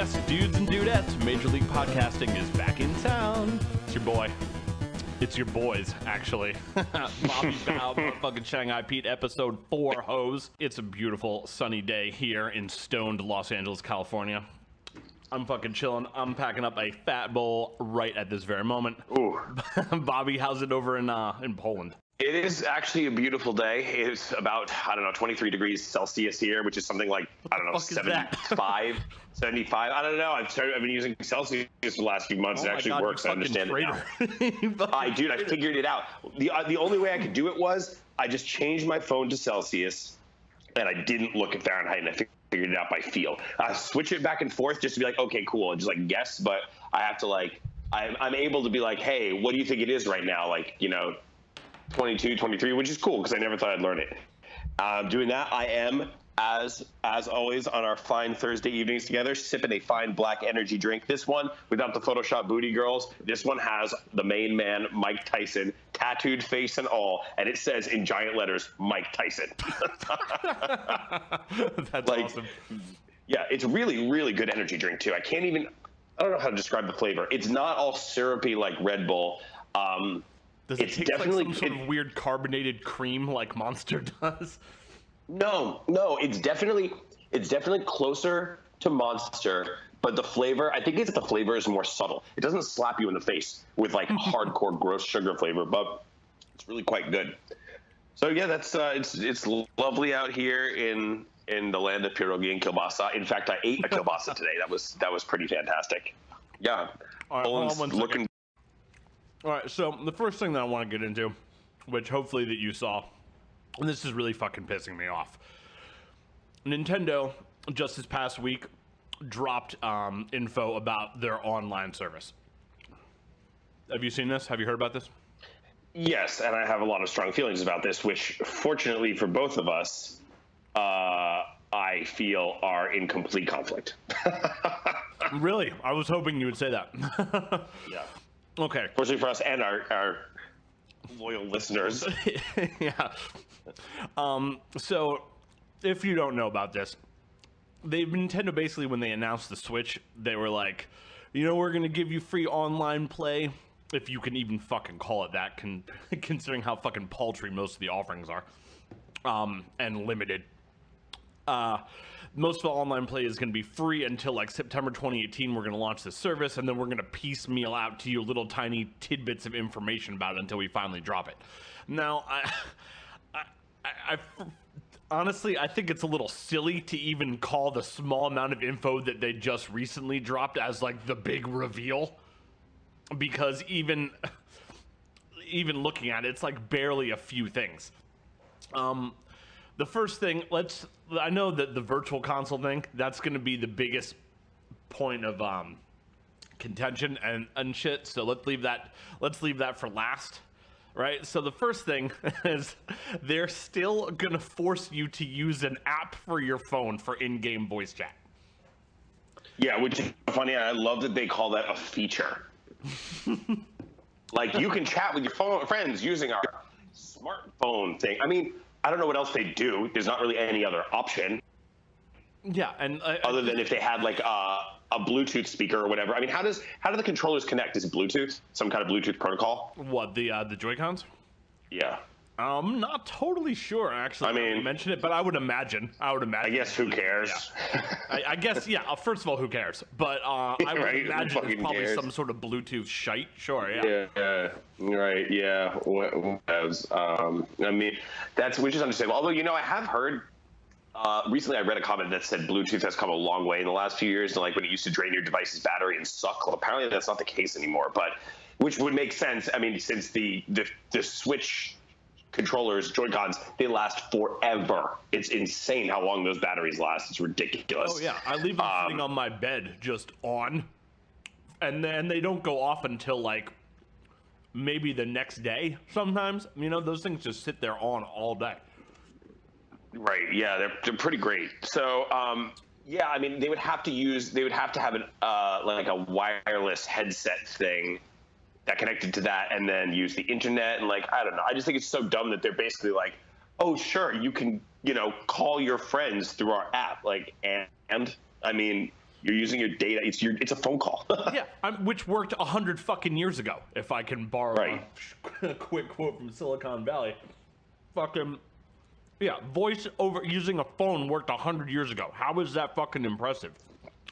Yes, dudes and dudettes, Major League Podcasting is back in town. It's your boy. It's your boys, actually. Bobby Bao, motherfucking Shanghai Pete, episode 4, hoes. It's a beautiful sunny day here in stoned Los Angeles, California. I'm fucking chilling. I'm packing up a fat bowl right at this very moment. Ooh. Bobby, how's it over in Poland? It is actually a beautiful day. It's about, 23 degrees Celsius here, which is something like, 75, 75. I don't know. I've been using Celsius for the last few months. It actually works. I understand it now. I figured it out. The only way I could do it was I just changed my phone to Celsius, and I didn't look at Fahrenheit, and I figured it out by feel. I switch it back and forth just to be like, okay, cool, and just guess, but I have to I'm able to be like, hey, what do you think it is right now? 22, 23, which is cool because I never thought I'd learn it. Doing that, I am, as always, on our fine Thursday evenings together, sipping a fine black energy drink. This one, without the Photoshop booty girls, this one has the main man, Mike Tyson, tattooed face and all, and it says in giant letters, Mike Tyson. That's awesome. Yeah, it's really, really good energy drink, too. I don't know how to describe the flavor. It's not all syrupy like Red Bull. Does it taste like some sort of weird carbonated cream like Monster does? No, it's definitely closer to Monster, but the flavor, I think the flavor is more subtle. It doesn't slap you in the face with hardcore gross sugar flavor, but it's really quite good. So yeah, that's it's lovely out here in the land of pierogi and kielbasa. In fact, I ate a kielbasa today. That was pretty fantastic. Yeah, Poland's looking. All right, so the first thing that I want to get into, which hopefully that you saw, and this is really fucking pissing me off. Nintendo, just this past week, dropped info about their online service. Have you seen this? Have you heard about this? Yes, and I have a lot of strong feelings about this, which, fortunately for both of us, I feel are in complete conflict. Really? I was hoping you would say that. Yeah. Okay. Fortunately for us and our loyal listeners. Yeah. So, if you don't know about this, Nintendo basically, when they announced the Switch, they were like, we're going to give you free online play, if you can even fucking call it that, considering how fucking paltry most of the offerings are, and limited. Most of the online play is going to be free until September 2018. We're going to launch this service, and then we're going to piecemeal out to you little tiny tidbits of information about it until we finally drop it. Now, I honestly, I think it's a little silly to even call the small amount of info that they just recently dropped as the big reveal, because even looking at it, it's barely a few things. The first thing, I know that the virtual console thing, that's going to be the biggest point of contention and shit. So let's leave that for last, right? So the first thing is they're still going to force you to use an app for your phone for in-game voice chat. Yeah, which is funny. I love that they call that a feature. You can chat with your friends using our smartphone thing. I mean, I don't know what else they do. There's not really any other option. Yeah, and other than if they had a Bluetooth speaker or whatever. I mean, how do the controllers connect? Is it Bluetooth? Some kind of Bluetooth protocol? What, the Joy-Cons? Yeah. I'm not totally sure, actually. I mean, you mentioned it, but I would imagine. I guess who cares? Yeah. I guess, yeah. First of all, who cares? But I would imagine it's probably some sort of Bluetooth shite. Sure, yeah. Yeah. Right. Yeah. I mean, which is understandable. Although, I have heard. Recently, I read a comment that said Bluetooth has come a long way in the last few years, and when it used to drain your device's battery and suck. Well, apparently that's not the case anymore. But which would make sense. I mean, since the Switch controllers, Joy-Cons, they last forever. It's insane how long those batteries last. It's ridiculous. Oh yeah, I leave them sitting on my bed just on, and then they don't go off until maybe the next day. Sometimes, those things just sit there on all day. Right. Yeah, they're pretty great. So, yeah, I mean, they would have to have an a wireless headset thing that connected to that, and then use the internet, and I don't know. I just think it's so dumb that they're basically oh, sure, you can, call your friends through our app, and I mean, You're using your data. It's a phone call. Yeah, which worked 100 fucking years ago, if I can borrow a quick quote from Silicon Valley. Fucking, yeah, voice over using a phone worked 100 years ago. How is that fucking impressive?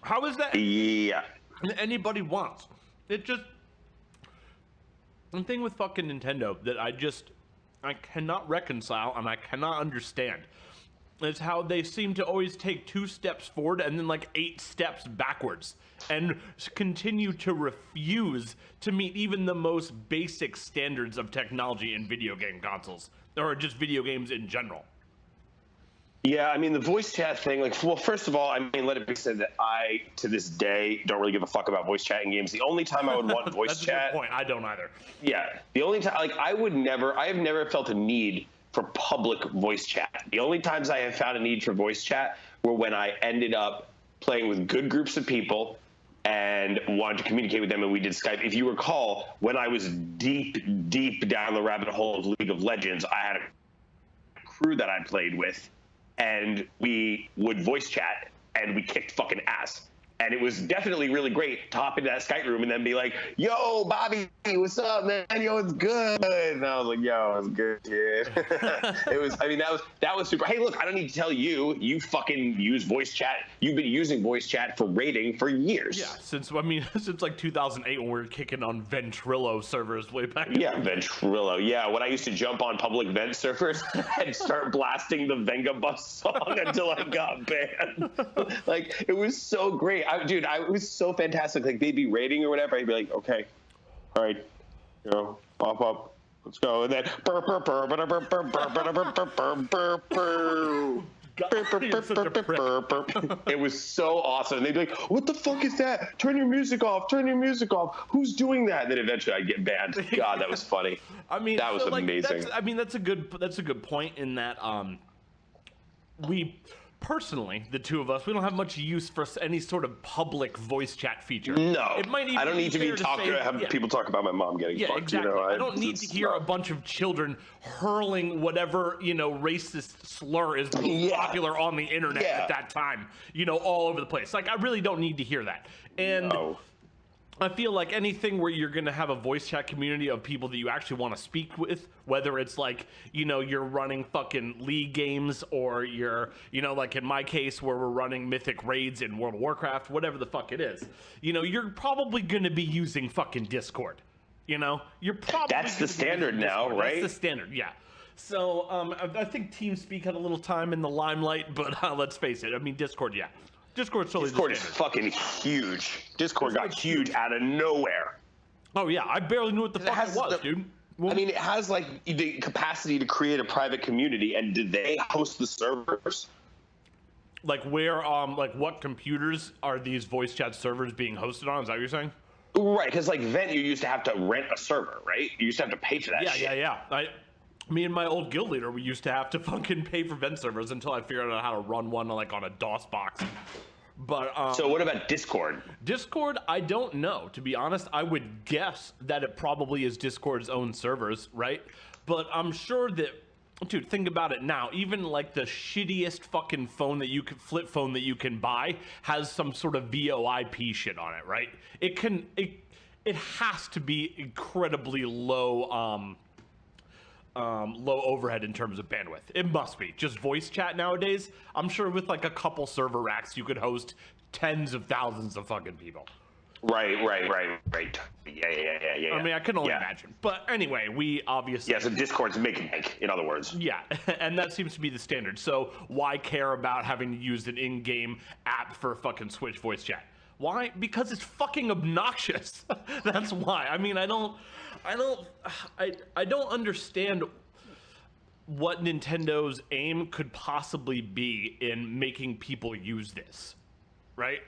How is that? Yeah. Anybody wants. It just, the thing with fucking Nintendo that I cannot reconcile and I cannot understand is how they seem to always take 2 steps forward and then like 8 steps backwards and continue to refuse to meet even the most basic standards of technology in video game consoles or just video games in general. Yeah, I mean, the voice chat thing, like, well, first of all, I mean, let it be said that I, to this day, don't really give a fuck about voice chat in games. The only time I would want voice That's chat. A good point. I don't either. Yeah. The only time, like, I have never felt a need for public voice chat. The only times I have found a need for voice chat were when I ended up playing with good groups of people and wanted to communicate with them, and we did Skype. If you recall, when I was deep down the rabbit hole of League of Legends, I had a crew that I played with, and we would voice chat, and we kicked fucking ass. And it was definitely really great to hop into that Skype room and then be like, yo, Bobby, what's up, man? Yo, it's good. And I was like, yo, it's good, kid. That was super. Hey, look, I don't need to tell you, you fucking use voice chat. You've been using voice chat for raiding for years. Yeah, since like 2008 when we were kicking on Ventrilo servers way back. Yeah, Ventrilo. Yeah, when I used to jump on public vent servers and start blasting the Venga Bus song until I got banned. Like, it was so great. It was so fantastic. Like, they'd be raiding or whatever. I'd be like, okay, all right, pop up, let's go. And then it was so awesome. And they'd be like, what the fuck is that? Turn your music off. Turn your music off. Who's doing that? And then eventually I'd get banned. God, that was funny. I mean, that was amazing. That's a good point in that we personally, the two of us, we don't have much use for any sort of public voice chat feature. No, it might even I don't need to be talking to have people talk about my mom getting fucked. Exactly. I don't need to hear a bunch of children hurling whatever racist slur is most popular on the internet at that time. All over the place. Like, I really don't need to hear that. And I feel like anything where you're going to have a voice chat community of people that you actually want to speak with, whether it's like, you're running fucking League games or you're, like in my case where we're running Mythic Raids in World of Warcraft, whatever the fuck it is, you're probably going to be using fucking Discord. You're probably That's the standard now, right? That's the standard, yeah. So I think TeamSpeak had a little time in the limelight, but let's face it. I mean, Discord, yeah. Discord is fucking huge. Discord got huge out of nowhere. Oh yeah, I barely knew what the fuck it was, dude. I mean, it has like the capacity to create a private community, and do they host the servers? Like where, like what computers are these voice chat servers being hosted on? Is that what you're saying? Right, because like Vent, you used to have to rent a server, right? You used to have to pay for that shit. Yeah. Me and my old guild leader, we used to have to fucking pay for vent servers until I figured out how to run one like on a DOS box. But so what about Discord? Discord, I don't know. To be honest, I would guess that it probably is Discord's own servers, right? But I'm sure that, dude, think about it now. Even like the shittiest fucking phone that flip phone that you can buy has some sort of VoIP shit on it, right? It has to be incredibly low low overhead in terms of bandwidth. It must be. Just voice chat nowadays, I'm sure with like a couple server racks, you could host tens of thousands of fucking people. Right. Yeah. I mean, I can only imagine. But anyway, we obviously... Yeah, so Discord's making bank, in other words. Yeah, and that seems to be the standard. So why care about having to use an in-game app for fucking Switch voice chat? Why? Because it's fucking obnoxious. That's why. I mean, I don't understand what Nintendo's aim could possibly be in making people use this, right?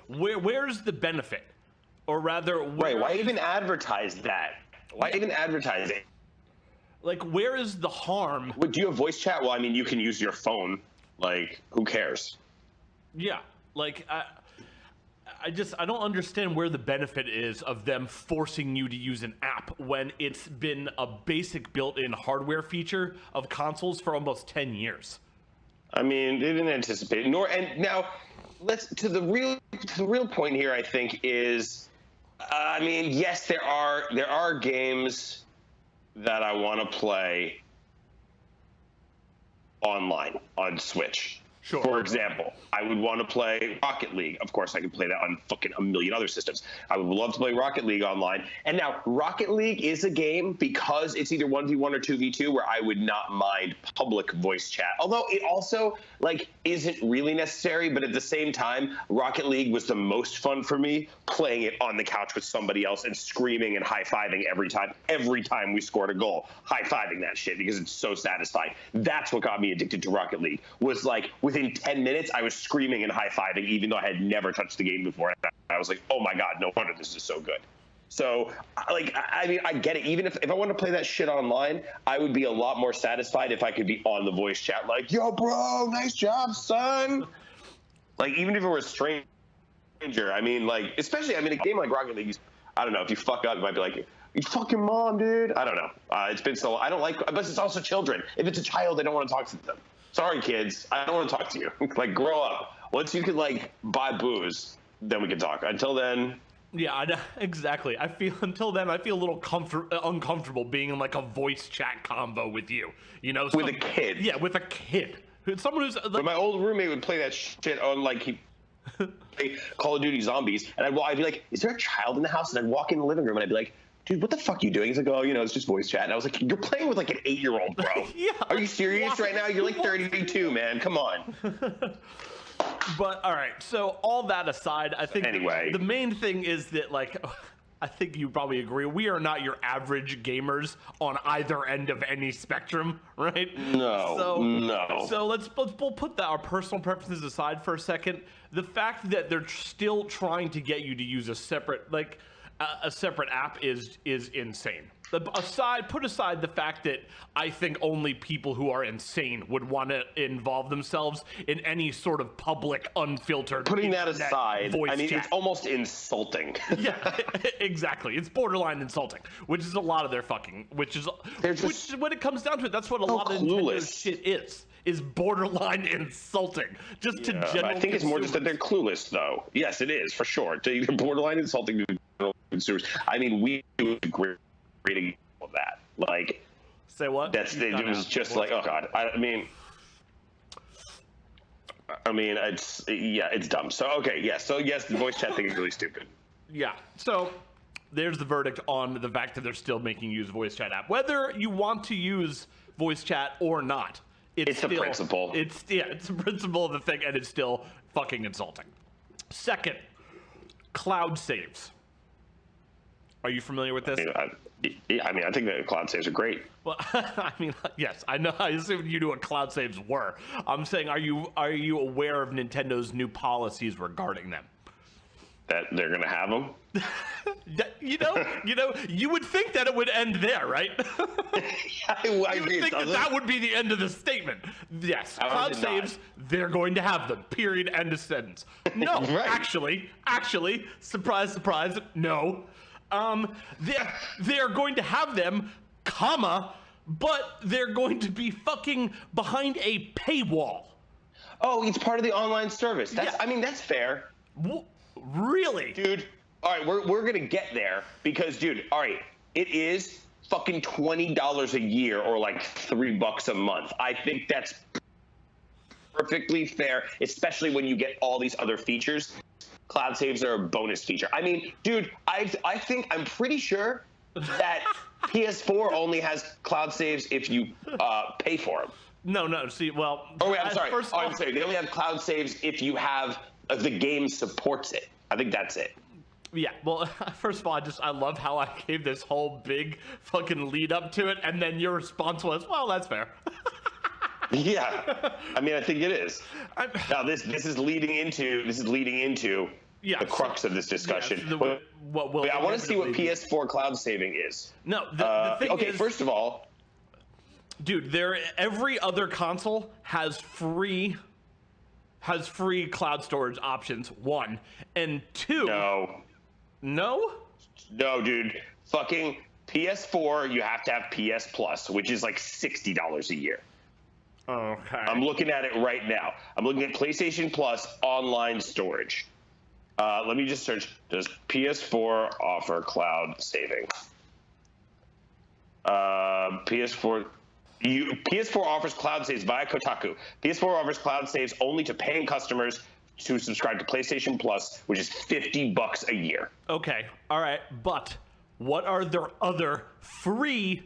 Where's the benefit? Or rather, why even advertise that? Why even advertise it? Like, where is the harm? Do you have voice chat? Well, I mean, you can use your phone. Like, who cares? Yeah, like, I don't understand where the benefit is of them forcing you to use an app when it's been a basic built-in hardware feature of consoles for almost 10 years. I mean, they didn't anticipate it. And now, to the real point here, I think, is, I mean, yes, there are games that I want to play online on Switch. Sure. For example, I would want to play Rocket League. Of course, I can play that on fucking a million other systems. I would love to play Rocket League online. And now, Rocket League is a game, because it's either 1v1 or 2v2, where I would not mind public voice chat. Although it also, like, isn't really necessary. But at the same time, Rocket League was the most fun for me playing it on the couch with somebody else and screaming and high-fiving every time we scored a goal. High-fiving that shit, because it's so satisfying. That's what got me addicted to Rocket League, was like, within 10 minutes, I was screaming and high-fiving, even though I had never touched the game before. I was like, oh my God, no wonder this is so good. So, like, I mean, I get it. Even if I want to play that shit online, I would be a lot more satisfied if I could be on the voice chat, like, yo, bro, nice job, son. Like, even if it were a stranger, I mean, like, especially, I mean, a game like Rocket League, I don't know, if you fuck up, you might be like, you fucking mom, dude. I don't know. It's been so, I don't like, but it's also children. If it's a child, I don't want to talk to them. Sorry, kids, I don't want to talk to you. Like, grow up. Once you can, like, buy booze, then we can talk. Until then. Yeah, exactly. Until then, I feel a little uncomfortable being in, like, a voice chat combo with you. You know? With a kid. Yeah, with a kid. Someone who's. Like, but my old roommate would play that shit on, like, he play Call of Duty Zombies. And I'd be like, is there a child in the house? And I'd walk in the living room and I'd be like, dude, what the fuck are you doing? He's like, oh, you know, it's just voice chat. And I was like, you're playing with like an 8-year-old, bro. Yeah. Are you serious right now? You're like 32, man. Come on. But all right. So all that aside, I think anyway, the main thing is that, like, I think you probably agree, we are not your average gamers on either end of any spectrum, right? No. So we'll put our personal preferences aside for a second. The fact that they're still trying to get you to use a separate app is insane. Put aside the fact that I think only people who are insane would want to involve themselves in any sort of public, unfiltered. Putting that aside, I mean, chat. It's almost insulting. Yeah, exactly. It's borderline insulting, which is a lot of their fucking. Which is when it comes down to it, that's what a lot of Nintendo's shit is borderline insulting. Just to general. I think it's more just that they're clueless, though. Yes, it is for sure. To borderline insulting to general consumers. I mean, we do a great example of that. Like, say what? It was just like, oh God. I mean, it's dumb. So okay, yes. So yes, the voice chat thing is really stupid. Yeah. So there's the verdict on the fact that they're still making you use voice chat app, whether you want to use voice chat or not. It's still, the principle. It's the principle of the thing, and it's still fucking insulting. Second, cloud saves. Are you familiar with this? I mean, I think that cloud saves are great. Well, I mean, yes, I know. I assumed you knew what cloud saves were. I'm saying, are you aware of Nintendo's new policies regarding them? That they're gonna have them. You would think that it would end there, right? I agree. Think that would be the end of the statement. Yes, cloud saves, they're going to have them. Period. End of sentence. No, right. actually, surprise, surprise, no. They're going to have them, but they're going to be fucking behind a paywall. Oh, it's part of the online service. I mean, that's fair. Really? Dude, all right, we're going to get there because, dude, all right, it is fucking $20 a year or like $3 a month. I think that's perfectly fair, especially when you get all these other features. Cloud saves are a bonus feature. I mean, dude, I'm pretty sure that PS4 only has cloud saves if you pay for them. No. See, well. Oh wait, I'm sorry. I'm sorry. They only have cloud saves if you have the game supports it. I think that's it. Yeah. Well, first of all, I love how I gave this whole big fucking lead up to it, and then your response was, "Well, that's fair." Yeah, I mean, I think it is. Now, this is leading into the crux of this discussion. Yeah, I want to see what PS4 cloud saving is. No, the thing okay. is, First of all, dude, every other console has free cloud storage options. 1 and 2. No, dude. Fucking PS4, you have to have PS Plus, which is like $60 a year. Okay. I'm looking at it right now. I'm looking at PlayStation Plus online storage. Let me just search. Does PS4 offer cloud saving? PS4 offers cloud saves via Kotaku. PS4 offers cloud saves only to paying customers to subscribe to PlayStation Plus, which is $50 a year. Okay, all right, but what are their other free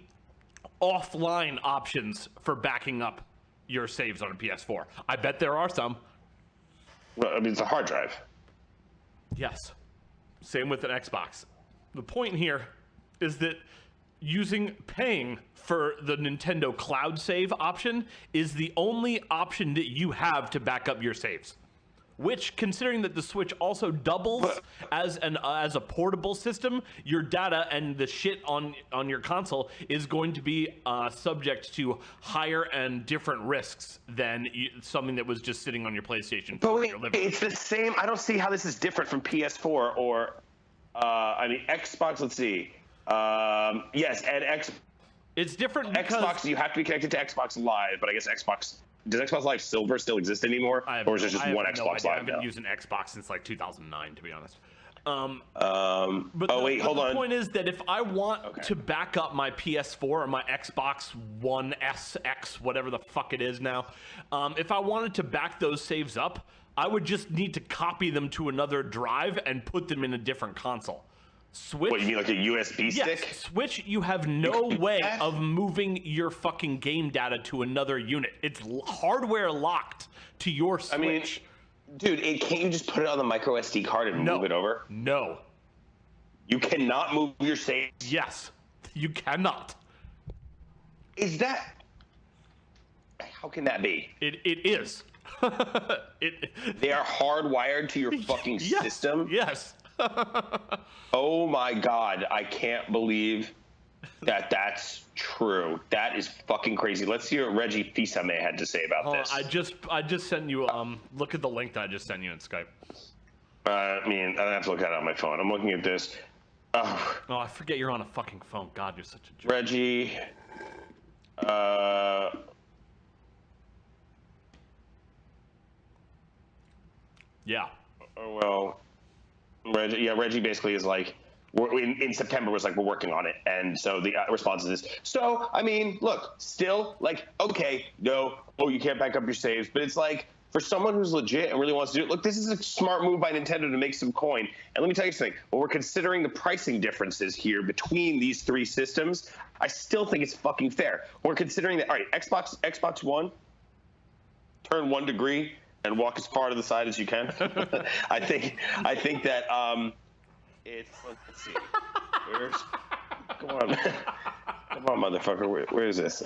offline options for backing up your saves on a PS4? I bet there are some. Well, I mean, it's a hard drive. Yes. Same with an Xbox. The point here is that paying for the Nintendo Cloud Save option is the only option that you have to back up your saves. Which, considering that the Switch also doubles as a portable system, your data and the shit on your console is going to be subject to higher and different risks than something that was just sitting on your PlayStation 4. But wait, it's the same. I don't see how this is different from PS4 or, Xbox. Let's see. Yes, and it's different because Xbox. You have to be connected to Xbox Live, but I guess Xbox. Does Xbox Live Silver still exist anymore, or is it just one Xbox Live now? I haven't used an Xbox since like 2009, to be honest. But wait, hold on. The point is that if I want to back up my PS4 or my Xbox One SX, whatever the fuck it is now, if I wanted to back those saves up, I would just need to copy them to another drive and put them in a different console. Switch. What, you mean like a USB stick? Yes, Switch, you have no way of moving your fucking game data to another unit. It's hardware locked to your Switch. I mean, dude, can't you just put it on the micro SD card and move it over? No. You cannot move your saves? Yes, you cannot. Is that... How can that be? It is. They are hardwired to your fucking system? Yes. Oh my god, I can't believe that's true. That is fucking crazy. Let's see what Reggie Fils-Aimé had to say about this. I just sent you look at the link that I just sent you in Skype. I mean, I have to look at it on my phone. I'm looking at this. Oh, I forget you're on a fucking phone. God, you're such a jerk. Reggie Yeah. Well, Reggie basically is like, in September was like, we're working on it. And so the response is this. So, I mean, look, still, like, okay, no, you can't back up your saves. But it's like, for someone who's legit and really wants to do it, look, this is a smart move by Nintendo to make some coin. And let me tell you something. When we're considering the pricing differences here between these three systems, I still think it's fucking fair. We're considering that, all right, Xbox One, turn 1 degree and walk as far to the side as you can. I think that it's, let's see. Come on, motherfucker. Where is this?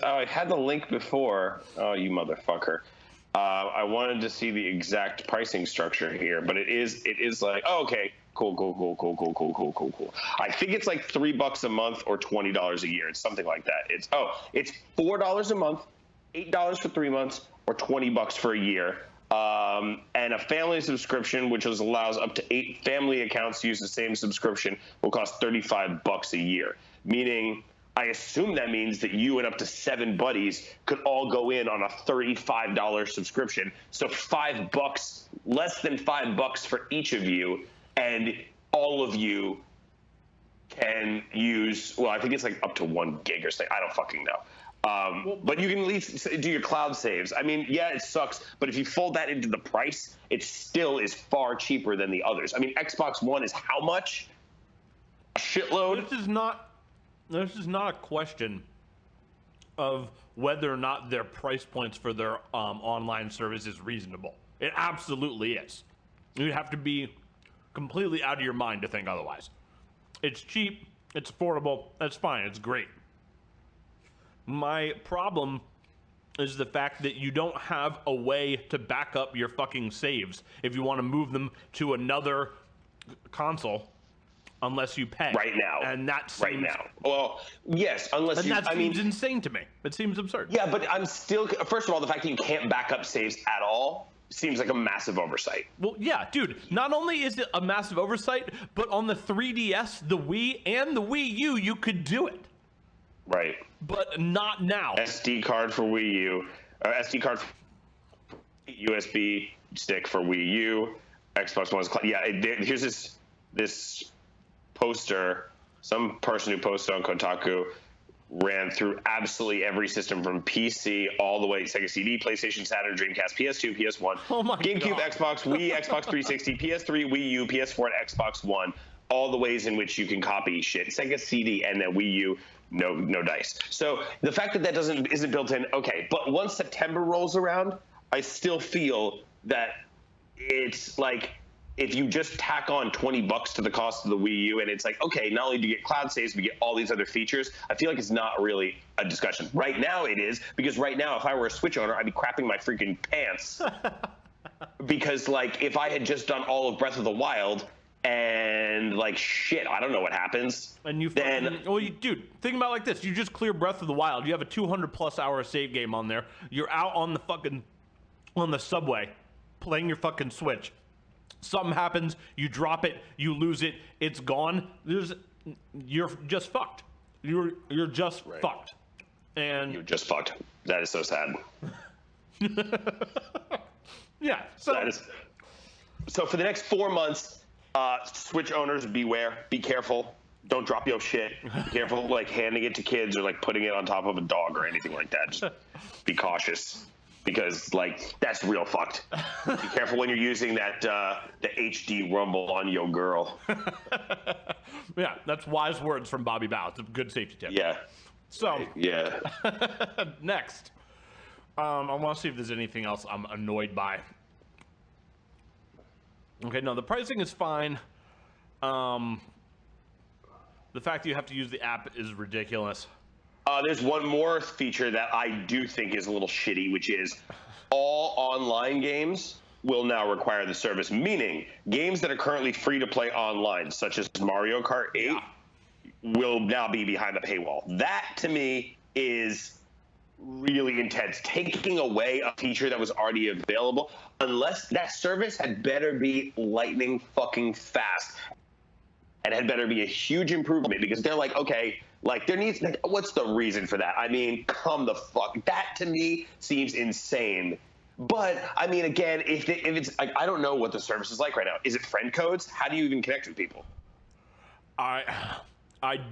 I had the link before. Oh, you motherfucker. I wanted to see the exact pricing structure here, but it is like, oh, okay, cool. I think it's like $3 a month or $20 a year. It's something like that. It's $4 a month, $8 for 3 months, or $20 for a year. And a family subscription, which allows up to 8 family accounts to use the same subscription, will cost $35 a year. Meaning, I assume that means that you and up to 7 buddies could all go in on a $35 subscription. So $5, less than $5 for each of you, and all of you can use, well, I think it's like up to 1 gig or something. I don't fucking know. But you can at least do your cloud saves. I mean, yeah, it sucks, but if you fold that into the price, it still is far cheaper than the others. I mean, Xbox One is how much? A shitload? This is not a question of whether or not their price points for their online service is reasonable. It absolutely is. You'd have to be completely out of your mind to think otherwise. It's cheap, it's affordable, that's fine, it's great. My problem is the fact that you don't have a way to back up your fucking saves if you want to move them to another console unless you pay. Right now. And that seems... Right now. Well, yes, unless you... And that seems insane to me. It seems absurd. Yeah, but I'm still... First of all, the fact that you can't back up saves at all seems like a massive oversight. Well, yeah, dude. Not only is it a massive oversight, but on the 3DS, the Wii, and the Wii U, you could do it. Right. But not now. SD card for Wii U, SD card, USB stick for Wii U, Xbox One's. Here's this poster. Some person who posted on Kotaku ran through absolutely every system from PC all the way Sega CD, PlayStation, Saturn, Dreamcast, PS2, PS1, GameCube, God. Xbox, Wii, Xbox 360, PS3, Wii U, PS4, and Xbox One. All the ways in which you can copy shit. Sega CD and then Wii U, no dice. So the fact that isn't built in, okay. But once September rolls around, I still feel that it's like if you just tack on $20 to the cost of the Wii U, and it's like, okay, not only do you get cloud saves, we get all these other features. I feel like it's not really a discussion. Right now it is, because right now, if I were a Switch owner, I'd be crapping my freaking pants. Because like, if I had just done all of Breath of the Wild, and like shit, I don't know what happens. And dude, think about it like this: you just clear Breath of the Wild. You have a 200+ hour save game on there. You're out on the subway, playing your fucking Switch. Something happens, you drop it, you lose it, it's gone. You're just fucked. You're just fucked. And you're just fucked. That is so sad. Yeah. So for the next 4 months, Switch owners, beware. Be careful. Don't drop your shit. Be careful, like handing it to kids or like putting it on top of a dog or anything like that. Just be cautious, because like that's real fucked. Be careful when you're using that the HD rumble on your girl. Yeah, that's wise words from Bobby Bow. It's a good safety tip. Yeah. So yeah. Next, I want to see if there's anything else I'm annoyed by. Okay, no, the pricing is fine. The fact that you have to use the app is ridiculous. There's one more feature that I do think is a little shitty, which is all online games will now require the service, meaning games that are currently free to play online, such as Mario Kart 8, will now be behind the paywall. That, to me, is really intense. Taking away a feature that was already available, unless that service had better be lightning fucking fast. And had better be a huge improvement, because they're like, okay, like there needs, like, what's the reason for that? I mean, come the fuck. That to me seems insane. But I mean, again, if it's like, I don't know what the service is like right now. Is it friend codes? How do you even connect with people? I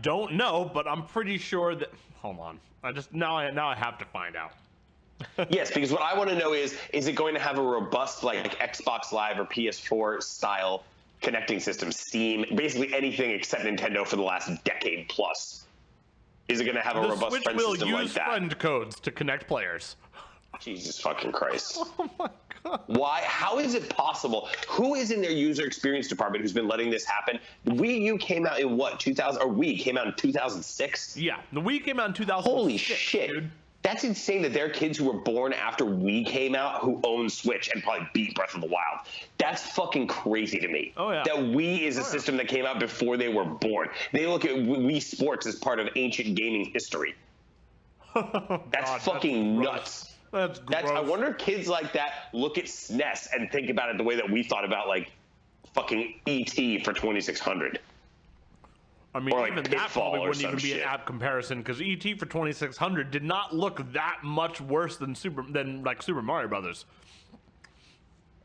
don't know, but I'm pretty sure that. Hold on. Now I have to find out. Yes, because what I want to know is it going to have a robust like Xbox Live or PS4 style connecting system, Steam, basically anything except Nintendo for the last decade plus? Is it going to have a robust Switch friend system like that? will use friend codes to connect players. Jesus fucking Christ. Oh my God. Why? How is it possible? Who is in their user experience department who's been letting this happen? Wii U came out in what, 2000, or Wii came out in 2006? Yeah, the Wii came out in 2006. Holy shit. Dude. That's insane that there are kids who were born after Wii came out who own Switch and probably beat Breath of the Wild. That's fucking crazy to me. Oh, yeah. That Wii is a system that came out before they were born. They look at Wii Sports as part of ancient gaming history. That's fucking nuts. That's gross. I wonder if kids like that look at SNES and think about it the way that we thought about like fucking E.T. for 2600. I mean, like even that Pitfall probably or wouldn't even some be shit. an app comparison, because E.T. for 2600 did not look that much worse than Super Mario Brothers.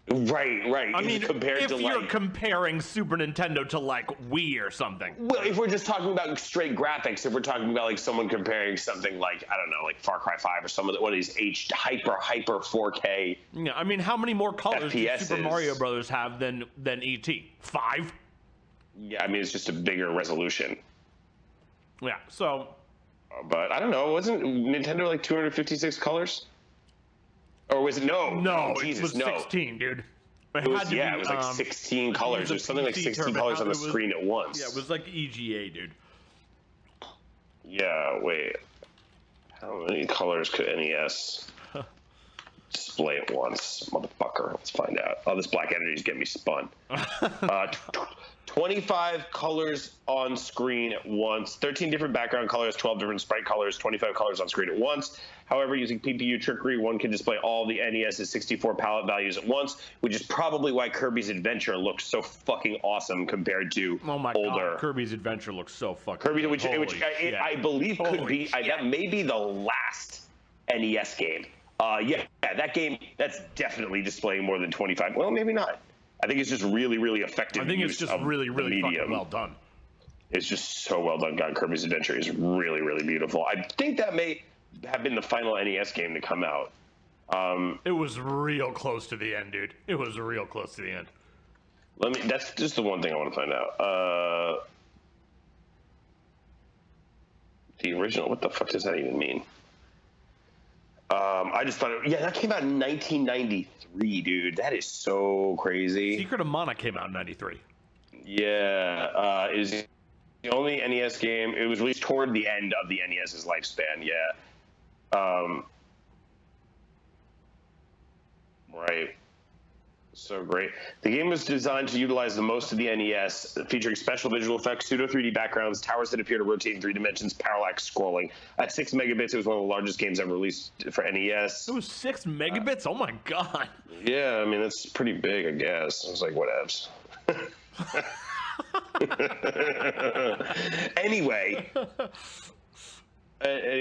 Right. I mean, compared if to you're like comparing Super Nintendo to like Wii or something. Well, if we're just talking about straight graphics, if we're talking about like someone comparing something like, I don't know, like Far Cry 5 or some of the, what is hyper 4K. Yeah, I mean, how many more colors do FPSs. Super Mario Brothers have than E.T.? 5? Yeah, I mean, it's just a bigger resolution. Yeah, so. But I don't know, wasn't Nintendo like 256 colors? Or was it, no, Jesus, it was 16, dude. It was like 16 colors. There's something like 16 colors on the screen at once. Yeah, it was like EGA, dude. Yeah, wait. How many colors could NES display at once? Motherfucker, let's find out. Oh, this black energy is getting me spun. 25 colors on screen at once, 13 different background colors, 12 different sprite colors, 25 colors on screen at once. However, using PPU trickery, one can display all the NES's 64 palette values at once, which is probably why Kirby's Adventure looks so fucking awesome compared to older. God, Kirby's Adventure looks so fucking Kirby, which I believe could be that may be the last NES game. That game, that's definitely displaying more than 25. Well, maybe not. I think it's just really, really effective. I think it's just really, really fucking well done. It's just so well done. God, Kirby's Adventure is really, really beautiful. I think that may have been the final NES game to come out. It was real close to the end, dude. It was real close to the end. That's just the one thing I want to find out. The original, what the fuck does that even mean? I just thought, that came out in 1993, dude. That is so crazy. Secret of Mana came out in 93. Yeah, it is the only NES game. It was released toward the end of the NES's lifespan, right. So great. The game was designed to utilize the most of the NES, featuring special visual effects, pseudo 3D backgrounds, towers that appear to rotate in 3 dimensions, parallax scrolling. At 6 megabits, it was one of the largest games ever released for NES. It was 6 megabits? Oh my god. Yeah, I mean, that's pretty big, I guess. I was like, whatevs. Anyway.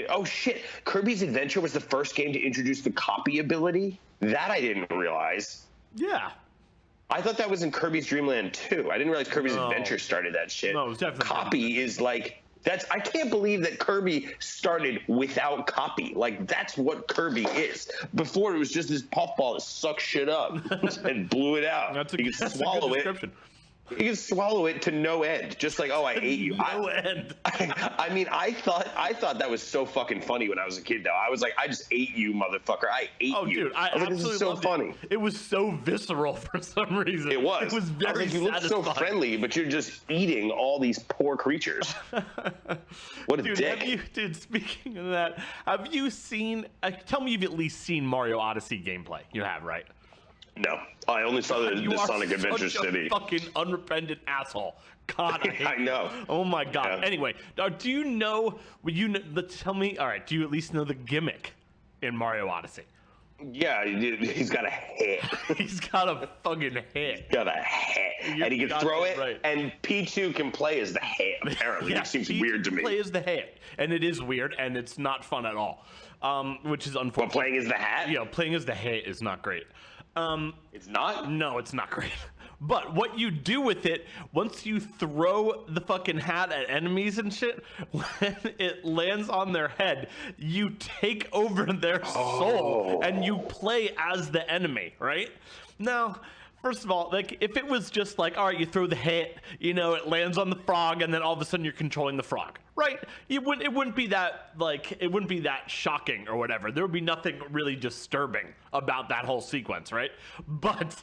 Oh shit, Kirby's Adventure was the first game to introduce the copy ability? That I didn't realize. Yeah. I thought that was in Kirby's Dream Land 2. I didn't realize Kirby's Adventure started that shit. No, it was definitely copy is like I can't believe that Kirby started without copy. Like, that's what Kirby is. Before, it was just this puffball that sucked shit up and blew it out. That's a good description. You can swallow it to no end, just like, I ate you. No end. I mean, I thought that was so fucking funny when I was a kid. Though I was like, I just ate you, motherfucker. I ate you. Oh, dude, I was like, this is so funny. It was so visceral for some reason. It was. It was very. You look so friendly, but you're just eating all these poor creatures. What a dick. Dude, speaking of that, have you seen? Tell me you've at least seen Mario Odyssey gameplay. You have, right? No, I only saw the Sonic Adventure City. Fucking unrepentant asshole. God, I hate I know. Oh my god. Yeah. Anyway, do you know? Tell me. All right. Do you at least know the gimmick in Mario Odyssey? Yeah, he's got a hit. He's got a fucking hit. Got a hit, and he can throw it. Right. And P2 can play as the hit. Apparently, it seems P2 weird to me. Play as the hit, and it is weird, and it's not fun at all. Which is unfortunate. But playing as the hat? Yeah, playing as the hit is not great. It's not? No, it's not great. But what you do with it, once you throw the fucking hat at enemies and shit, when it lands on their head, you take over their soul and you play as the enemy, right? Now, first of all, like, if it was just like, all right, you throw the hit, it lands on the frog, and then all of a sudden you're controlling the frog, right? It wouldn't be that, like, it wouldn't be that shocking or whatever. There would be nothing really disturbing about that whole sequence, right? But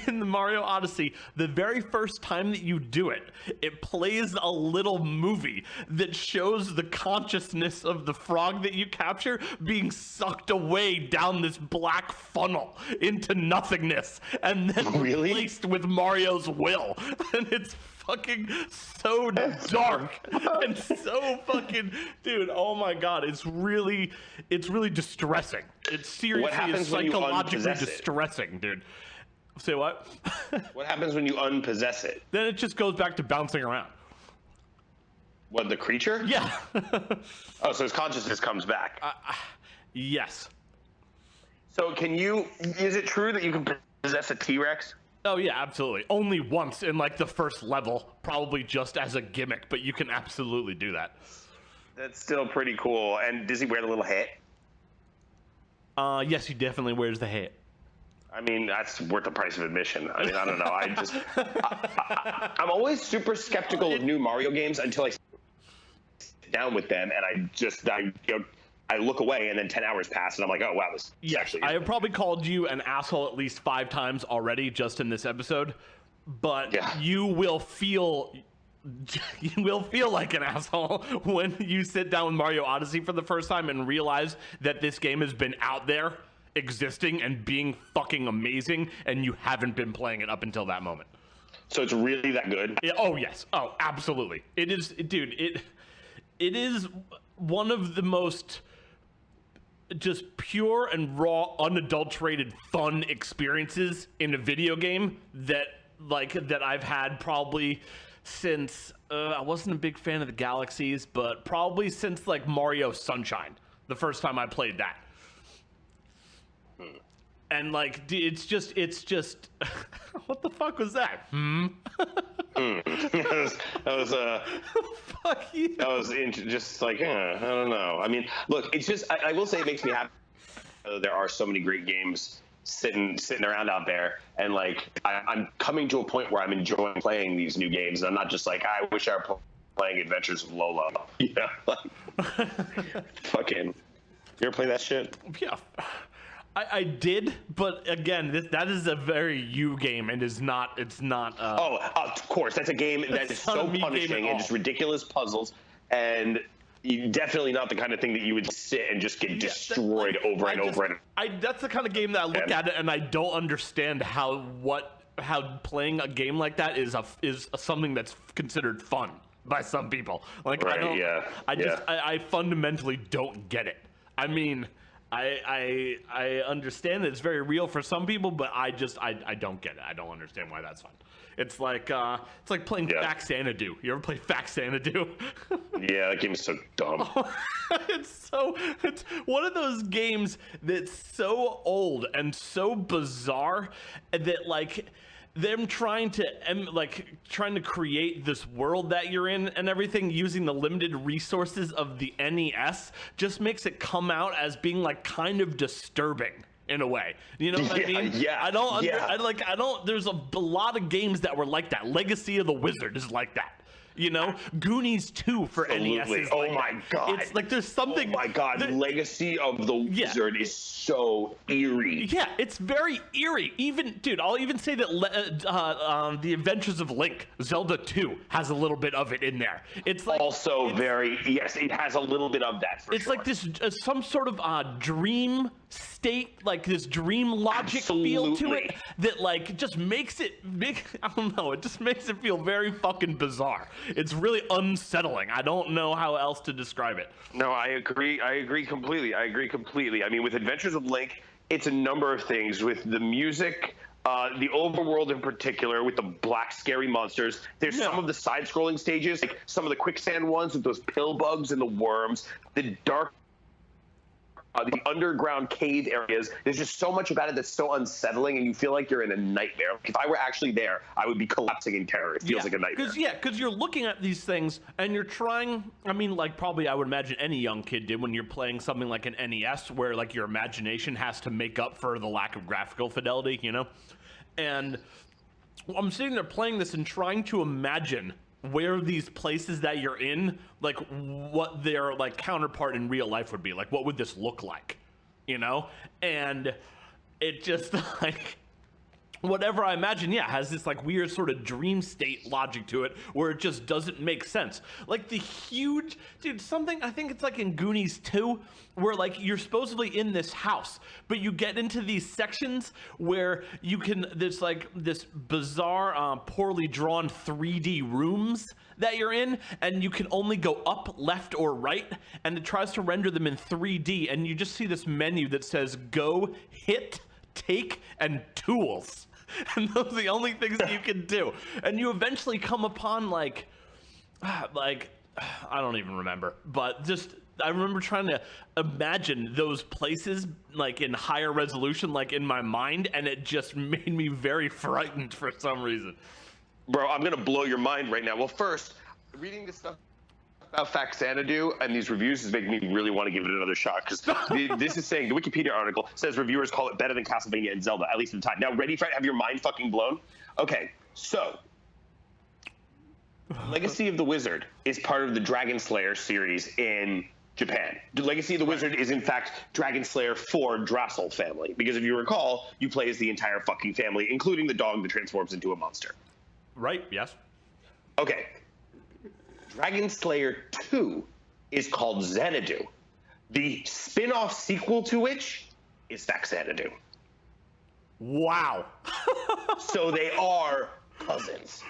in the Mario Odyssey, the very first time that you do it, it plays a little movie that shows the consciousness of the frog that you capture being sucked away down this black funnel into nothingness, and then replaced with Mario's will. And it's fucking so dark and so fucking, dude, oh my god, it's really distressing. It's seriously psychologically distressing, dude. Say what? What happens when you unpossess it? Then it just goes back to bouncing around. What, the creature? Yeah. Oh, so his consciousness comes back. Yes. So is it true that you can possess a T-Rex? Oh yeah, absolutely. Only once in like the first level, probably just as a gimmick, but you can absolutely do that. That's still pretty cool. And does he wear the little hat? Yes, he definitely wears the hat. I mean, that's worth the price of admission. I mean, I don't know. I'm always super skeptical of new Mario games until I sit down with them and I look away, and then 10 hours pass, and I'm like, oh, wow, this actually... I have probably called you an asshole at least 5 times already just in this episode, but you will feel like an asshole when you sit down with Mario Odyssey for the first time and realize that this game has been out there, existing, and being fucking amazing, and you haven't been playing it up until that moment. So it's really that good? Oh yes. Oh, absolutely. It is, dude. It is one of the most just pure and raw, unadulterated fun experiences in a video game that I've had probably since I wasn't a big fan of the Galaxies, but probably since like Mario Sunshine, the first time I played that. And like, it's just what the fuck was that? That was Fuck you. That was just like, I don't know. I mean, look, it's just, I will say it makes me happy. There are so many great games sitting around out there, and like, I'm coming to a point where I'm enjoying playing these new games, and I'm not just like, I wish I were playing Adventures of Lola. You know, like, fucking, you ever play that shit? Yeah. I did, but again, that is a very you game, and it's not. Of course, that's a game that is so punishing and just ridiculous puzzles, and definitely not the kind of thing that you would sit and just get destroyed over and over. That's the kind of game that I look at it and I don't understand how playing a game like that is something that's considered fun by some people. Like, right, I fundamentally don't get it. I mean, I understand that it's very real for some people, but I don't get it. I don't understand why that's fun. It's like playing Faxanadu. You ever play Faxanadu? Yeah, that game is so dumb. It's one of those games that's so old and so bizarre that like them trying to create this world that you're in and everything using the limited resources of the NES just makes it come out as being like kind of disturbing in a way. You know what I mean? Yeah. There's a lot of games that were like that. Legacy of the Wizard is like that. You know, Goonies 2 for NES is like my God. It's like there's something. Oh my God, Legacy of the Wizard is so eerie. Yeah, it's very eerie. I'll even say that The Adventures of Link, Zelda 2, has a little bit of it in there. It's like it has a little bit of that. It's like this some sort of dream state, like this dream logic feel to it that like just makes it I don't know, it just makes it feel very fucking bizarre. It's really unsettling. I don't know how else to describe it. No, I agree completely. I mean, with Adventures of Link, it's a number of things. With the music, the overworld in particular, with the black scary monsters, there's some of the side-scrolling stages, like some of the quicksand ones with those pill bugs and the worms, the dark the underground cave areas. There's just so much about it that's so unsettling, and you feel like you're in a nightmare. If I were actually there, I would be collapsing in terror. It feels like a nightmare. Because you're looking at these things and you're trying. I mean, like probably I would imagine any young kid did when you're playing something like an NES, where like your imagination has to make up for the lack of graphical fidelity, you know. And I'm sitting there playing this and trying to imagine where these places that you're in, like what their like counterpart in real life would be. Like, what would this look like, you know? And it just like whatever I imagine, has this like weird sort of dream state logic to it where it just doesn't make sense. Like the huge, something, I think it's like in Goonies 2, where like you're supposedly in this house, but you get into these sections where you can, there's like this bizarre, poorly drawn 3D rooms that you're in, and you can only go up, left, or right, and it tries to render them in 3D, and you just see this menu that says go, hit, take, and tools. And those are the only things that you can do. And you eventually come upon like I don't even remember, but just I remember trying to imagine those places like in higher resolution, like in my mind, and it just made me very frightened for some reason. Bro, I'm gonna blow your mind right now. Well, first, reading this stuff about Faxanadu and these reviews is making me really want to give it another shot, because this is saying, the Wikipedia article says reviewers call it better than Castlevania and Zelda, at least at the time. Now, ready for it? Have your mind fucking blown? Okay, so Legacy of the Wizard is part of the Dragon Slayer series in Japan. The Legacy of the Wizard is, in fact, Dragon Slayer for Drassel family, because if you recall, you play as the entire fucking family, including the dog that transforms into a monster. Right, yes. Okay. Dragon Slayer 2 is called Xanadu. The spin-off sequel to which is Faxanadu. Wow. So they are cousins.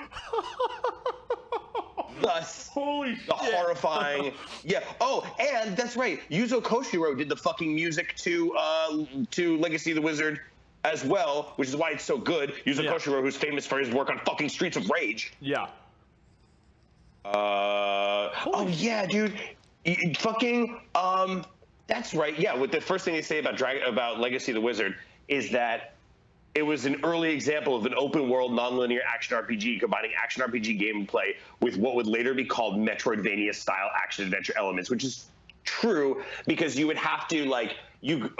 Thus, Holy the horrifying. Yeah. Oh, and that's right. Yuzo Koshiro did the fucking music to Legacy of the Wizard as well, which is why it's so good. Yuzo Koshiro, who's famous for his work on fucking Streets of Rage. Yeah. Oh yeah, dude. Fucking. That's right. Yeah. With the first thing they say about Legacy of the Wizard is that it was an early example of an open world nonlinear action RPG combining action RPG gameplay with what would later be called Metroidvania style action adventure elements, which is true because you would have to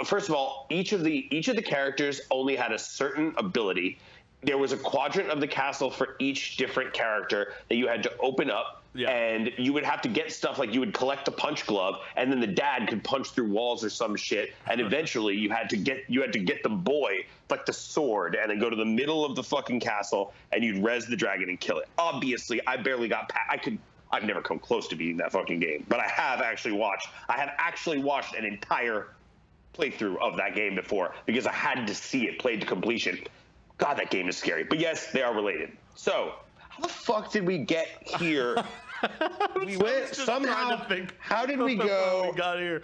first of all, each of the characters only had a certain ability. There was a quadrant of the castle for each different character that you had to open up. Yeah. And you would have to get stuff like you would collect a punch glove, and then the dad could punch through walls or some shit. And eventually, you had to get the boy like the sword, and then go to the middle of the fucking castle, and you'd res the dragon and kill it. Obviously, I barely got past. I've never come close to beating that fucking game, but I have actually watched an entire playthrough of that game before because I had to see it played to completion. God, that game is scary. But yes, they are related. So, how the fuck did we get here? We went somehow. How did we go? We got here.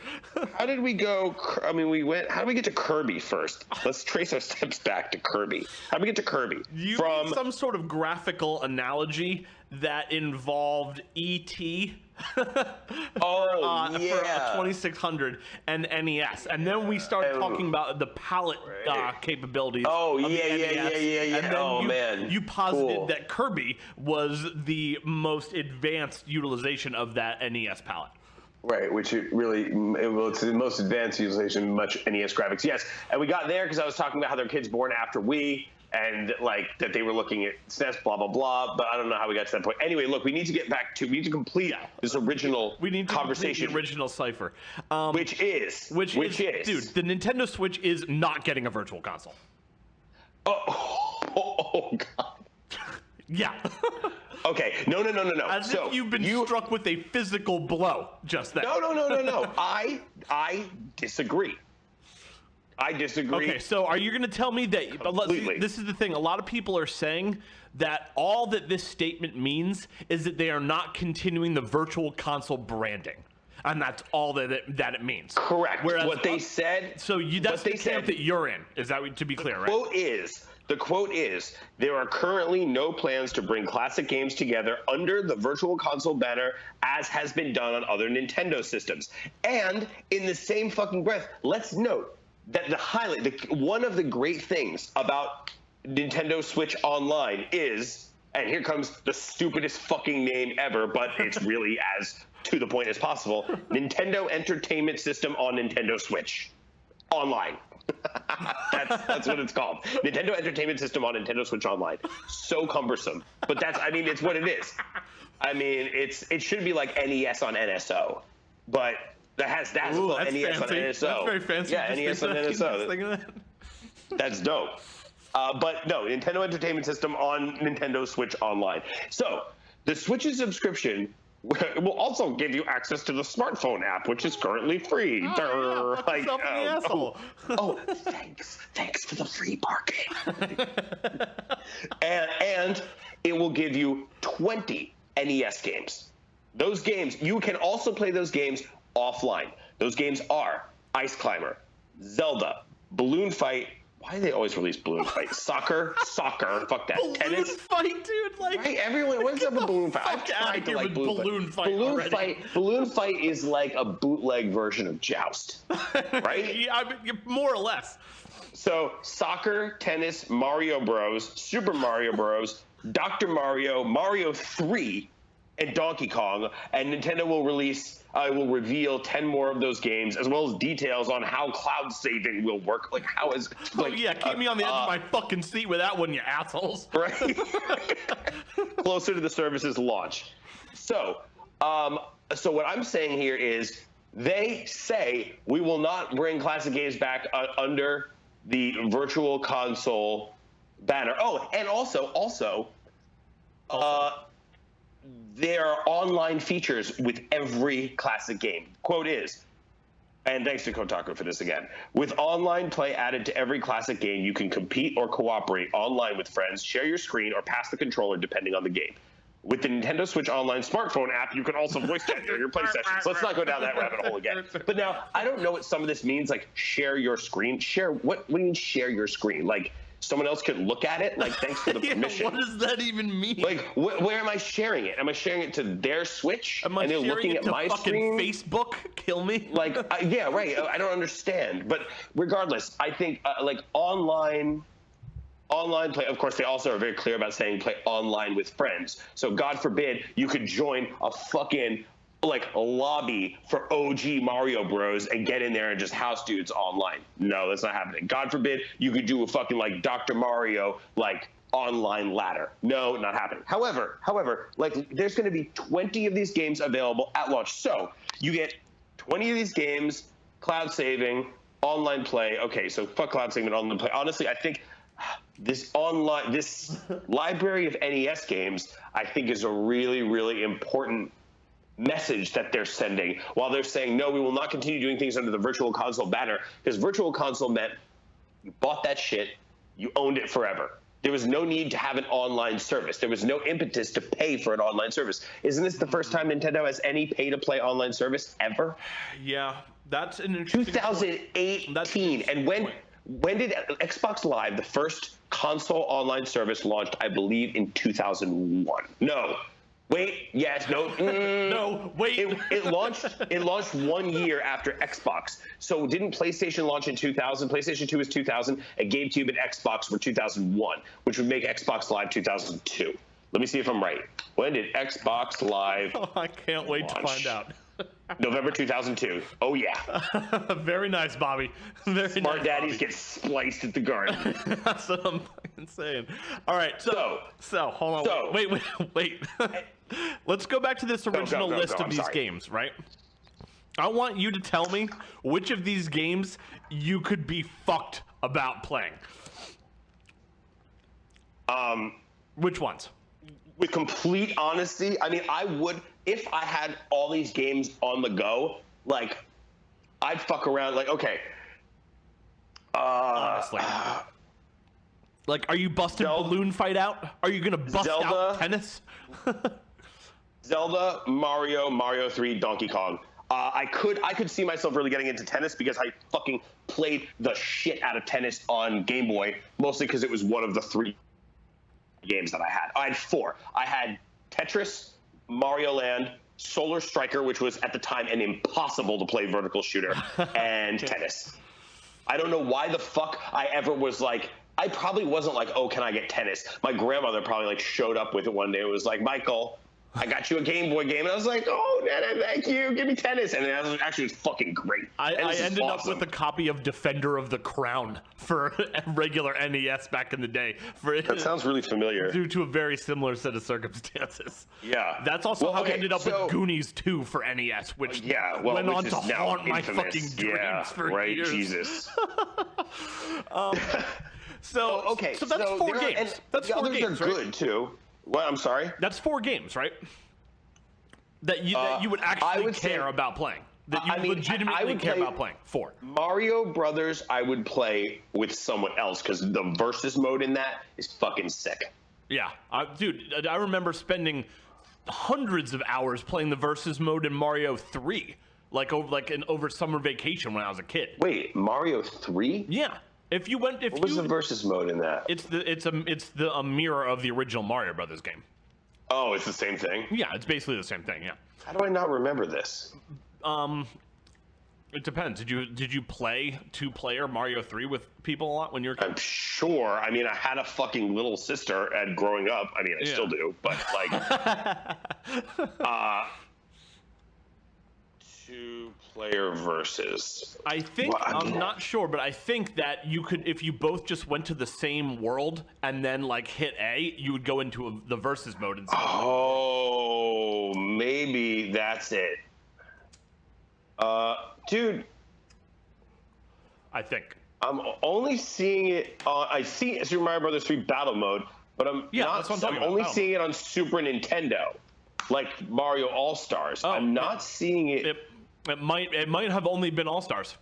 How did we go? I mean, we went. How did we get to Kirby first? Let's trace our steps back to Kirby. How did we get to Kirby? You made some sort of graphical analogy that involved E.T. for 2600 and NES, and then we started talking about the palette capabilities. Oh of yeah. And then man, you posited that Kirby was the most advanced utilization of that NES palette. Right, which it's the most advanced utilization of much NES graphics. Yes, and we got there because I was talking about how there are kids born after Wii. And that they were looking at SNES, blah blah blah. But I don't know how we got to that point. Anyway, look, we need to complete this original conversation. The original cipher, which is, dude, the Nintendo Switch is not getting a virtual console. Oh God. Yeah. Okay. No. As if you've been struck with a physical blow just then. No. I disagree. Okay, so are you going to tell me that? Completely. This is the thing. A lot of people are saying that all that this statement means is that they are not continuing the virtual console branding, and that's all that it means. Correct. Whereas what they said. So that's the camp that you're in. Is that to be clear? Right. The quote is, there are currently no plans to bring classic games together under the Virtual Console banner as has been done on other Nintendo systems. And in the same fucking breath, let's note that one of the great things about Nintendo Switch Online is, and here comes the stupidest fucking name ever, but it's really as to the point as possible, Nintendo Entertainment System on Nintendo Switch Online. That's what it's called. Nintendo Entertainment System on Nintendo Switch Online. So cumbersome. But it's what it is. I mean, it should be like NES on NSO. But NES fancy. on NSO. That's very fancy. Yeah, NES on NSO. That's dope. But no, Nintendo Entertainment System on Nintendo Switch Online. So the Switch's subscription will also give you access to the smartphone app, which is currently free. Thanks for the free parking. and it will give you 20 NES games. Those games, you can also play those games offline. Those games are Ice Climber, Zelda, Balloon Fight. Why do they always release Balloon Fight? Soccer, fuck that. Balloon Tennis. Fight, dude. Right, everyone, what's up with Balloon Fight? I've tried to like Balloon Fight. Balloon Fight is like a bootleg version of Joust, right? Yeah, I mean, more or less. So soccer, tennis, Mario Bros, Super Mario Bros, Dr. Mario, Mario 3, and Donkey Kong, and Nintendo will reveal 10 more of those games, as well as details on how cloud saving will work. Keep me on the edge of my fucking seat with that one, you assholes. Right? Closer to the service's launch. So what I'm saying here is, they say we will not bring classic games back under the Virtual Console banner. Oh, and also. There are online features with every classic game. Quote is, And thanks to Kotaku for this again. With online play added to every classic game, you can compete or cooperate online with friends, share your screen, or pass the controller depending on the game. With the Nintendo Switch Online smartphone app, you can also voice chat during your play sessions. Let's not go down that rabbit hole again. But now, I don't know what some of this means, like share your screen. What do you mean share your screen? Like someone else could look at it? Like, thanks for the permission. What does that even mean? Like, where am I sharing it? Am I sharing it to their Switch? Am I and they're sharing looking it at to my fucking screen? Facebook? Kill me? Like, yeah, right. I don't understand. But regardless, I think like online play, of course, they also are very clear about saying play online with friends. So God forbid you could join a fucking like a lobby for OG Mario Bros and get in there and just house dudes online. No, that's not happening. God forbid you could do a fucking like Dr. Mario like online ladder. No, not happening. However, like there's going to be 20 of these games available at launch. So you get 20 of these games, cloud saving, online play. Okay, so fuck cloud saving and online play. Honestly, I think this library of NES games, I think, is a really, really important message that they're sending while they're saying, no, we will not continue doing things under the Virtual Console banner, because Virtual Console meant you bought that shit, you owned it forever. There was no need to have an online service. There was no impetus to pay for an online service. Isn't this the first time Nintendo has any pay-to-play online service ever? Yeah, that's an interesting 2018. And when did Xbox Live, the first console online service, launched? I believe in 2001. No. Wait, yes, no. No, wait. It launched 1 year after Xbox. So didn't PlayStation launch in 2000? PlayStation 2 was 2000, and GameCube and Xbox were 2001, which would make Xbox Live 2002. Let me see if I'm right. When did Xbox Live Oh, I can't wait launch? to find out. November 2002. Oh, yeah. Very nice, Bobby. Very Smart nice, daddies Bobby. get spliced at the garden. That's what I'm fucking saying. All right, so hold on. Wait. Let's go back to this original list of these games, right? I want you to tell me which of these games you could be fucked about playing. Which ones? With complete honesty, I mean, I would, if I had all these games on the go, like, I'd fuck around, like, okay. Honestly. Like, are you busting Balloon Fight out? Are you gonna bust out tennis? Zelda, Mario 3, Donkey Kong. I could see myself really getting into tennis because I fucking played the shit out of tennis on Game Boy, mostly because it was one of the 3 games that I had. I had 4. I had Tetris, Mario Land, Solar Striker, which was at the time an impossible to play vertical shooter, and tennis. I don't know why the fuck I ever was like, I probably wasn't like, oh, can I get tennis? My grandmother probably like showed up with it one day. It was like, Michael, I got you a Game Boy game. And I was like, oh, Nana, thank you. Give me tennis. And it was actually fucking great. I ended up with a copy of Defender of the Crown for regular NES back in the day. That sounds really familiar. Due to a very similar set of circumstances. Yeah. That's also how I ended up with Goonies 2 for NES, which went on to haunt my fucking dreams for years. Jesus. So that's 4 games. That's 4 games, are good, too. What? I'm sorry? That's 4 games, right? That you would actually care about playing. That you legitimately care about playing. 4. Mario Brothers, I would play with someone else because the versus mode in that is fucking sick. Yeah, dude, I remember spending hundreds of hours playing the versus mode in Mario 3, over summer vacation when I was a kid. Wait, Mario 3? Yeah. What was the versus mode in that? It's a mirror of the original Mario Brothers game. Oh, it's the same thing? Yeah, it's basically the same thing. Yeah. How do I not remember this? It depends. Did you play 2-player Mario 3 with people a lot when you were a kid? I'm sure. I mean, I had a fucking little sister growing up. I mean, I still do, but like 2-player versus. I think I'm not sure, but I think that you could, if you both just went to the same world and then like hit A, you would go into the versus mode instead. Oh, maybe that's it. Dude, I think I'm only seeing it. I see Super Mario Brothers 3 Battle Mode, but I'm only seeing it on Super Nintendo, like Mario All Stars. I'm not seeing it It might have only been All-Stars.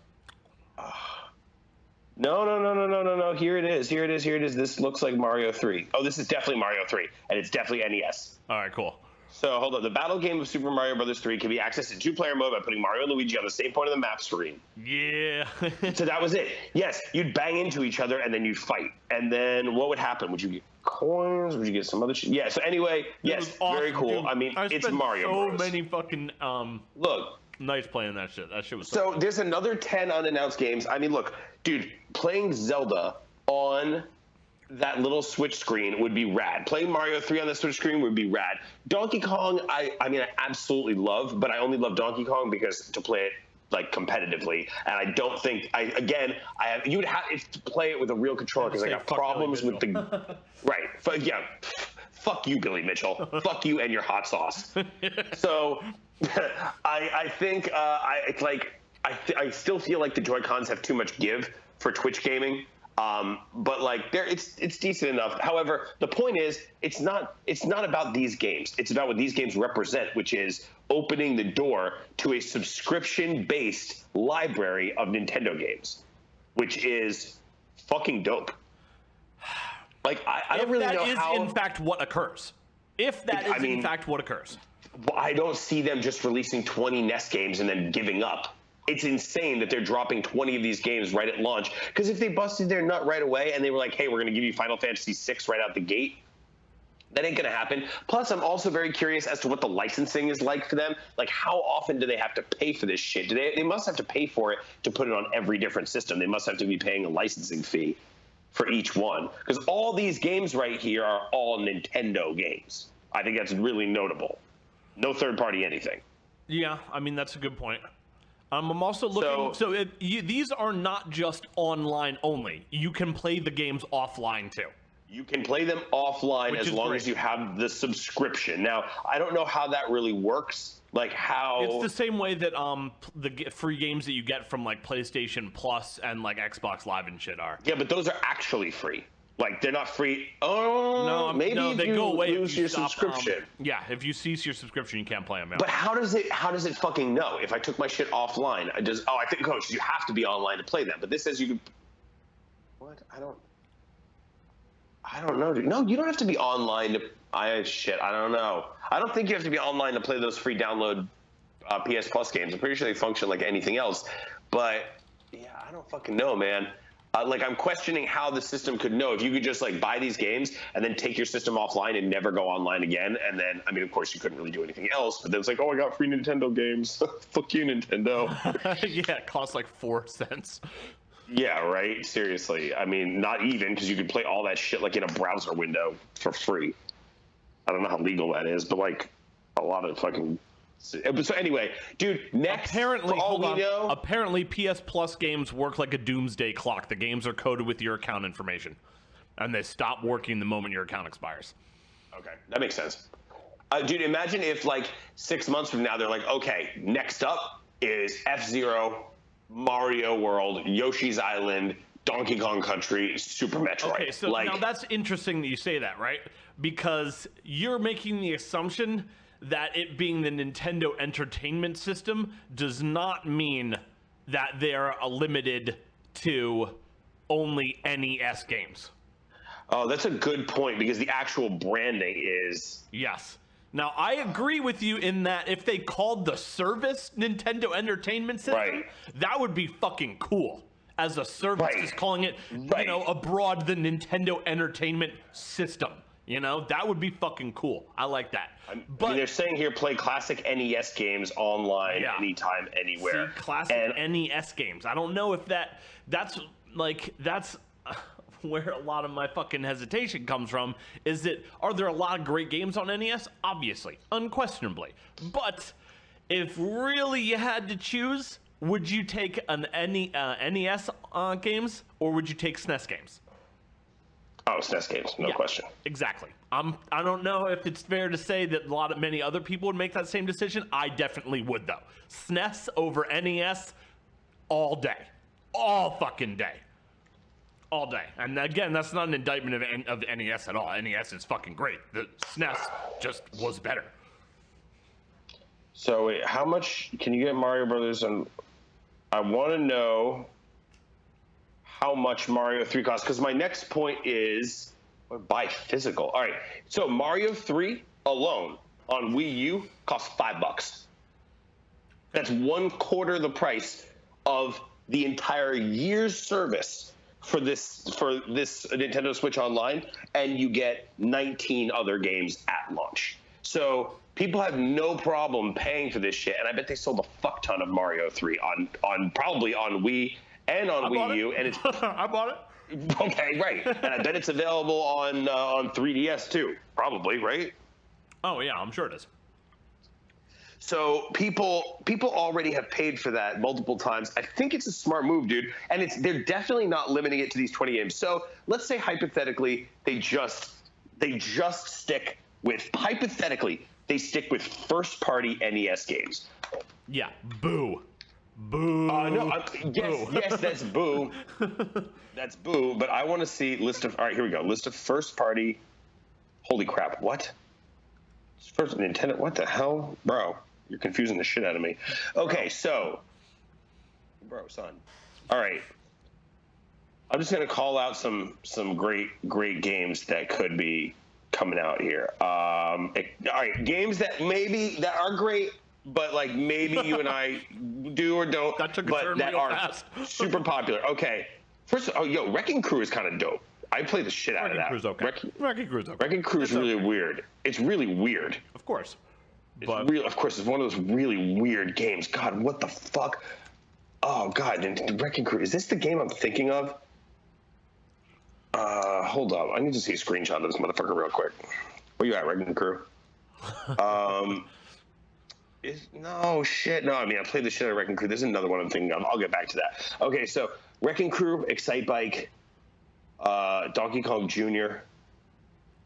No. Here it is. This looks like Mario 3. Oh, this is definitely Mario 3, and it's definitely NES. All right, cool. So hold on. The battle game of Super Mario Bros. 3 can be accessed in two-player mode by putting Mario and Luigi on the same point of the map screen. Yeah. So that was it. Yes, you'd bang into each other and then you'd fight. And then what would happen? Would you get coins? Would you get some other shit? Yeah. So anyway, yes, awesome, very cool. dude. I mean, it's Mario Bros. So many fucking look. Nice playing that shit. That shit was so there's another 10 unannounced games. I mean, look, dude, playing Zelda on that little Switch screen would be rad. Playing Mario 3 on the Switch screen would be rad. Donkey Kong, I mean, I absolutely love, but I only love Donkey Kong because to play it like competitively, and I don't think you would have to play it with a real controller because I got problems with the right. Fuck you, Billy Mitchell. Fuck you and your hot sauce. So I think I still feel like the Joy-Cons have too much give for Twitch gaming. But like it's decent enough. However, the point is it's not about these games. It's about what these games represent, which is opening the door to a subscription-based library of Nintendo games, which is fucking dope. Like I don't really know how. If that is in fact what occurs. I don't see them just releasing 20 NES games and then giving up. It's insane that they're dropping 20 of these games right at launch. Because if they busted their nut right away and they were like, hey, we're going to give you Final Fantasy VI right out the gate, that ain't going to happen. Plus, I'm also very curious as to what the licensing is like for them. Like, how often do they have to pay for this shit? They must have to pay for it to put it on every different system. They must have to be paying a licensing fee for each one. Because all these games right here are all Nintendo games. I think that's really notable. No third-party anything. Yeah, I mean, that's a good point. I'm also looking. These are not just online only. You can play the games offline too. You can play them offline as long as you have the subscription. Now, I don't know how that really works. Like how it's the same way that the free games that you get from like PlayStation Plus and like Xbox Live and shit are. Yeah, but those are actually free. Like they're not free. Oh, no, maybe they go away lose if you your stop, subscription. Yeah, if you cease your subscription, you can't play them. But how does it fucking know if I took my shit offline? I think, Coach, you have to be online to play them. But this says you can. What? I don't know, dude. No, you don't have to be online to. I don't know. I don't think you have to be online to play those free download PS Plus games. I'm pretty sure they function like anything else. But yeah, I don't fucking know, man. I'm questioning how the system could know if you could just like buy these games and then take your system offline and never go online again. And then, I mean, of course, you couldn't really do anything else. But then it's like, oh, I got free Nintendo games. Fuck you, Nintendo. Yeah, it costs like 4 cents. Yeah, right. Seriously. I mean, not even because you could play all that shit like in a browser window for free. I don't know how legal that is, but like a lot of fucking. So anyway, dude, next, apparently, know, apparently PS Plus games work like a doomsday clock. The games are coded with your account information, and they stop working the moment your account expires. Okay, that makes sense. Dude, imagine if like 6 months from now, they're like, okay, next up is F-Zero, Mario World, Yoshi's Island, Donkey Kong Country, Super Metroid. Okay, so now that's interesting that you say that, right? Because you're making the assumption that it being the Nintendo Entertainment System does not mean that they're limited to only NES games. Oh, that's a good point, because the actual branding is... Yes. Now, I agree with you in that if they called the service Nintendo Entertainment System, that would be fucking cool. As a service, just calling it, abroad the Nintendo Entertainment System. You know, that would be fucking cool. I like that. But I mean, they're saying here, play classic NES games online, anytime, anywhere. See, classic NES games. I don't know if that's where a lot of my fucking hesitation comes from. Is that, are there a lot of great games on NES? Obviously, unquestionably. But if really you had to choose, would you take an NES games, or would you take SNES games? Oh, SNES games, no question. Exactly. I don't know if it's fair to say that many other people would make that same decision. I definitely would, though. SNES over NES all day. All fucking day. All day. And again, that's not an indictment of NES at all. NES is fucking great. The SNES just was better. So wait, how much can you get Mario Brothers? And I want to know how much Mario 3 costs, because my next point is buy physical. All right, so Mario 3 alone on Wii U costs $5. That's 1/4 the price of the entire year's service for this Nintendo Switch Online, and you get 19 other games at launch. So people have no problem paying for this shit, and I bet they sold a fuck ton of Mario 3 on probably on Wii and on Wii U, and it's I bought it. Okay, right, and I bet it's available on 3DS too, probably, right? Oh yeah, I'm sure it is. So people already have paid for that multiple times. I think it's a smart move, dude. And they're definitely not limiting it to these 20 games. So let's say hypothetically they just stick with first party NES games. Yeah, boo. Boo. Yes, that's boo. That's boo. But I want to see all right, here we go. List of first party. Holy crap! What? First Nintendo? What the hell, bro? You're confusing the shit out of me. Okay, so, bro, son. All right. I'm just gonna call out some great games that could be coming out here. All right, games that are great, but like maybe you and I do or don't, that but that are fast. Super popular. Okay. First, Wrecking Crew is kind of dope. I play the shit out of that. Wrecking Crew's okay. Wrecking Crew is really weird. It's really weird. Of course. Of course, it's one of those really weird games. God, what the fuck? Oh, God, Wrecking Crew. Is this the game I'm thinking of? Hold up. I need to see a screenshot of this motherfucker real quick. Where you at, Wrecking Crew? No, shit. No, I mean, I played the shit out of Wrecking Crew. There's another one I'm thinking of. I'll get back to that. Okay, so Wrecking Crew, Excite Bike, Donkey Kong Jr.,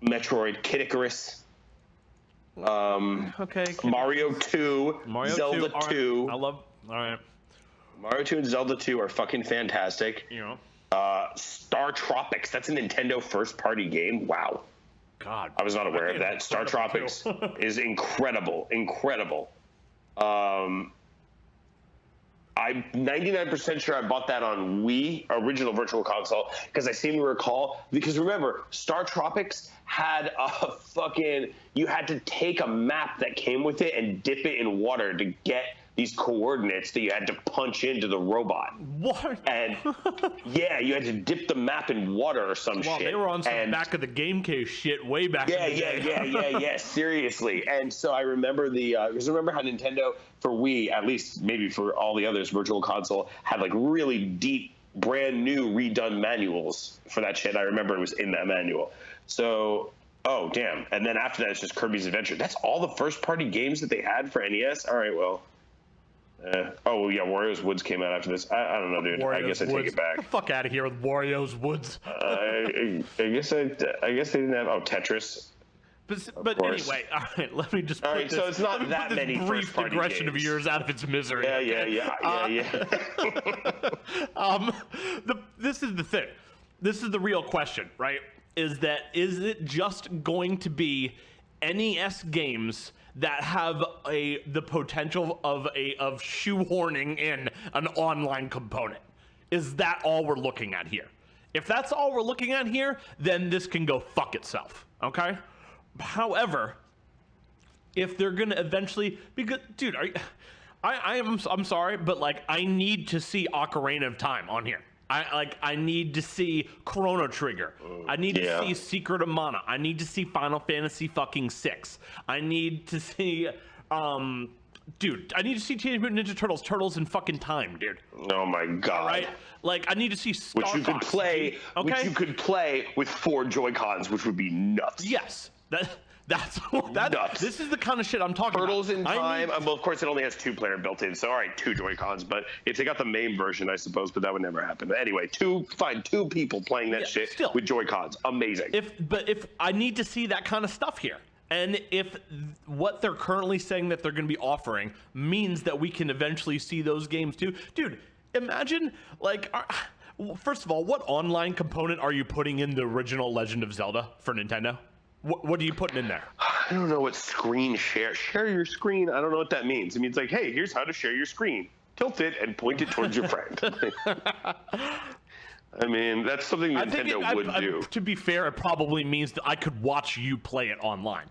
Metroid, Kid Icarus, Mario 2, Zelda 2. I love. All right. Mario 2 and Zelda 2 are fucking fantastic. You know. Star Tropics. That's a Nintendo first-party game. Wow. God. I was not aware of that. Star Tropics is incredible. Incredible. I'm 99% sure I bought that on Wii, original Virtual Console, because I seem to recall, because remember, Star Tropics had a you had to take a map that came with it and dip it in water to get these coordinates that you had to punch into the robot. What? And yeah, you had to dip the map in water or some shit. They were on some back of the game case shit way back in the day. Yeah, seriously. And so I remember because remember how Nintendo for Wii, at least maybe for all the others, Virtual Console, had like really deep, brand new redone manuals for that shit. I remember it was in that manual. So, oh, damn. And then after that, it's just Kirby's Adventure. That's all the first-party games that they had for NES? All right, well. Wario's Woods came out after this. I don't know, dude. I guess I take it back. Get the fuck out of here with Wario's Woods. I guess they didn't have Tetris. But anyway, all right. Let me just. So it's not that many brief digression games. Of yours out of its misery. Yeah. This is the thing. This is the real question, right? Is it just going to be NES games that have the potential of shoehorning in an online component? Is that all we're looking at here? If that's all we're looking at here, then this can go fuck itself, okay? However, if they're gonna eventually, because dude, I'm sorry, but like I need to see Ocarina of Time on here. I need to see Chrono Trigger. I need to see Secret of Mana. I need to see Final Fantasy fucking 6. I need to see dude, I need to see Teenage Mutant Ninja Turtles, Turtles in fucking Time, dude. Oh my god. Right? Like I need to see Star Fox, which you could play with 4 Joy-Cons, which would be nuts. Yes. That's nuts. This is the kind of shit I'm talking Turtles about. in Time. Well, of course, it only has 2-player built in, so all right, 2 Joy-Cons. But if they got the main version, I suppose, but that would never happen. But anyway, 2 people playing that shit with Joy-Cons. Amazing. If I need to see that kind of stuff here. And if what they're currently saying that they're going to be offering means that we can eventually see those games too. Dude, imagine, like, first of all, what online component are you putting in the original Legend of Zelda for Nintendo? What are you putting in there? I don't know what screen share your screen. I don't know what that means. It means like, hey, here's how to share your screen. Tilt it and point it towards your friend. I mean, that's something Nintendo would do. To be fair, it probably means that I could watch you play it online.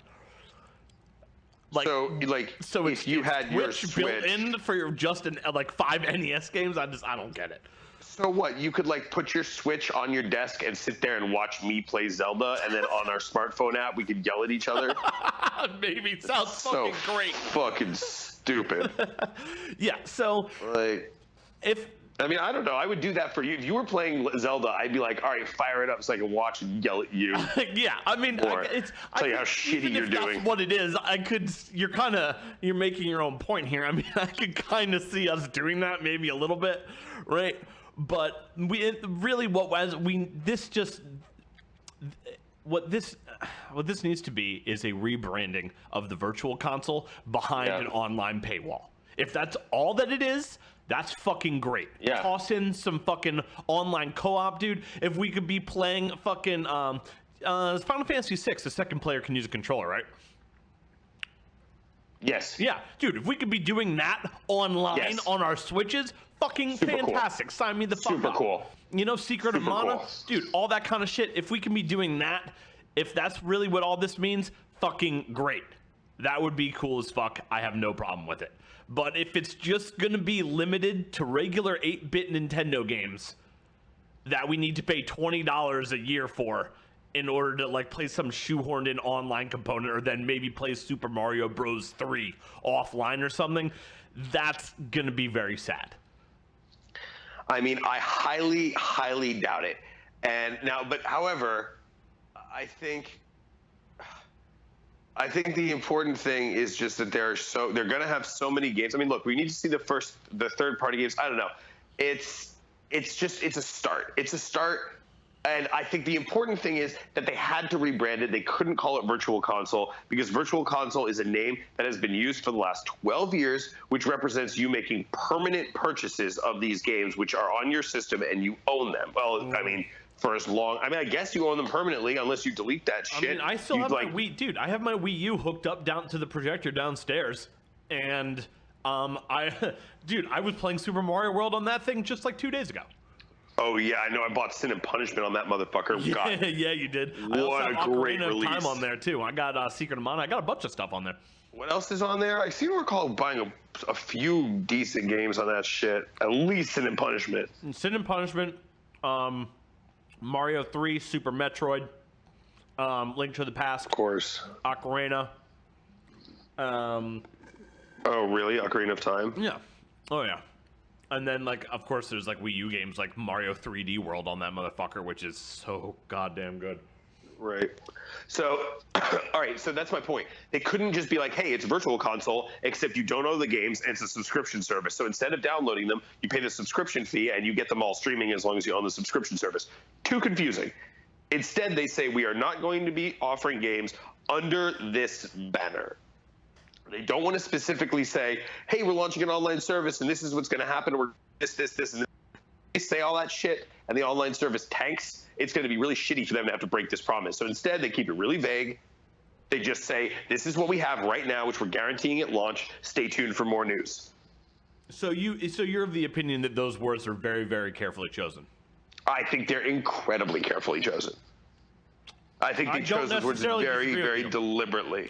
So if you had your Switch built in for your like 5 NES games, I don't get it. So what? You could like put your Switch on your desk and sit there and watch me play Zelda, and then on our smartphone app we could yell at each other. Maybe sounds fucking great. Fucking stupid. Yeah. So I mean, I don't know. I would do that for you. If you were playing Zelda, I'd be like, all right, fire it up so I can watch and yell at you. Yeah, I mean, tell you how shitty you're doing. That's what it is. You're making your own point here. I mean, I could kind of see us doing that maybe a little bit, right? But what this needs to be is a rebranding of the virtual console behind an online paywall. If that's all that it is, that's fucking great. Yeah. Toss in some fucking online co-op, dude. If we could be playing fucking Final Fantasy VI, the second player can use a controller, right? Yes. Yeah, dude, if we could be doing that online on our Switches, fucking Super fantastic. Cool. Sign me the fuck Super up. Cool. You know, Secret of Mana? Cool. Dude, all that kind of shit. If we can be doing that, if that's really what all this means, fucking great. That would be cool as fuck. I have no problem with it. But if it's just going to be limited to regular 8-bit Nintendo games that we need to pay $20 a year for in order to like play some shoehorned in online component, or then maybe play Super Mario Bros. 3 offline or something, that's going to be very sad. I mean, I highly, highly doubt it. However, I think the important thing is just that they're going to have so many games. I mean, look, we need to see the third party games. I don't know. It's a start. It's a start. And I think the important thing is that they had to rebrand it. They couldn't call it Virtual Console because Virtual Console is a name that has been used for the last 12 years, which represents you making permanent purchases of these games, which are on your system and you own them. Well, I mean, for as long, I guess you own them permanently unless you delete that shit. I mean, I still have my Wii, dude. I have my Wii U hooked up down to the projector downstairs, and I was playing Super Mario World on that thing just like 2 days ago. Oh yeah, I know. I bought Sin and Punishment on that motherfucker. God. Yeah, you did. What a great release! Time on there too. I got Secret of Mana. I got a bunch of stuff on there. What else is on there? I seem to recall buying a few decent games on that shit. At least Sin and Punishment. Sin and Punishment, Mario 3, Super Metroid, Link to the Past, of course, Ocarina. Oh really? Ocarina of Time? Yeah. Oh yeah. And then, like, of course, there's, like, Wii U games like Mario 3D World on that motherfucker, which is so goddamn good. Right. So, all right, so that's my point. They couldn't just be like, hey, it's Virtual Console, except you don't own the games, and it's a subscription service. So instead of downloading them, you pay the subscription fee, and you get them all streaming as long as you own the subscription service. Too confusing. Instead, they say we are not going to be offering games under this banner. They don't want to specifically say, hey, we're launching an online service and this is what's going to happen. We're this, and this. They say all that shit and the online service tanks. It's going to be really shitty for them to have to break this promise. So instead, they keep it really vague. They just say, this is what we have right now, which we're guaranteeing at launch. Stay tuned for more news. So you're of the opinion that those words are very, very carefully chosen? I think they're incredibly carefully chosen. I think they chose those words very, very deliberately.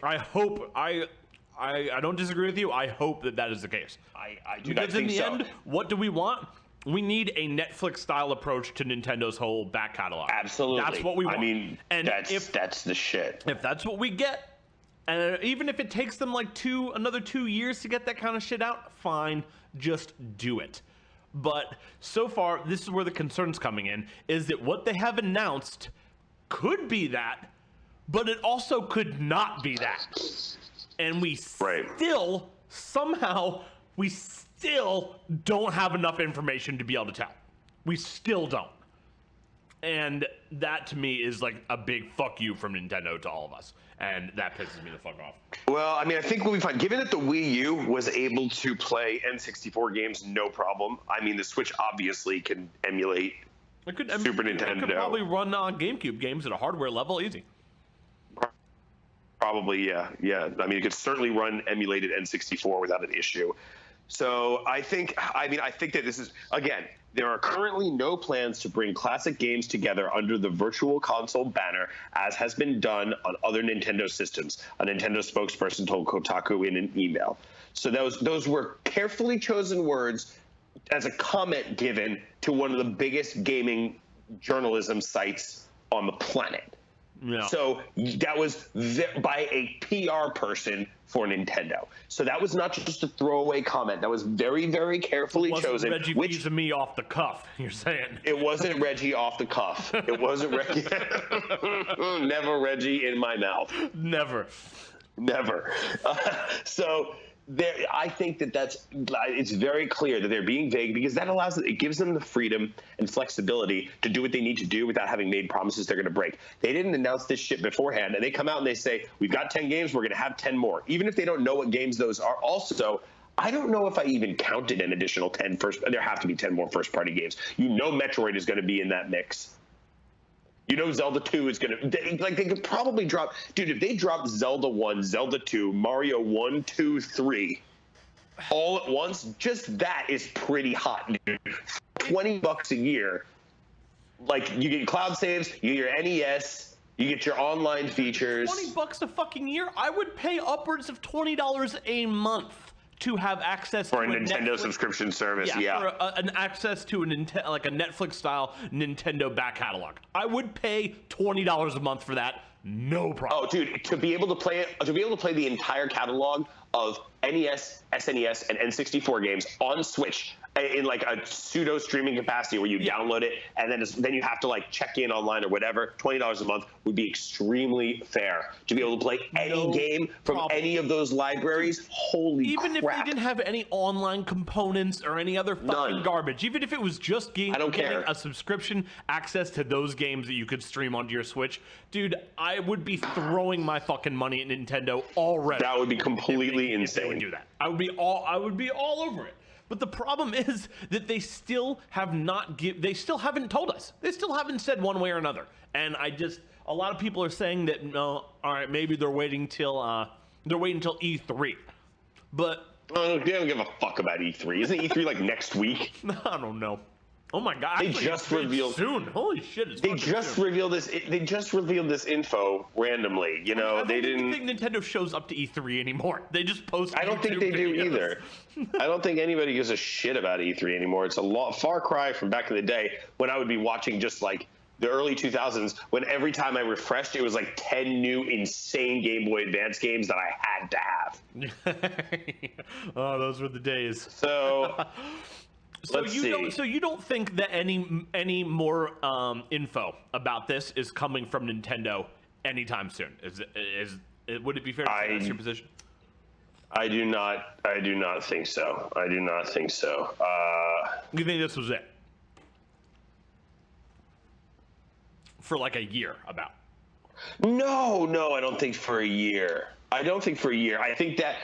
I don't disagree with you. I hope that is the case. I do not think so. Because in the end, what do we want? We need a Netflix-style approach to Nintendo's whole back catalog. Absolutely. That's what we want. I mean, and that's the shit. If that's what we get, and even if it takes them like another 2 years to get that kind of shit out, fine. Just do it. But so far, this is where the concern's coming in, is that what they have announced could be that, but it also could not be that. And we still don't have enough information to be able to tell. We still don't. And that to me is like a big fuck you from Nintendo to all of us. And that pisses me the fuck off. Well, I mean, I think we'll be fine. Given that the Wii U was able to play N64 games, no problem. I mean, the Switch obviously can emulate Super Nintendo. It could probably run GameCube games at a hardware level easy. Probably, yeah. I mean, it could certainly run emulated N64 without an issue. So I think that this is, again, there are currently no plans to bring classic games together under the Virtual Console banner, as has been done on other Nintendo systems, a Nintendo spokesperson told Kotaku in an email. So those were carefully chosen words as a comment given to one of the biggest gaming journalism sites on the planet. Yeah. So that was by a PR person for Nintendo. So that was not just a throwaway comment. That was very, very carefully chosen. Reggie me off the cuff, you're saying? It wasn't Reggie off the cuff. It wasn't Reggie. Never Reggie in my mouth. Never. So I think it's very clear that they're being vague, because that it gives them the freedom and flexibility to do what they need to do without having made promises they're going to break. They didn't announce this shit beforehand, and they come out and they say, we've got 10 games, we're going to have 10 more. Even if they don't know what games those are. Also, I don't know if I even counted an additional 10 there have to be 10 more first-party games. Metroid is going to be in that mix. Zelda 2 is going to, they could probably drop, dude, if they dropped Zelda 1, Zelda 2, Mario 1, 2, 3, all at once, just that is pretty hot, dude. $20 a year. You get cloud saves, you get your NES, you get your online features. $20 a fucking year? I would pay upwards of $20 a month to have access for to a Nintendo Netflix subscription service. Yeah. For an access to a Netflix style Nintendo back catalog. I would pay $20 a month for that. No problem. Oh, dude, to be able to play the entire catalog of NES, SNES, and N64 games on Switch in a pseudo streaming capacity where you download it and then you have to check in online or whatever. $20 a month would be extremely fair to be able to play any game from any of those libraries. Holy crap! Even if they didn't have any online components or any other fucking garbage, even if it was just getting a subscription access to those games that you could stream onto your Switch, dude, I would be throwing my fucking money at Nintendo already. That would be completely insane. If they would do that. I would be all over it. But the problem is that they still haven't told us. They still haven't said one way or another. And a lot of people are saying that, no, all right, maybe they're waiting till E3. But they don't give a fuck about E3. Isn't E3 next week? I don't know. Oh my god! They just revealed soon. Holy shit! They just revealed this. They just revealed this info randomly. They didn't think Nintendo shows up to E3 anymore. They just post. I don't think they do either. I don't think anybody gives a shit about E3 anymore. It's a far cry from back in the day when I would be watching just the early 2000s, when every time I refreshed, it was 10 new insane Game Boy Advance games that I had to have. Oh, those were the days. So. So you don't think that any more info about this is coming from Nintendo anytime soon? Would it be fair to say that's your position? I do not think so. You think this was it for a year? About? No, I don't think for a year. I think that.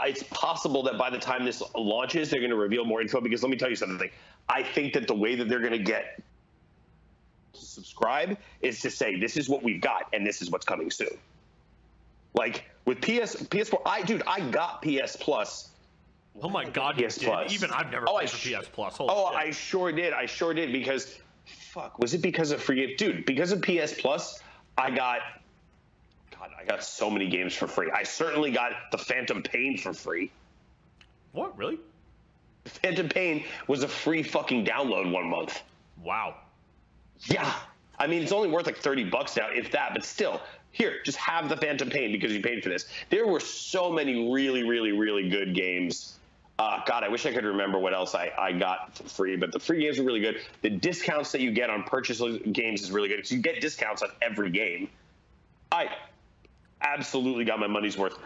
It's possible that by the time this launches, they're going to reveal more info, because let me tell you something. I think that the way that they're going to get to subscribe is to say, this is what we've got and this is what's coming soon. With PS4, I got PS Plus. Oh my God, PS Plus. Even I've never paid for PS Plus. Holy shit. I sure did because, was it because of free? Dude, because of PS Plus, I got so many games for free. I certainly got the Phantom Pain for free. What, really? Phantom Pain was a free fucking download 1 month. Wow. Yeah. I mean, it's only worth $30 now, if that, but still, here, just have the Phantom Pain because you paid for this. There were so many really, really, really good games. God, I wish I could remember what else I got for free, but the free games are really good. The discounts that you get on purchase games is really good. So you get discounts on every game. I absolutely got my money's worth.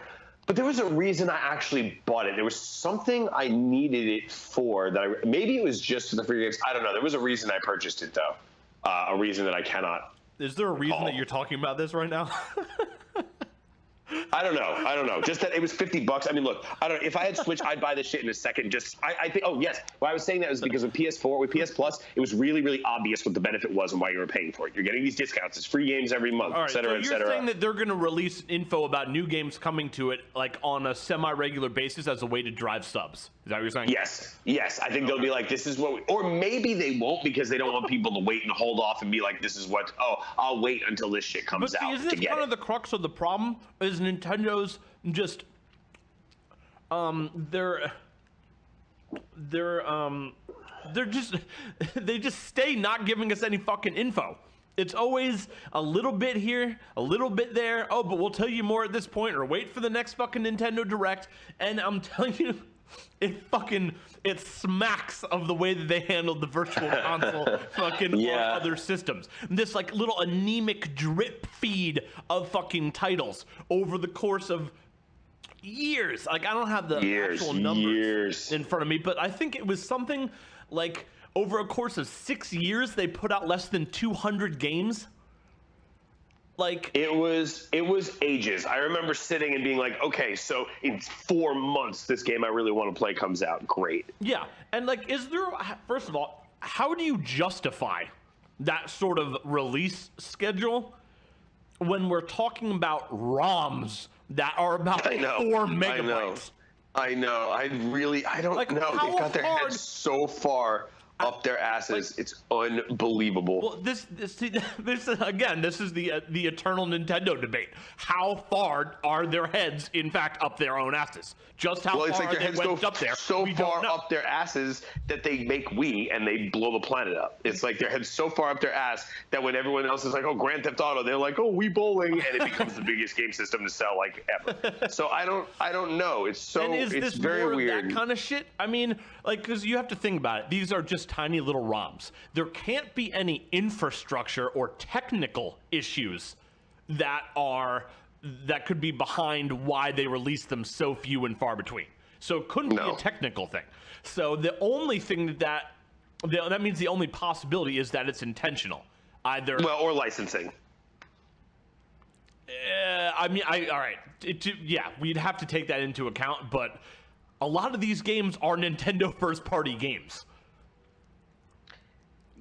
But there was a reason I actually bought it. There was something I needed it for that maybe it was just for the free games. I don't know. There was a reason I purchased it, though. A reason that I cannot. Is there a reason that you're talking about this right now? I don't know. Just that it was $50. I mean, look, I don't. If I had Switch, I'd buy this shit in a second. I think. Oh yes. Why I was saying that was because with PS4, with PS Plus, it was really, really obvious what the benefit was and why you were paying for it. You're getting these discounts. It's free games every month, All et cetera, et so cetera. you're saying that they're going to release info about new games coming to it, like on a semi-regular basis, as a way to drive subs. Is that what you're saying? Yes. I think they'll be like, this is what, or maybe they won't because they don't want people to wait and hold off and be like, this is what. Oh, I'll wait until this shit comes out. Isn't this kind of the crux of the problem? Is Nintendo's just they just stay not giving us any fucking info. It's always a little bit here, a little bit there. Oh, but we'll tell you more at this point, or wait for the next fucking Nintendo Direct. And I'm telling you, it smacks of the way that they handled the virtual console fucking on other systems. This like little anemic drip feed of fucking titles over the course of years. Like, I don't have the actual numbers in front of me, but I think it was something like over a course of 6 years, they put out less than 200 games. Like, it was ages. I remember sitting and being like, okay, so in 4 months, this game I really want to play comes out. Great. Yeah. And like, first of all, how do you justify that sort of release schedule when we're talking about ROMs that are about 4 megabytes? I know. I don't know. They got their heads so far up their asses. It's unbelievable. Well, this is again, this is the eternal Nintendo debate. How far are their heads, in fact, up their own asses? Just how it's far like their they heads went go up there? So far up their asses that they make Wii and they blow the planet up. It's like their heads so far up their ass that when everyone else is like, oh, Grand Theft Auto, they're like, oh, Wii bowling, and it becomes the biggest game system to sell like ever. So I don't know. It's so and is it's this very more weird. That kind of shit? I mean, like, because you have to think about it. These are just tiny little ROMs. There can't be any infrastructure or technical issues that could be behind why they release them so few and far between. So it couldn't be a technical thing. So the only thing that means the only possibility is that it's intentional, either or licensing. I mean, all right, we'd have to take that into account. But a lot of these games are Nintendo first-party games.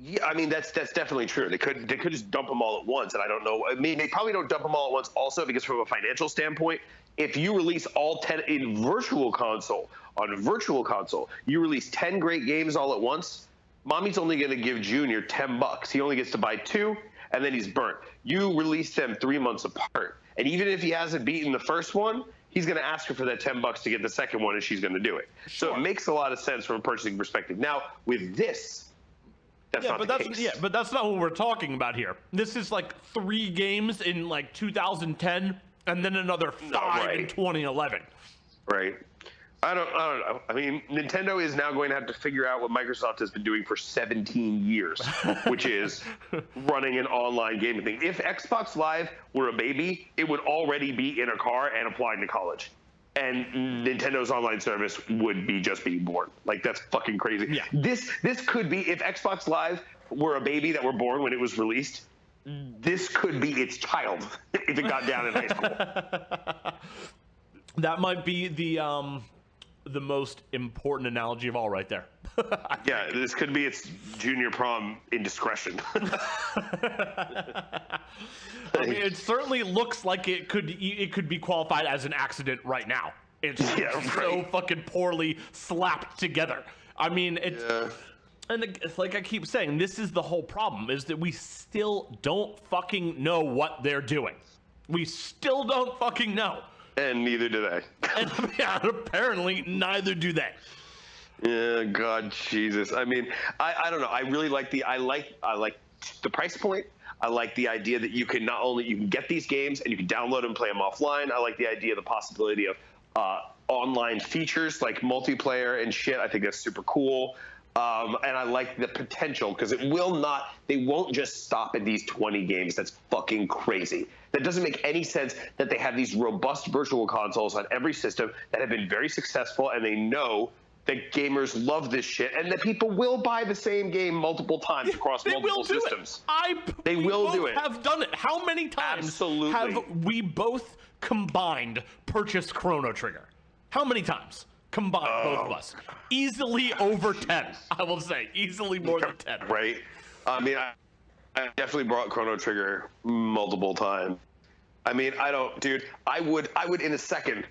Yeah, I mean that's definitely true. They could just dump them all at once, and I don't know. I mean, they probably don't dump them all at once, also because from a financial standpoint, if you release all 10 in Virtual Console, you release 10 great games all at once. Mommy's only going to give Junior $10. He only gets to buy 2, and then he's burnt. You release them 3 months apart, and even if he hasn't beaten the first one, he's going to ask her for that $10 to get the second one, and she's going to do it. Sure. So it makes a lot of sense from a purchasing perspective. Now with this. That's but that's not what we're talking about here. This is like 3 games in like 2010, and then another 5 in 2011. Right. I don't know. I mean, Nintendo is now going to have to figure out what Microsoft has been doing for 17 years, which is running an online gaming thing. If Xbox Live were a baby, it would already be in a car and applying to college. And Nintendo's online service would be just being born. Like, that's fucking crazy. Yeah. This could be, if Xbox Live were a baby that were born when it was released, this could be its child if it got down in high school. That might be the most important analogy of all right there. Yeah, this could be its junior prom indiscretion. I mean, it certainly looks like it could be qualified as an accident right now. It's so fucking poorly slapped together. I mean, and it's like I keep saying, this is the whole problem, is that we still don't fucking know what they're doing. We still don't fucking know. And neither do they. And apparently, neither do they. Yeah, God, Jesus. I mean, I don't know. I really like the price point. I like the idea that you can you can get these games and you can download them and play them offline. I like the idea of the possibility of online features like multiplayer and shit. I think that's super cool. And I like the potential because they won't just stop at these 20 games. That's fucking crazy. That doesn't make any sense that they have these robust virtual consoles on every system that have been very successful, and they know that gamers love this shit and that people will buy the same game multiple times across multiple systems. They will do it. Have done it. How many times have we both combined purchased Chrono Trigger? How many times combined, both of us? Easily over 10, I will say. Easily more than 10. Right? I mean, I definitely brought Chrono Trigger multiple times. I mean, I would in a second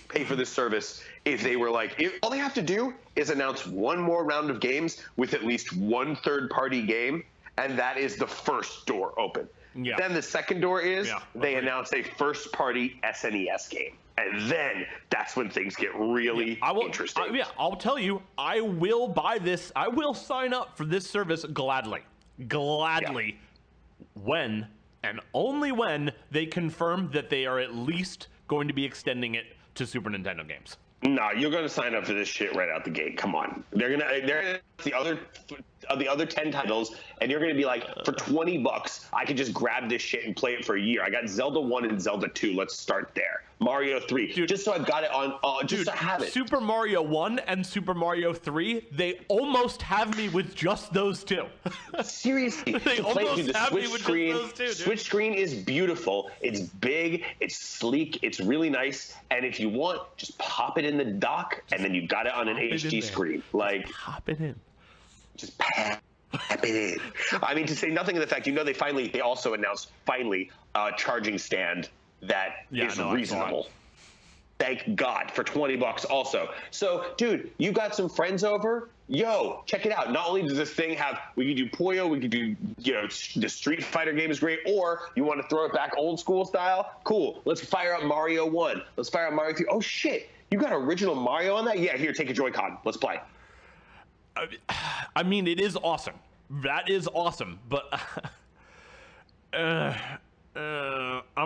pay for this service if they were like, all they have to do is announce one more round of games with at least one third-party game, and that is the first door open. Yeah. Then the second door is they announce a first-party SNES game, and then that's when things get really interesting. I'll tell you, I will buy this. I will sign up for this service gladly. When and only when they confirm that they are at least going to be extending it to Super Nintendo games. No, you're going to sign up for this shit right out the gate. Come on. They're gonna the other 10 titles, and you're gonna be like, for $20, I could just grab this shit and play it for a year. I got Zelda 1 and Zelda 2. Let's start there. Mario 3, dude, just so I've got it on, just to have it. Super Mario 1 and Super Mario 3, they almost have me with just those two. Seriously. They almost have me with just those two, dude. Switch screen is beautiful. It's big, it's sleek, it's really nice, and if you want, just pop it in the dock, and then you got it on an HD screen. Like, pop it in. Just pop it in. I mean, to say nothing of the fact, they also announced a charging stand that is reasonable. Thank God, for $20 also. So, dude, you got some friends over? Yo, check it out. Not only does this thing have, we could do Puyo, we could do, the Street Fighter game is great, or you want to throw it back old school style? Cool. Let's fire up Mario 1. Let's fire up Mario 3. Oh, shit. You got original Mario on that? Yeah, here, take a Joy-Con. Let's play. I mean, it is awesome. That is awesome, but I'm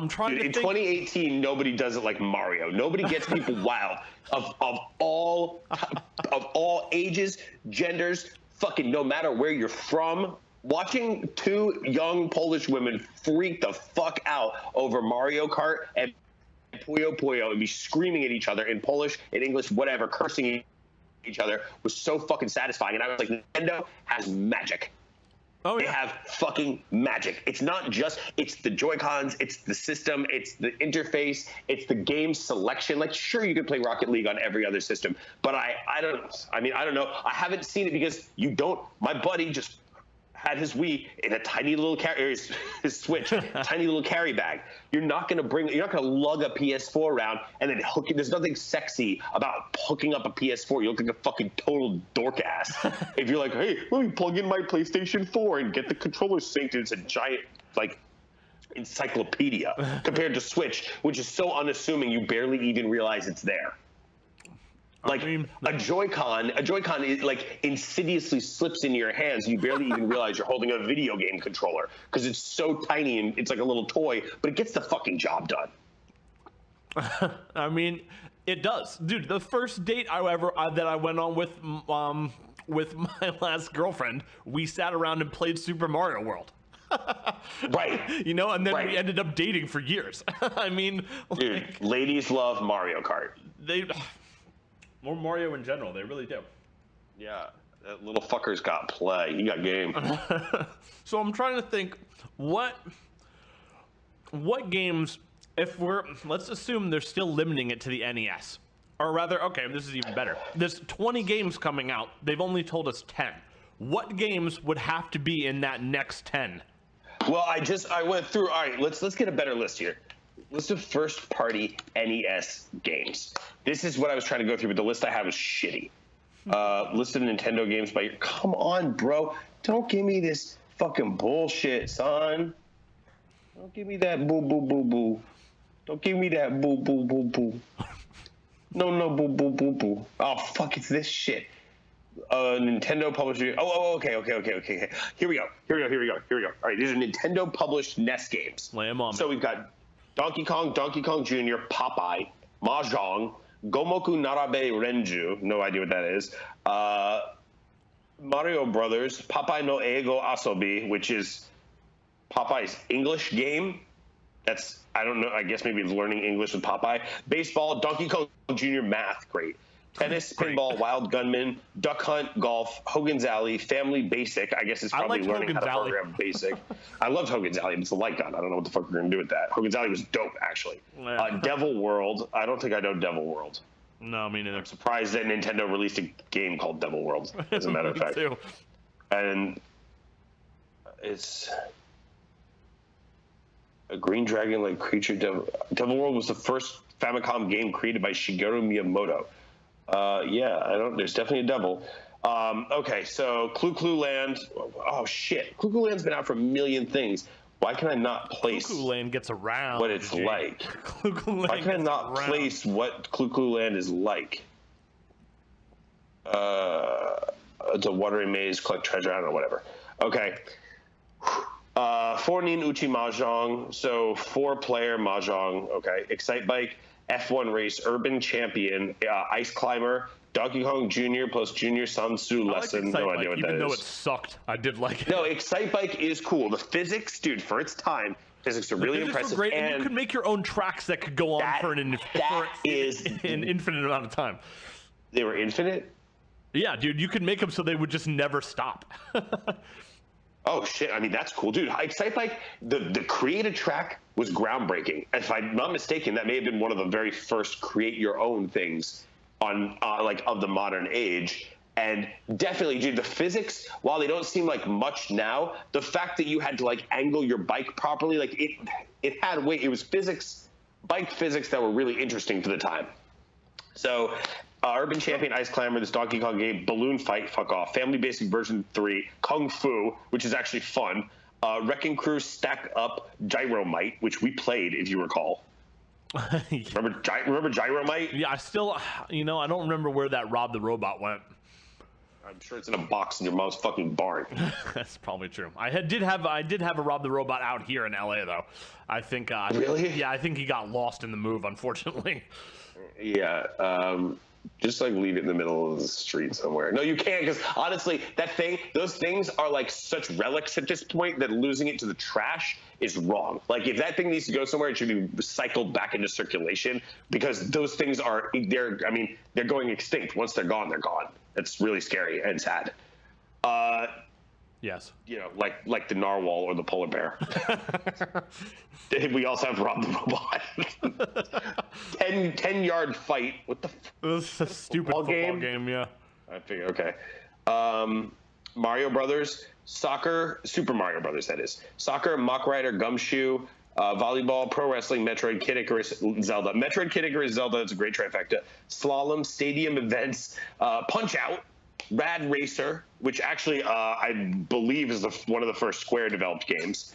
trying to think. In 2018, nobody does it like Mario. Nobody gets people wild of all ages, genders, fucking no matter where you're from. Watching two young Polish women freak the fuck out over Mario Kart and Puyo Puyo and be screaming at each other in Polish, in English, whatever, cursing each other was so fucking satisfying. And I was like, Nintendo has magic. Oh, yeah. They have fucking magic. It's not just, it's the Joy-Cons, it's the system, it's the interface, it's the game selection. Like, sure, you could play Rocket League on every other system, but I don't know. I haven't seen it because my buddy just had his Wii in a tiny little his Switch, tiny little carry bag. You're not gonna lug a PS4 around and then hook it. There's nothing sexy about hooking up a PS4. You look like a fucking total dork ass. If you're like, hey, let me plug in my PlayStation 4 and get the controller synced, it's a giant like encyclopedia compared to Switch, which is so unassuming you barely even realize it's there. Like, a Joy-Con is like insidiously slips into your hands and you barely even realize you're holding a video game controller because it's so tiny and it's like a little toy, but it gets the fucking job done. I mean, it does. Dude, the first date that I went on with my last girlfriend, we sat around and played Super Mario World. Right. And then we ended up dating for years. I mean, dude, ladies love Mario Kart. Or Mario in general, they really do. Yeah, that little fucker's got play. He got game. So I'm trying to think, what games, let's assume they're still limiting it to the NES. Or rather, okay, this is even better. There's 20 games coming out. They've only told us 10. What games would have to be in that next 10? Well, I went through, all right, let's get a better list here. List of first-party NES games. This is what I was trying to go through, but the list I have is shitty. List of Nintendo games by... Come on, bro. Don't give me this fucking bullshit, son. Don't give me that boo-boo-boo-boo. Don't give me that boo-boo-boo-boo. No, boo-boo-boo-boo. Oh, fuck, it's this shit. Nintendo published... okay. Here we go. All right, these are Nintendo-published NES games. Lay 'em on me. So we've got... Donkey Kong Jr., Popeye, Mahjong, Gomoku Narabe Renju, no idea what that is, Mario Brothers, Popeye no Eigo Asobi, which is Popeye's English game. I don't know, I guess maybe it's learning English with Popeye. Baseball, Donkey Kong Jr. Math, great. Tennis, pinball, Wild Gunman, Duck Hunt, Golf, Hogan's Alley, Family Basic. I guess it's probably learning how to program Basic. I loved Hogan's Alley, but it's a light gun. I don't know what the fuck we're going to do with that. Hogan's Alley was dope, actually. Devil World. I don't think I know Devil World. No, me neither. I'm surprised that Nintendo released a game called Devil World, as a matter of fact. Too. And it's a green dragon-like creature. Devil World was the first Famicom game created by Shigeru Miyamoto. There's definitely a devil. Okay, so Clue Land. Oh shit, Clue Land's been out for a million things. Why can I not place Clue Land gets around what it's like? Why can I not place what Clue Land is like? It's a watery maze, collect treasure, I don't know, whatever. Okay. 4-nin Uchi Mahjong, so 4-player Mahjong, okay. Excite Bike, F1 Race, Urban Champion, Ice Climber, Donkey Kong Jr. plus Junior Sansu Lesson. No idea what that is. Even though it sucked, I did like it. No, Excite Bike is cool. The physics, dude, for its time, physics are really impressive. Great, and you could make your own tracks that could go on for an infinite amount of time. They were infinite? Yeah, dude, you could make them so they would just never stop. Oh shit! I mean, that's cool, dude. Excite Bike, the create a track was groundbreaking. If I'm not mistaken, that may have been one of the very first create your own things on of the modern age. And definitely, dude, the physics, while they don't seem like much now, the fact that you had to angle your bike properly, it had weight. It was bike physics that were really interesting for the time. So. Urban Champion, Ice Climber, this Donkey Kong game, Balloon Fight, fuck off, Family Basic version 3, Kung Fu, which is actually fun, Wrecking Crew Stack Up, Gyromite, which we played, if you recall. Remember Gyromite? Yeah, I don't remember where that Rob the Robot went. I'm sure it's in a box in your mom's fucking barn. That's probably true. I did have a Rob the Robot out here in LA though. I think. Really? Yeah, I think he got lost in the move, unfortunately. Yeah. Just leave it in the middle of the street somewhere. No, you can't, because honestly, those things are such relics at this point that losing it to the trash is wrong. If that thing needs to go somewhere, it should be cycled back into circulation, because those things they're going extinct. Once they're gone, they're gone. That's really scary and sad. Yes. Like the narwhal or the polar bear. We also have Rob the Robot. 10-yard fight. What the? This is a stupid football game. Yeah. I figure. Okay. Mario Brothers, soccer, Super Mario Brothers. That is soccer, Mach Rider, Gumshoe, volleyball, pro wrestling, Metroid, Kid Icarus, Zelda. Metroid, Kid Icarus, Zelda. It's a great trifecta. Slalom, stadium events, Punch Out. Rad Racer, which actually I believe is one of the first Square developed games.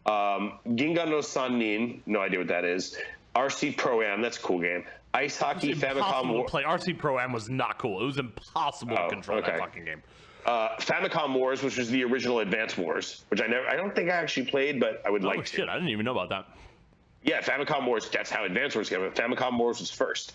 Ginga no Sannin, no idea what that is. RC Pro-Am, that's a cool game. Ice Hockey, Famicom Wars. RC Pro-Am was not cool. It was impossible to control that fucking game. Famicom Wars, which was the original Advance Wars, which I don't think I actually played, but I would like to. Oh shit, I didn't even know about that. Yeah, Famicom Wars, that's how Advance Wars came. Famicom Wars was first.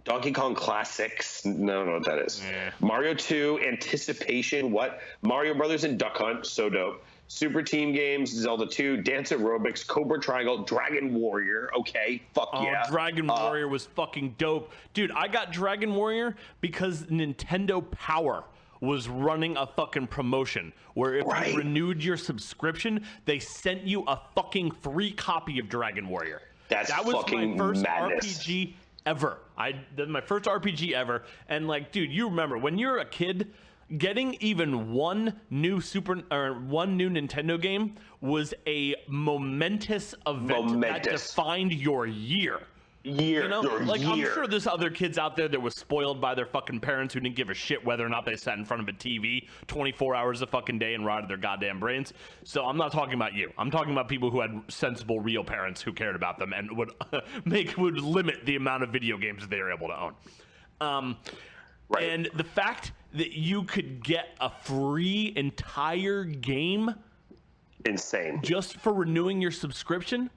Donkey Kong Classics. No, I don't know what that is. Yeah. Mario 2, Anticipation. What? Mario Brothers and Duck Hunt. So dope. Super Team Games. Zelda 2. Dance Aerobics. Cobra Triangle. Dragon Warrior. Okay. Fuck yeah. Dragon Warrior was fucking dope. Dude, I got Dragon Warrior because Nintendo Power was running a fucking promotion where if you renewed your subscription, they sent you a fucking free copy of Dragon Warrior. That was my first madness. RPG ever. My first RPG ever. And dude, you remember when you're a kid, getting even one new Nintendo game was a momentous event that defined your year. I'm sure there's other kids out there that was spoiled by their fucking parents who didn't give a shit whether or not they sat in front of a TV 24 hours a fucking day and rotted their goddamn brains. So I'm not talking about you. I'm talking about people who had sensible, real parents who cared about them and would limit the amount of video games they were able to own. And the fact that you could get a free entire game, insane, just for renewing your subscription,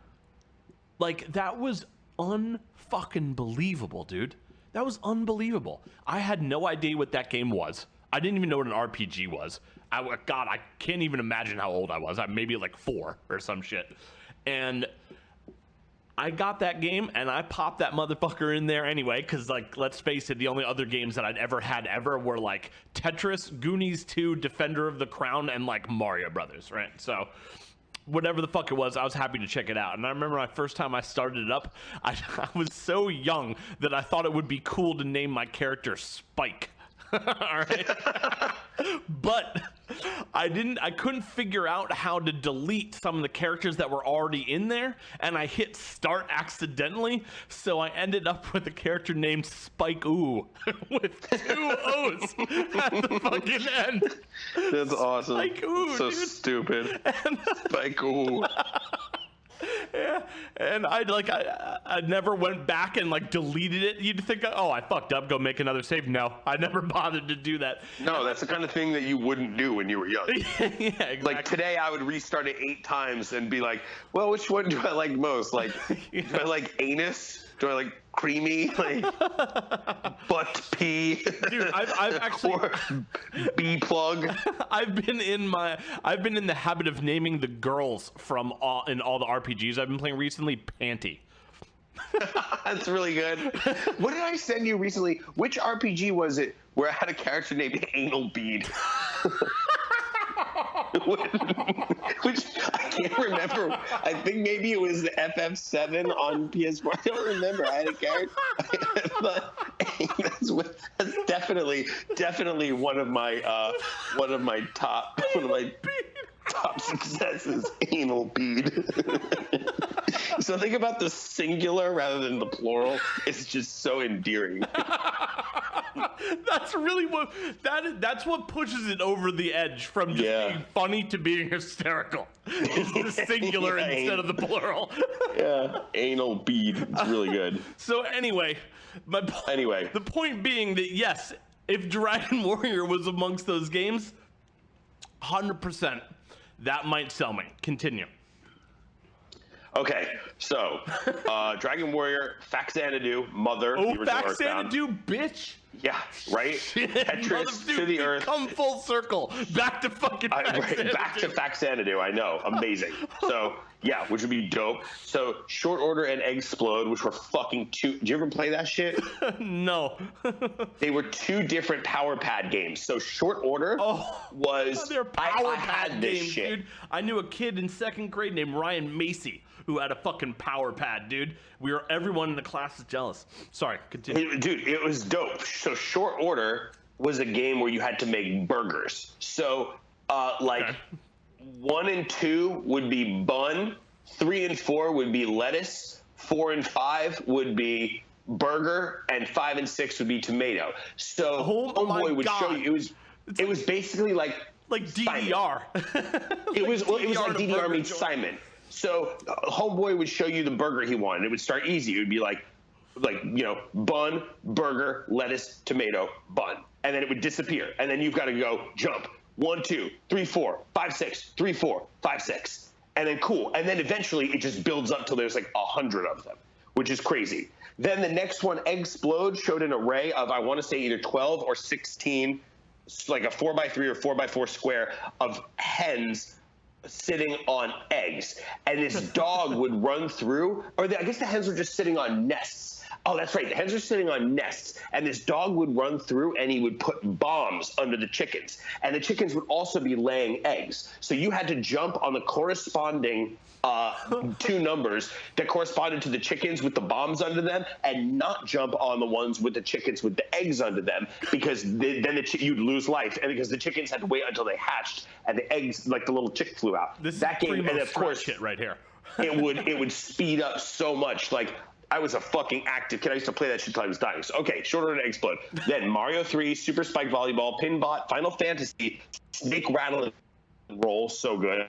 that was unfucking believable, dude. That was unbelievable. I had no idea what that game was. I didn't even know what an RPG was. I can't even imagine how old I was. I maybe 4 or some shit. And I got that game and I popped that motherfucker in there anyway, because, like, let's face it, the only other games that I'd ever were like Tetris, Goonies 2, Defender of the Crown, and like Mario Brothers, right? So whatever the fuck it was, I was happy to check it out. And I remember my first time I started it up, I was so young that I thought it would be cool to name my character Spike. All right. But I couldn't figure out how to delete some of the characters that were already in there, and I hit start accidentally, so I ended up with a character named Spike Ooh with 2 O's at the fucking end. That's awesome. Spike Ooh, so dude. Stupid. And Spike Ooh. yeah, and I never went back and like deleted it. You'd think, oh, I fucked up, go make another save. No, I never bothered to do that. No, that's the kind of thing that you wouldn't do when you were young. Yeah, exactly. Like today, I would restart it 8 times and be like, well, which one do I like most? Like, do I like anus? Do I like creamy? Like butt pee? Dude, I've actually or bee plug. I've been in the habit of naming the girls from all the RPGs I've been playing recently Panty. That's really good. What did I send you recently? Which RPG was it where I had a character named Anal Bead? Which I can't remember. I think maybe it was the FF7 on PS4. I don't remember. I had a character. But that's definitely one of my top successes. Anal bead. So think about the singular rather than the plural. It's just so endearing. That's really that's what pushes it over the edge from just being funny to being hysterical. It's the singular instead of the plural. Yeah, anal bead. It's really good. So anyway, the point being that yes, if Dragon Warrior was amongst those games, 100%, that might sell me. Continue. Okay, so Dragon Warrior, Faxanadu, Mother. Oh, Faxanadu, bitch. Yeah, right? Tetris to the earth. Come full circle. Back to fucking Faxanadu. Back to Faxanadu, I know. Amazing. So, yeah, which would be dope. So, Short Order and Eggsplode, which were fucking two. Did you ever play that shit? No. They were 2 different Power Pad games. So, Short Order was. They're Power I Pad had this games, shit. dude. I knew a kid in 2nd grade named Ryan Macy who had a fucking Power Pad, dude. Everyone in the class is jealous. Sorry, continue. Dude, it was dope. So Short Order was a game where you had to make burgers. So, 1 and 2 would be bun, 3 and 4 would be lettuce, 4 and 5 would be burger, and 5 and 6 would be tomato. So Homeboy would show you. It was basically like DDR. It was like DDR meets Simon. Simon. So Homeboy would show you the burger he wanted. It would start easy. It would be like bun, burger, lettuce, tomato, bun, and then it would disappear. And then you've got to go jump 1, 2, 3, 4, 5, 6, 3, 4, 5, 6, and then cool. And then eventually it just builds up till there's like 100 of them, which is crazy. Then the next one, Eggsplode, showed an array of I want to say either 12 or 16, like a 4x3 or 4x4 square of hens sitting on eggs, and this dog would run through, I guess the hens were just sitting on nests. Oh, that's right. The hens are sitting on nests, and this dog would run through, and he would put bombs under the chickens, and the chickens would also be laying eggs. So you had to jump on the corresponding 2 numbers that corresponded to the chickens with the bombs under them, and not jump on the ones with the chickens with the eggs under them, because you'd lose life, and because the chickens had to wait until they hatched and the eggs, like the little chick, flew out. That game, and of course, shit right here. it would speed up so much. Like, I was a fucking active kid. I used to play that shit till I was dying. So, okay, Short Order and Eggsplode. Then Mario 3, Super Spike Volleyball, Pinbot, Final Fantasy, Snake Rattle and Roll, so good.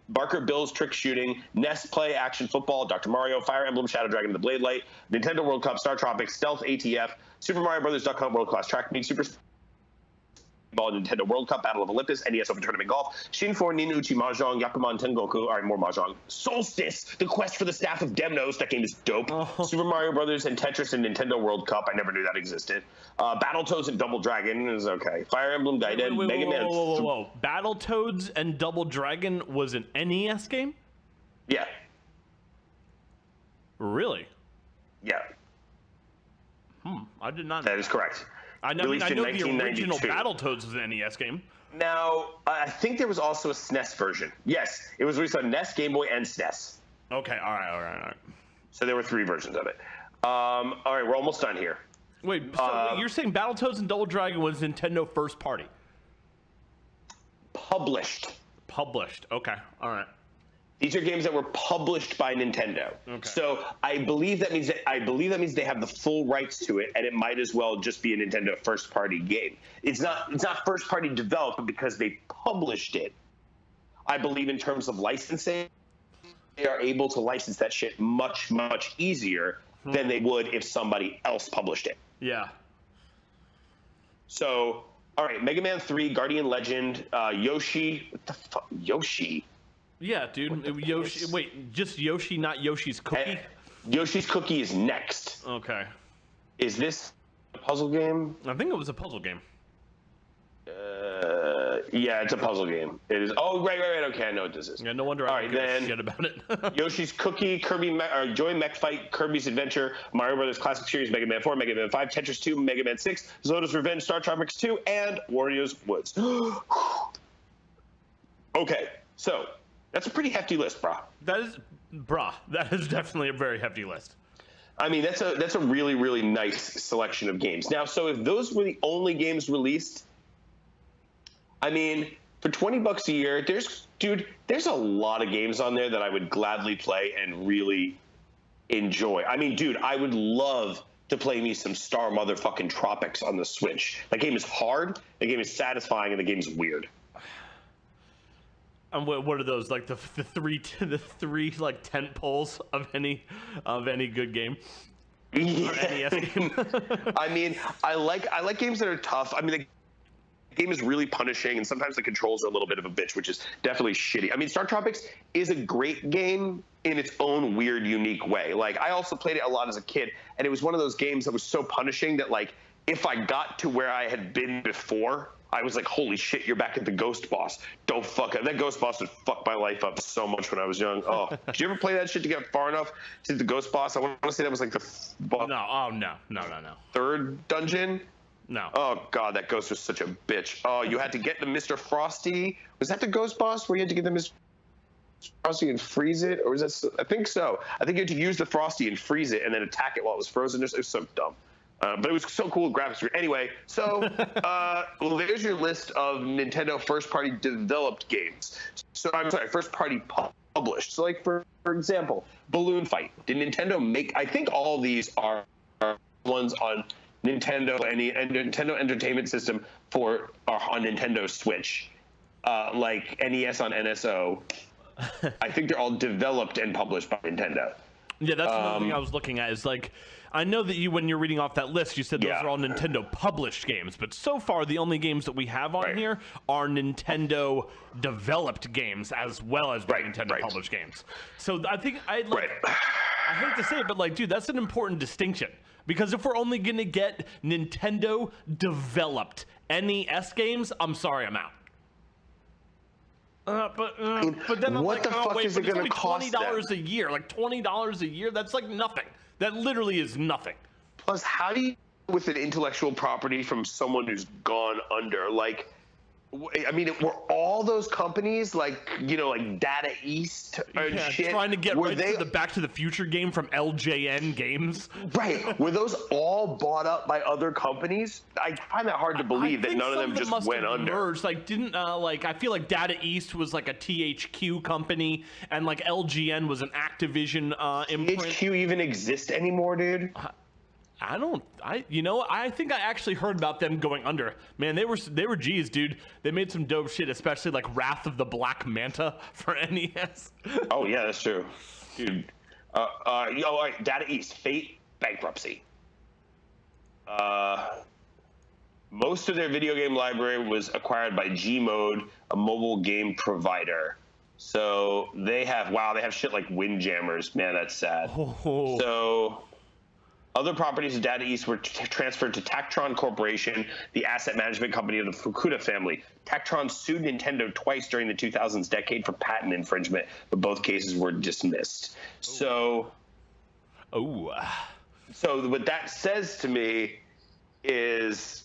Barker Bill's Trick Shooting, Nest Play Action Football, Dr. Mario, Fire Emblem Shadow Dragon, The Blade Light, Nintendo World Cup, Star Tropics, Stealth ATF, Super Mario Brothers Duck Hunt World Class Track Meet, Super Ball, Nintendo World Cup, Battle of Olympus, NES Open Tournament Golf, Shin 4, Nin Uchi Mahjong, Yakuman Tengoku, all right, more Mahjong, Solstice, The Quest for the Staff of Demnos, that game is dope, Super Mario Brothers and Tetris and Nintendo World Cup, I never knew that existed, Battletoads and Double Dragon is okay, Fire Emblem Gaiden, Mega Man... Whoa. Battletoads and Double Dragon was an NES game? Yeah. Really? Yeah. I did not know That is correct. I know Released in the original 1992. Battletoads was an NES game. Now, I think there was also a SNES version. Yes, it was released on NES, Game Boy, and SNES. Okay, all right. So there were 3 versions of it. All right, we're almost done here. Wait, so you're saying Battletoads and Double Dragon was Nintendo first party? Published. Okay, all right. These are games that were published by Nintendo. Okay. So I believe that means they have the full rights to it, and it might as well just be a Nintendo first-party game. It's not first-party developed because they published it. I believe in terms of licensing, they are able to license that shit much, much easier than they would if somebody else published it. Yeah. So, all right, Mega Man 3, Guardian Legend, Yoshi. What the fuck? Yoshi? Yeah, dude. Yoshi. Wait, just Yoshi, not Yoshi's Cookie? Yoshi's Cookie is next. Okay. Is this a puzzle game? I think it was a puzzle game. Yeah, it's a puzzle game. It is. Oh, right. Okay, I know what this is. Yeah, no wonder I don't give a shit about it. Yoshi's Cookie, Joy Mech Fight, Kirby's Adventure, Mario Brothers Classic Series, Mega Man 4, Mega Man 5, Tetris 2, Mega Man 6, Zoda's Revenge, Star Tropics 2, and Wario's Woods. Okay, so that's a pretty hefty list, brah. That is definitely a very hefty list. I mean, that's a really, really nice selection of games. Now, so if those were the only games released, I mean, for $20 a year, there's a lot of games on there that I would gladly play and really enjoy. I mean, dude, I would love to play me some Star Motherfucking Tropics on the Switch. That game is hard, the game is satisfying, and the game is weird. And what are those, like the three like tent poles of any good game? Yeah. Or NES game? I mean, I like games that are tough. I mean, the game is really punishing, and sometimes the controls are a little bit of a bitch, which is definitely shitty. I mean, Star Tropics is a great game in its own weird, unique way. Like, I also played it a lot as a kid, and it was one of those games that was so punishing that, like, if I got to where I had been before, I was like, holy shit, you're back at the ghost boss. Don't fuck it. That ghost boss would fuck my life up so much when I was young. Oh, did you ever play that shit to get far enough to the ghost boss? I want to say that was like the No. third dungeon. No. Oh, God, that ghost was such a bitch. Oh, you had to get the Mr. Frosty. Was that the ghost boss where you had to get the Mr. Frosty and freeze it? Or was that? I think so. I think you had to use the Frosty and freeze it and then attack it while it was frozen. It was so dumb. But it was so cool graphics. Anyway, so well, there's your list of Nintendo first-party developed games. So I'm sorry, first-party published. So, like for example, Balloon Fight. Did Nintendo make? I think all of these are ones on Nintendo and Nintendo Entertainment System are on Nintendo Switch, like NES on NSO. I think they're all developed and published by Nintendo. Yeah, that's another thing I was looking at. Is like, I know that when you're reading off that list, you said those are all Nintendo published games, but so far the only games that we have on here are Nintendo developed games as well as Nintendo published games. So I think I hate to say it, but like, dude, that's an important distinction, because if we're only gonna get Nintendo developed NES games, I'm sorry, I'm out. But then I'm what like, the fuck is it going to cost $20 a year? Like $20 a year? That's like nothing. That literally is nothing. Plus, how do you with an intellectual property from someone who's gone under? Like, I mean, were all those companies like Data East and shit trying to get to the Back to the Future game from LJN Games? Right. Were those all bought up by other companies? I find that hard to believe that none of them just went under. Merged. Like, didn't I feel like Data East was like a THQ company, and like LGN was an Activision imprint. THQ even exist anymore, dude? I think I actually heard about them going under. Man, they were G's, dude. They made some dope shit, especially like Wrath of the Black Manta for NES. Oh yeah, that's true, dude. Data East, Fate, bankruptcy. Most of their video game library was acquired by Gmode, a mobile game provider. So they have shit like Windjammers. Man, that's sad. Oh. So other properties of Data East were transferred to Tactron Corporation, the asset management company of the Fukuda family. Tactron sued Nintendo twice during the 2000s decade for patent infringement, but both cases were dismissed. So Oh. So what that says to me is,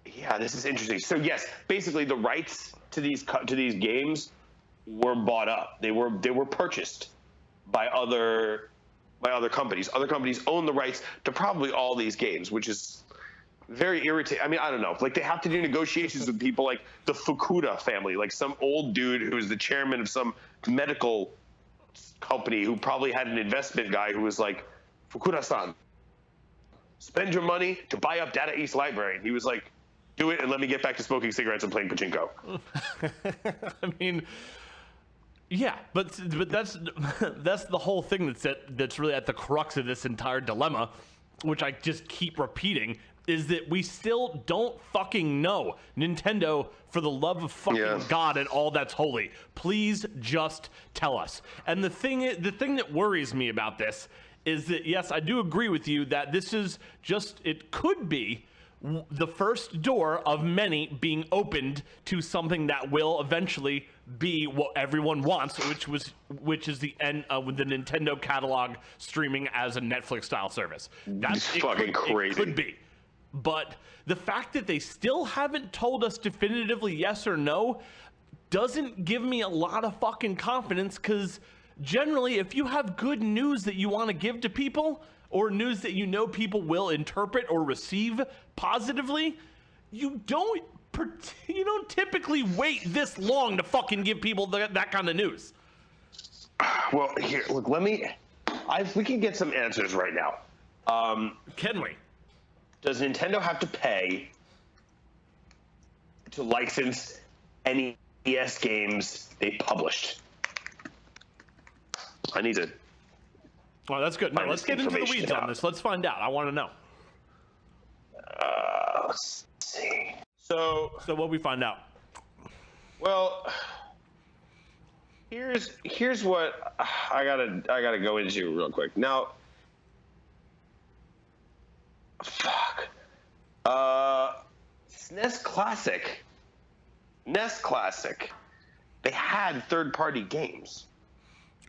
yeah, this is interesting. So yes, basically the rights to these games were bought up. They were purchased by other companies. Other companies own the rights to probably all these games, which is very irritating. I mean, I don't know. Like, they have to do negotiations with people like the Fukuda family, like some old dude who's the chairman of some medical company who probably had an investment guy who was like, Fukuda-san, spend your money to buy up Data East Library. And he was like, do it and let me get back to smoking cigarettes and playing pachinko. I mean, yeah, but that's the whole thing that's really at the crux of this entire dilemma, which I just keep repeating, is that we still don't fucking know. Nintendo, for the love of fucking God and all that's holy, please just tell us. And the thing that worries me about this is that, yes, I do agree with you that this is just, it could be the first door of many being opened to something that will eventually be what everyone wants, which is the end with the Nintendo catalog streaming as a Netflix-style service. That's fucking crazy. It could be. But the fact that they still haven't told us definitively yes or no doesn't give me a lot of fucking confidence, because generally, if you have good news that you want to give to people, or news that you know people will interpret or receive positively, you don't typically wait this long to fucking give people that kind of news. Well, here, look, we can get some answers right now. Can we? Does Nintendo have to pay to license any NES games they published? I need to. Oh, that's good. No, let's get into the weeds on this. Let's find out. I want to know. Let's see. So what we find out? Well, here's what I gotta go into real quick. Now, fuck. NES Classic. They had third-party games.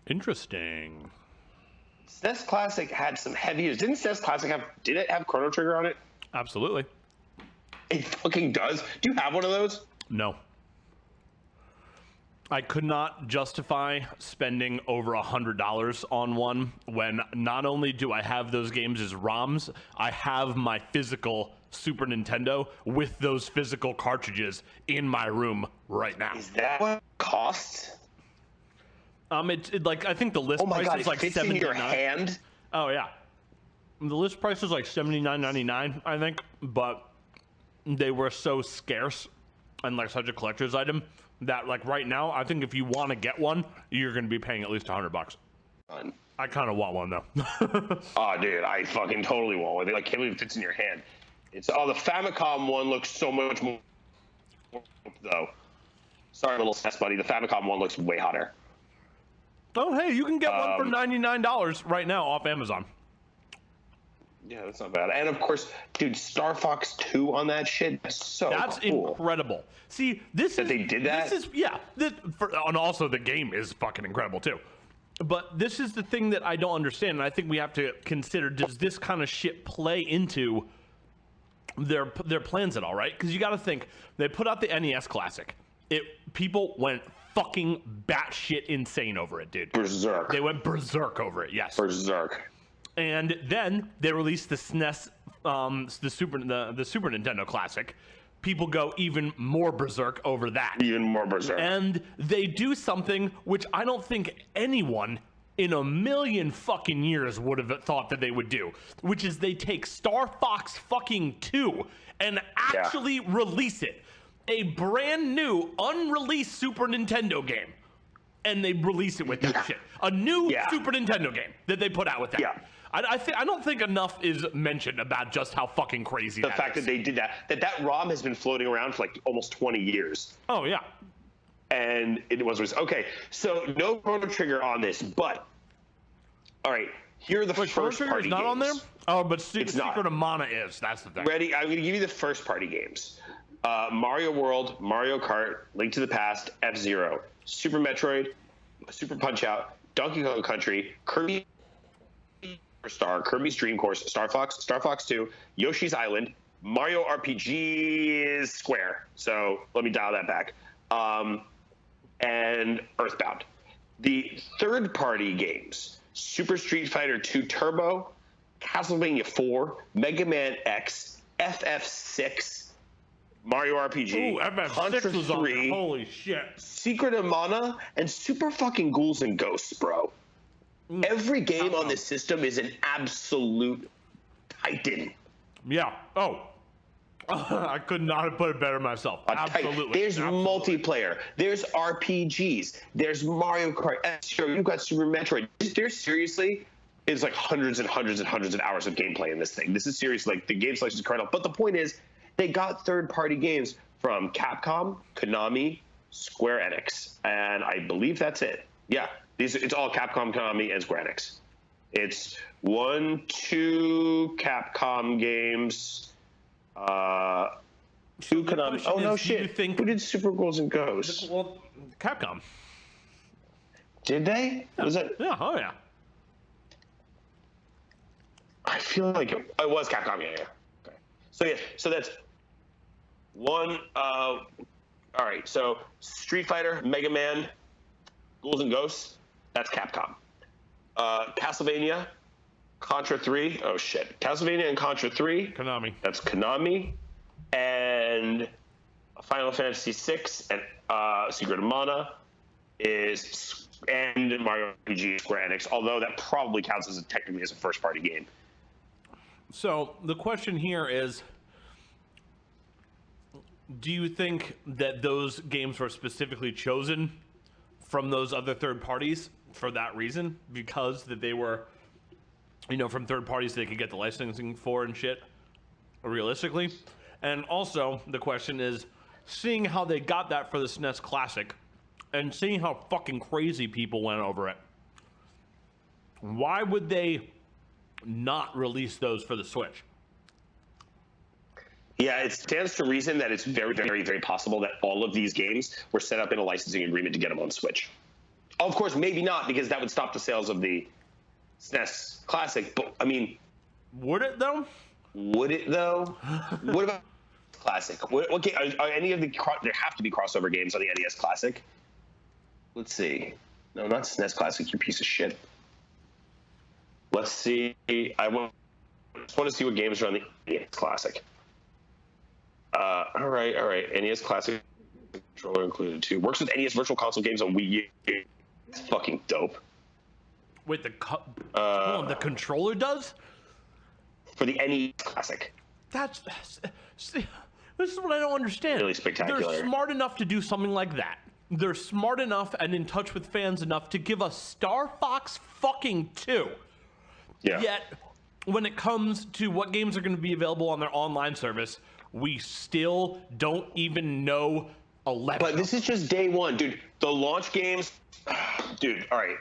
Interesting. SNES Classic had some heavy use. Didn't SNES Classic did it have Chrono Trigger on it? Absolutely. It fucking does. Do you have one of those? No. I could not justify spending over $100 on one when not only do I have those games as ROMs, I have my physical Super Nintendo with those physical cartridges in my room right now. Is that what it costs? It like, I think the list price is like $79. In your hand? Oh yeah, the list price is like $79.99, I think, but they were so scarce and like such a collector's item that like right now, I think if you want to get one, you're going to be paying at least $100. I kind of want one though. Oh, dude, I fucking totally want one. They like can't believe it fits in your hand. The Famicom one looks so much more though. Sorry, little SNES buddy. The Famicom one looks way hotter. Oh, hey, you can get one for $99 right now off Amazon. Yeah, that's not bad. And of course, dude, Star Fox 2 on that shit. That's cool. Incredible. See, they did that? And also the game is fucking incredible too. But this is the thing that I don't understand, and I think we have to consider, does this kind of shit play into their plans at all, right? Because you got to think, they put out the NES Classic. People went fucking batshit insane over it, dude. Berserk. They went berserk over it, yes. Berserk. And then they released the SNES, the Super Nintendo Classic. People go even more berserk over that. Even more berserk. And they do something which I don't think anyone in a million fucking years would have thought that they would do, which is they take Star Fox fucking 2 and actually release it. A brand new, unreleased Super Nintendo game. And they release it with that shit. A new Super Nintendo game that they put out with that. Yeah. I don't think enough is mentioned about just how fucking crazy the fact that they did that ROM has been floating around for like almost 20 years. Oh yeah. And it was okay. So no Chrono Trigger on this, but all right, here are the first party games. Not on there? Oh, but Secret of Mana is. That's the thing. Ready? I'm going to give you the first party games. Mario World, Mario Kart, Link to the Past, F-Zero, Super Metroid, Super Punch-Out, Donkey Kong Country, Kirby Superstar, Kirby's Dream Course, Star Fox 2, Yoshi's Island, Mario RPG is Square. So let me dial that back. And Earthbound. The third-party games, Super Street Fighter 2 Turbo, Castlevania 4, Mega Man X, FF6, Mario RPG, Ooh, FF6 was on there. Holy shit. Secret of Mana, and Super fucking Ghouls and Ghosts, bro. Every game on this system is an absolute titan. Yeah. Oh. I could not have put it better myself. Absolutely. There's multiplayer. There's RPGs. There's Mario Kart. Sure, you've got Super Metroid. There's seriously is like hundreds and hundreds and hundreds of hours of gameplay in this thing. This is seriously like the game selection is incredible. But the point is, they got third-party games from Capcom, Konami, Square Enix, and I believe that's it. Yeah, it's all Capcom, Konami, and Square Enix. It's 2 Capcom games. 2 Konami. Oh no, shit! Who did Super Ghouls and Ghosts? Well, Capcom. Did they? Yeah. Was it? Yeah. Oh yeah. I feel like it was Capcom. Yeah. Okay. So that's 1. All right. So Street Fighter, Mega Man, Ghouls and Ghosts. That's Capcom. Castlevania. Contra 3. Oh shit. Castlevania and Contra 3. Konami. That's Konami. And Final Fantasy 6 and Secret of Mana and Mario RPG Square Enix, although that probably counts as technically as a first party game. So the question here is, do you think that those games were specifically chosen from those other third parties for that reason? Because that they were, from third parties they could get the licensing for and shit, realistically? And also, the question is, seeing how they got that for the SNES Classic, and seeing how fucking crazy people went over it, why would they not release those for the Switch? Yeah, it stands to reason that it's very, very, very possible that all of these games were set up in a licensing agreement to get them on Switch. Of course, maybe not, because that would stop the sales of the SNES Classic, but, I mean... Would it, though? Would it, though? What about Classic? Okay, are any of the... There have to be crossover games on the NES Classic. Let's see. No, not SNES Classic, you piece of shit. Let's see. I just want to see what games are on the NES Classic. All right. NES Classic controller included too. Works with NES Virtual Console games on Wii U. It's fucking dope. Wait, the controller does? For the NES Classic. See, this is what I don't understand. Really spectacular. They're smart enough to do something like that. They're smart enough and in touch with fans enough to give us Star Fox fucking 2. Yeah. Yet, when it comes to what games are going to be available on their online service, we still don't even know 11. But this is just day one, dude. The launch games, dude. All right.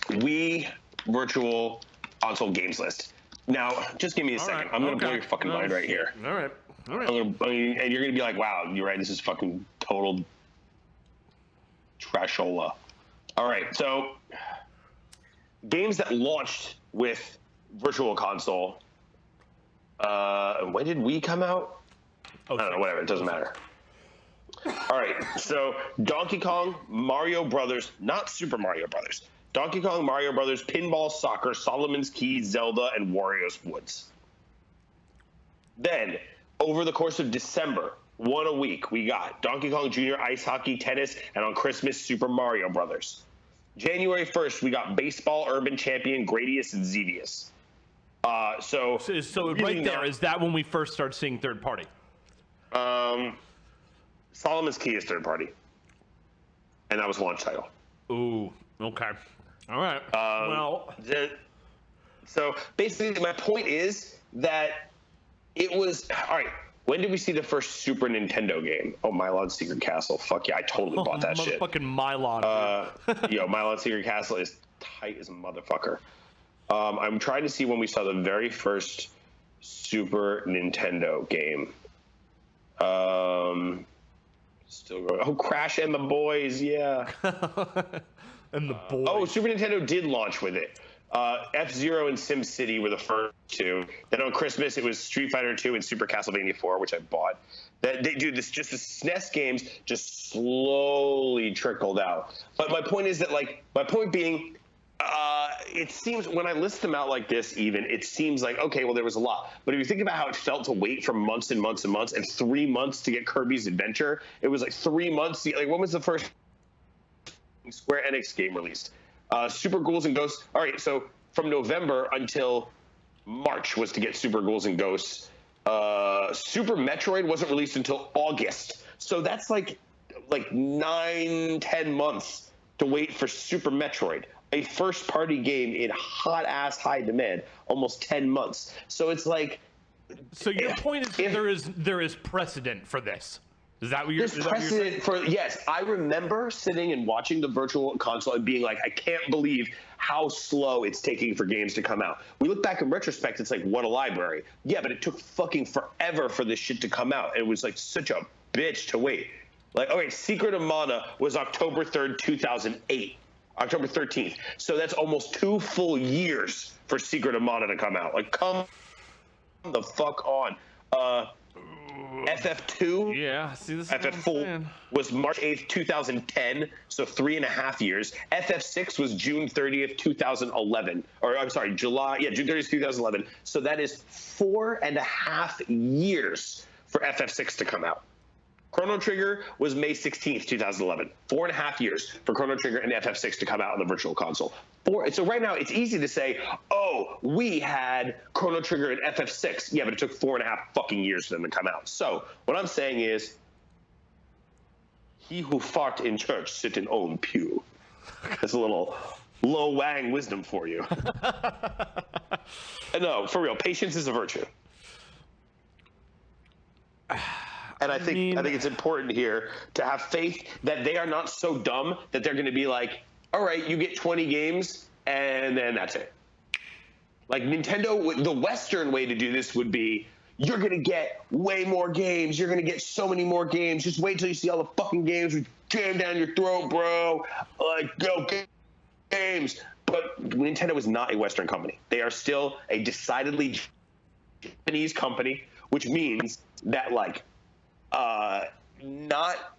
Wii Virtual Console games list. Now, just give me a second. Right. I'm gonna blow your fucking mind right here. All right. And you're gonna be like, "Wow, you're right. This is fucking total trashola." All right. So, games that launched with Virtual Console. When did Wii come out? I don't know, whatever, it doesn't matter. All right, so Donkey Kong, Mario Brothers, not Super Mario Brothers. Donkey Kong, Mario Brothers, Pinball Soccer, Solomon's Key, Zelda, and Wario's Woods. Then, over the course of December, one a week, we got Donkey Kong Jr. Ice Hockey, Tennis, and on Christmas, Super Mario Brothers. January 1st, we got Baseball, Urban Champion, Gradius, and Xevious. So right there, is that when we first start seeing third party? Solomon's Key is third party, and that was launch title. Ooh, okay, all right. So basically, my point is that it was all right. When did we see the first Super Nintendo game? Oh, Milon's Secret Castle. Fuck yeah, I totally bought that shit. Fucking Milon. Milon's Secret Castle is tight as a motherfucker. I'm trying to see when we saw the very first Super Nintendo game. Still going. Oh, Crash and the Boys, yeah. And the boys. Oh, Super Nintendo did launch with it. F-Zero and SimCity were the first two. Then on Christmas, it was Street Fighter 2 and Super Castlevania 4, which I bought. That they do this. Just the SNES games just slowly trickled out. But my point is that, like, my point being, it seems when I list them out like this, even it seems like okay, well, there was a lot. But if you think about how it felt to wait for months and months and months, and 3 months to get Kirby's Adventure, it was like 3 months. Like, when was the first Square Enix game released? Super Ghouls and Ghosts. All right, so from November until March was to get Super Ghouls and Ghosts. Super Metroid wasn't released until August. So that's like 9-10 months to wait for Super Metroid, a first-party game in hot-ass high demand, almost 10 months. So it's like... So your point is there is precedent for this. Is that what you're saying? There's precedent for, yes. I remember sitting and watching the Virtual Console and being like, I can't believe how slow it's taking for games to come out. We look back in retrospect, it's like, what a library. Yeah, but it took fucking forever for this shit to come out. It was like such a bitch to wait. Like, all right, Secret of Mana was October 3rd, 2008. October 13th. So that's almost 2 full years for Secret of Mana to come out. Like, come the fuck on. FF2, yeah, see, this is FF4 was March 8th, 2010, so 3.5 years. FF6 was June 30th, 2011, or I'm sorry, June 30th, 2011. So that is 4.5 years for FF6 to come out. Chrono Trigger was May 16th, 2011. 4.5 years for Chrono Trigger and FF6 to come out on the Virtual Console. So right now, it's easy to say, oh, we had Chrono Trigger and FF6. Yeah, but it took 4.5 fucking years for them to come out. So what I'm saying is, he who fart in church sit in own pew. That's a little Lo Wang wisdom for you. No, for real, patience is a virtue. And I think it's important here to have faith that they are not so dumb that they're going to be like, all right, you get 20 games, and then that's it. Like, Nintendo, the Western way to do this would be, you're going to get way more games. You're going to get so many more games. Just wait till you see all the fucking games we jam down your throat, bro. Like, go games. But Nintendo is not a Western company. They are still a decidedly Japanese company, which means that, like, not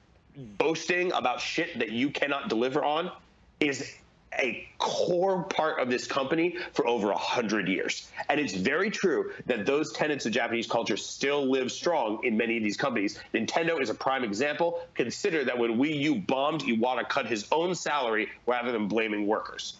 boasting about shit that you cannot deliver on is a core part of this company for over 100 years. And it's very true that those tenets of Japanese culture still live strong in many of these companies. Nintendo is a prime example. Consider that when Wii U bombed, Iwata cut his own salary rather than blaming workers.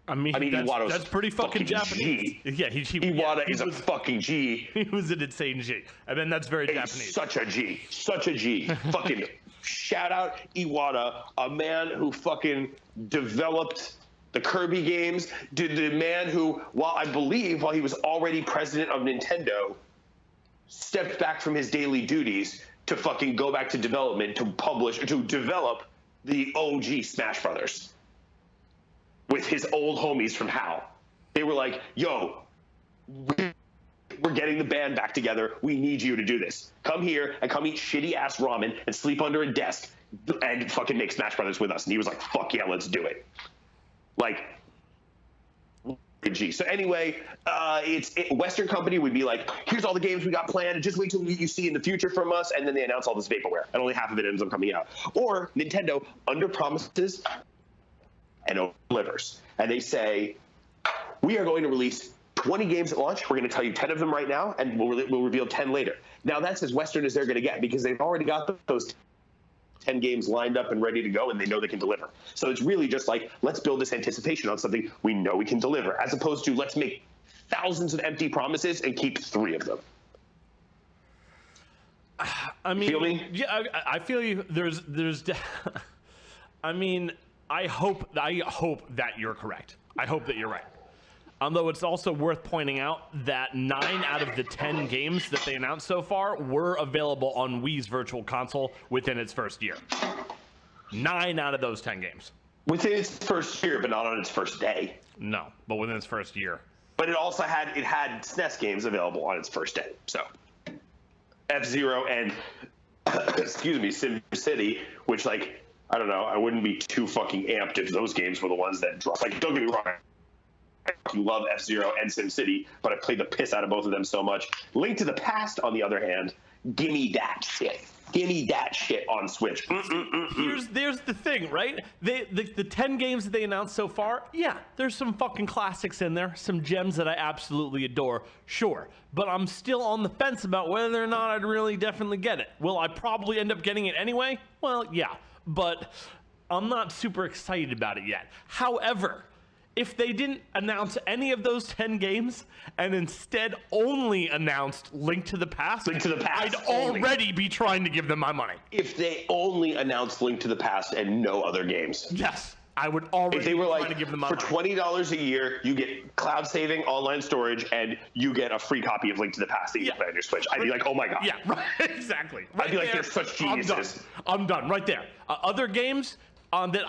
I mean that's pretty fucking Japanese. G. Yeah, Iwata is a fucking G. He was an insane G. I mean, that's very Japanese. Such a G. Such a G. Fucking shout out Iwata, a man who fucking developed the Kirby games, the man who, while he was already president of Nintendo, stepped back from his daily duties to fucking go back to development, to develop the OG Smash Brothers. With his old homies from HAL. They were like, yo, we're getting the band back together. We need you to do this. Come here and come eat shitty-ass ramen and sleep under a desk and fucking make Smash Brothers with us. And he was like, fuck yeah, let's do it. Like, G. So anyway, Western company would be like, here's all the games we got planned, and just wait till you see in the future from us, and then they announce all this vaporware, and only half of it ends up coming out. Or Nintendo under-promises and delivers. And they say, we are going to release 20 games at launch. We're going to tell you 10 of them right now, and we'll reveal 10 later. Now, that's as Western as they're going to get because they've already got those 10 games lined up and ready to go, and they know they can deliver. So it's really just like, let's build this anticipation on something we know we can deliver, as opposed to let's make thousands of empty promises and keep 3 of them. I mean, feel me? Yeah, I feel you. I mean, I hope that you're correct. I hope that you're right. Although it's also worth pointing out that 9 out of the 10 games that they announced so far were available on Wii's Virtual Console within its first year. 9 out of those 10 games. Within its first year, but not on its first day. No, but within its first year. But it also had SNES games available on its first day. So F-Zero and SimCity, which like I don't know. I wouldn't be too fucking amped if those games were the ones that drop. Like, don't get me wrong. I love F-Zero and SimCity, but I played the piss out of both of them so much. Link to the Past, on the other hand, give me that shit. Give me that shit on Switch. There's the thing, right? The 10 games that they announced so far, yeah, there's some fucking classics in there, some gems that I absolutely adore, sure. But I'm still on the fence about whether or not I'd really definitely get it. Will I probably end up getting it anyway? Well, yeah, but I'm not super excited about it yet. However, if they didn't announce any of those 10 games and instead only announced Link to the Past, I'd already be trying to give them my money. If they only announced Link to the Past and no other games. Yes, I would already if they were like, to give them my for money. $20 a year, you get cloud saving, online storage, and you get a free copy of Link to the Past that you can play on your Switch. I'd be like, oh my God. Yeah, right, exactly. Right I'd be like, there, they're such geniuses. I'm done, right there. Other games that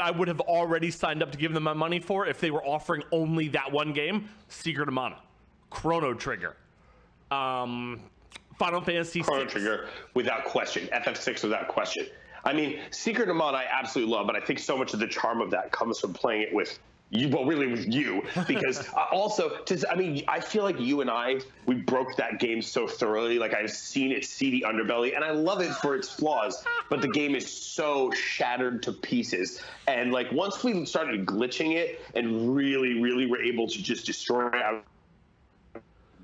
I would have already signed up to give them my money for if they were offering only that one game: Secret of Mana, Chrono Trigger, Final Fantasy Chrono 6. Trigger, without question. FF6 without question. I mean, Secret of Mana I absolutely love, but I think so much of the charm of that comes from playing it with you, well, really with you, because I feel like you and we broke that game so thoroughly. Like, I've seen its seedy underbelly, and I love it for its flaws, but the game is so shattered to pieces. And like, once we started glitching it and really, really were able to just destroy it,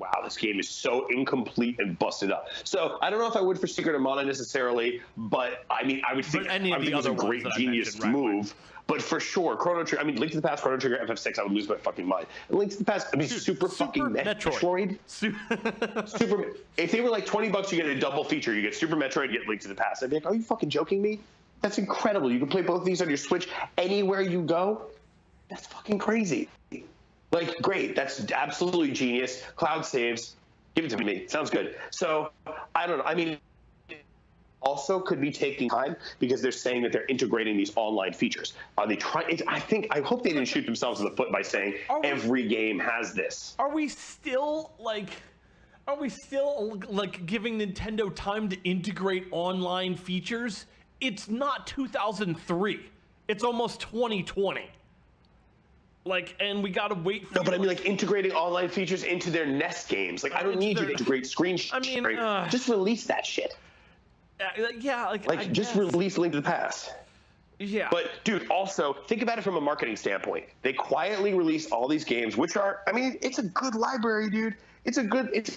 wow, this game is so incomplete and busted up. So I don't know if I would for Secret of Mana necessarily, but I mean, I would think it was a great genius move. But for sure, Chrono Trigger, I mean, Link to the Past, Chrono Trigger, FF6, I would lose my fucking mind. And Link to the Past, I mean, Super Metroid. Super, if they were like $20, you get a double feature. You get Super Metroid, you get Link to the Past. I'd be like, are you fucking joking me? That's incredible. You can play both of these on your Switch anywhere you go. That's fucking crazy. Like, great. That's absolutely genius. Cloud saves. Give it to me. Sounds good. So, I don't know. I mean, also could be taking time because they're saying that they're integrating these online features. Are they trying? I hope they didn't shoot themselves in the foot by saying every game has this. Are we still giving Nintendo time to integrate online features? It's not 2003. It's almost 2020. Like, and we gotta wait for. No, but I mean, like, integrating online features into their NES games. Like, I don't need you to integrate screen sharing. I mean, just release that shit. Yeah, just release Link to the Past. Yeah. But, dude, also, think about it from a marketing standpoint. They quietly release all these games, which are, I mean, it's a good library, dude. It's a good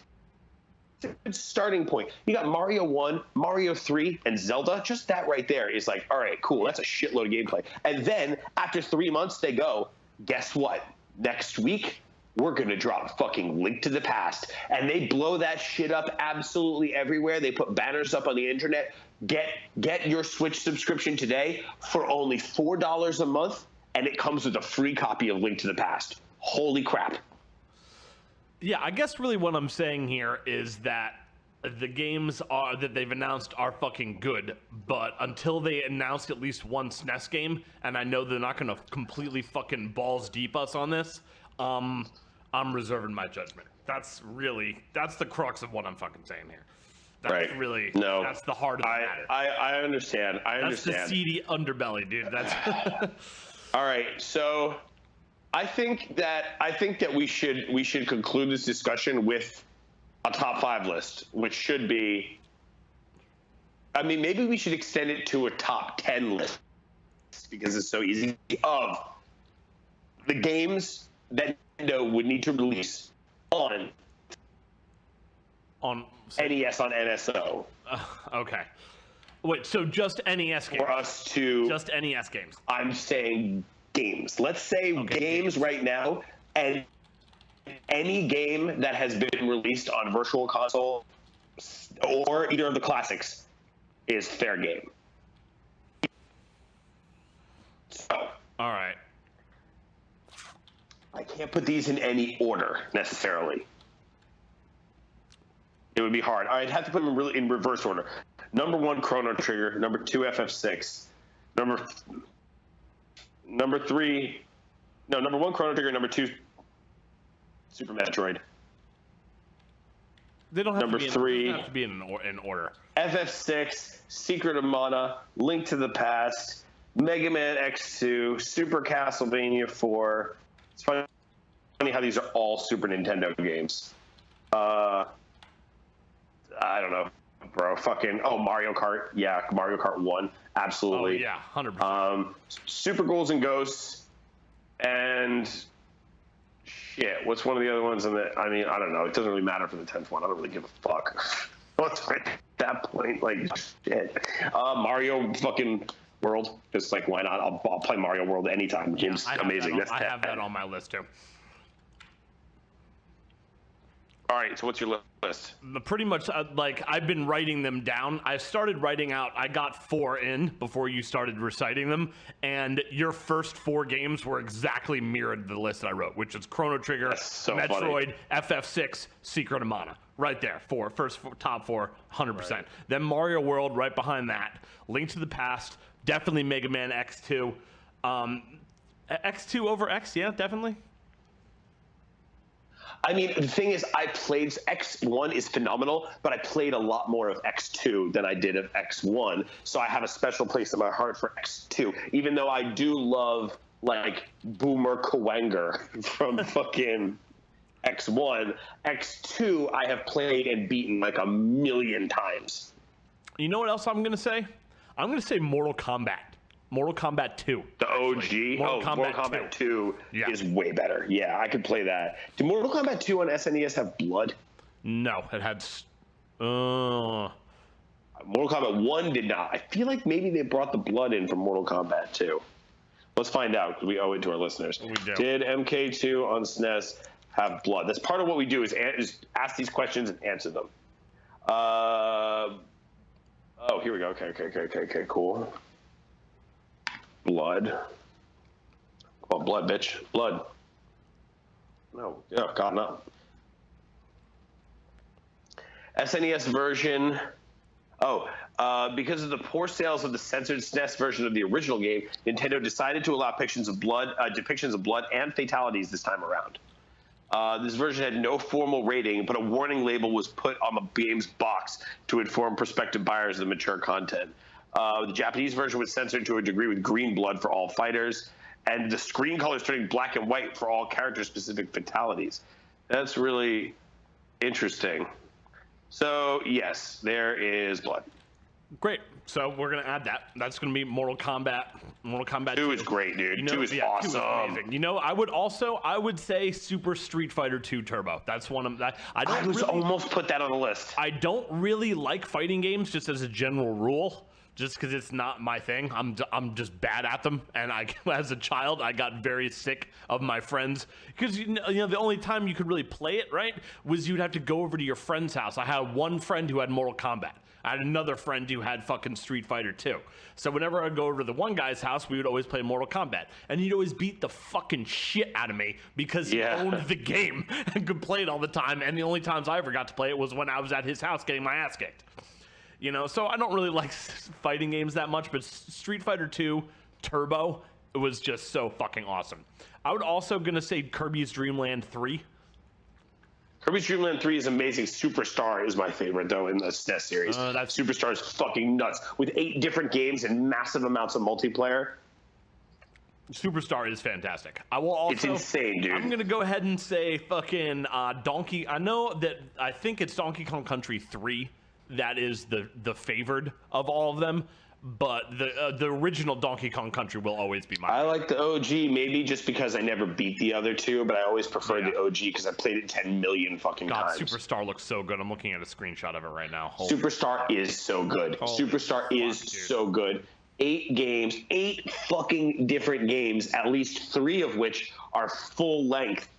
starting point. You got Mario 1, Mario 3, and Zelda. Just that right there is like, all right, cool. That's a shitload of gameplay. And then, after 3 months, they go, guess what? Next week, we're going to drop fucking Link to the Past. And they blow that shit up absolutely everywhere. They put banners up on the internet. Get your Switch subscription today for only $4 a month, and it comes with a free copy of Link to the Past. Holy crap. Yeah, I guess really what I'm saying here is that the games that they've announced are fucking good, but until they announce at least one SNES game, and I know they're not going to completely fucking balls deep us on this, I'm reserving my judgment. That's the crux of what I'm fucking saying here. That's that's the heart of the matter. I understand. That's the seedy underbelly, dude. That's all right. So I think that we should conclude this discussion with a top 5 list, which should be, I mean, maybe we should extend it to a top 10 list because it's so easy, of the games that Nintendo would need to release on NES, on NSO. Okay. Wait, so just NES games? For us to... Just NES games. I'm saying games. Let's say games right now, and any game that has been released on Virtual Console or either of the classics is fair game. So, all right. I can't put these in any order necessarily. It would be hard. I'd have to put them in reverse order. Number 1, Chrono Trigger. Number 2, FF6. Number 3. No, number 1, Chrono Trigger. Number 2, Super Metroid. They don't have Number to be 3. They don't have to be in order. FF6, Secret of Mana, Link to the Past, Mega Man X2, Super Castlevania 4. It's funny how these are all Super Nintendo games. I don't know, bro. Mario Kart. Yeah, Mario Kart 1. Absolutely. Oh, yeah, 100%. Super Ghouls and Ghosts. And shit, what's one of the other ones? I don't know. It doesn't really matter for the 10th one. I don't really give a fuck. What's at that point? Like, shit. Mario fucking World. Just like, why not? I'll play Mario World anytime. The game's amazing. I have that on my list too. All right, so what's your list? Pretty much, I've been writing them down. I started writing out, I got 4 in before you started reciting them, and your first 4 games were exactly mirrored the list that I wrote, which is Chrono Trigger, Metroid, FF6, Secret of Mana. Right there, top 4, 100%. Right. Then Mario World right behind that. Link to the Past, definitely Mega Man X2. X2 over X, yeah, definitely. I mean, the thing is, X1 is phenomenal, but I played a lot more of X2 than I did of X1, so I have a special place in my heart for X2, even though I do love, like, Boomer Kawanger from fucking X1. X2 I have played and beaten like a million times. You know what else I'm going to say? I'm going to say Mortal Kombat. Mortal Kombat 2. The OG? Mortal Kombat 2 is way better. Yeah, I could play that. Did Mortal Kombat 2 on SNES have blood? No, it had... Mortal Kombat 1 did not. I feel like maybe they brought the blood in from Mortal Kombat 2. Let's find out, because we owe it to our listeners. We do. Did MK2 on SNES have blood? That's part of what we do, is ask these questions and answer them. Oh, here we go. Okay, cool. Blood. Oh, blood, bitch. Blood. No. Oh, God, no. SNES version. Because of the poor sales of the censored SNES version of the original game, Nintendo decided to allow depictions of blood and fatalities this time around. This version had no formal rating, but a warning label was put on the game's box to inform prospective buyers of the mature content. The Japanese version was censored to a degree with green blood for all fighters, and the screen colors turning black and white for all character-specific fatalities. That's really interesting. So, yes, there is blood. Great. So we're going to add that. That's going to be Mortal Kombat 2. 2 is great, dude. 2 is awesome. 2 is amazing. You know, I would say Super Street Fighter 2 Turbo. That's one of that. I almost put that on the list. I don't really like fighting games just as a general rule. Just because it's not my thing. I'm just bad at them, and as a child I got very sick of my friends, because you know the only time you could really play it right was you'd have to go over to your friend's house. I had one friend who had Mortal Kombat. I had another friend who had fucking Street Fighter 2. So whenever I'd go over to the one guy's house, we would always play Mortal Kombat, and he'd always beat the fucking shit out of me because he owned the game and could play it all the time. And the only times I ever got to play it was when I was at his house getting my ass kicked. You know, so I don't really like fighting games that much, but Street Fighter 2 Turbo, it was just so fucking awesome. I would also gonna say Kirby's Dream Land 3. Kirby's Dream Land 3 is amazing. Superstar is my favorite, though, in the SNES series. Superstar is fucking nuts. With 8 different games and massive amounts of multiplayer. Superstar is fantastic. I will also... It's insane, dude. I'm gonna go ahead and say fucking Donkey... I think it's Donkey Kong Country 3. That is the favored of all of them, but the original Donkey Kong Country will always be mine. I like the OG, maybe just because I never beat the other two, but I always preferred the OG because I played it 10 million fucking times. Superstar looks so good. I'm looking at a screenshot of it right now. Superstar is so good. Superstar is so good. 8 games, 8 fucking different games, at least 3 of which are full length,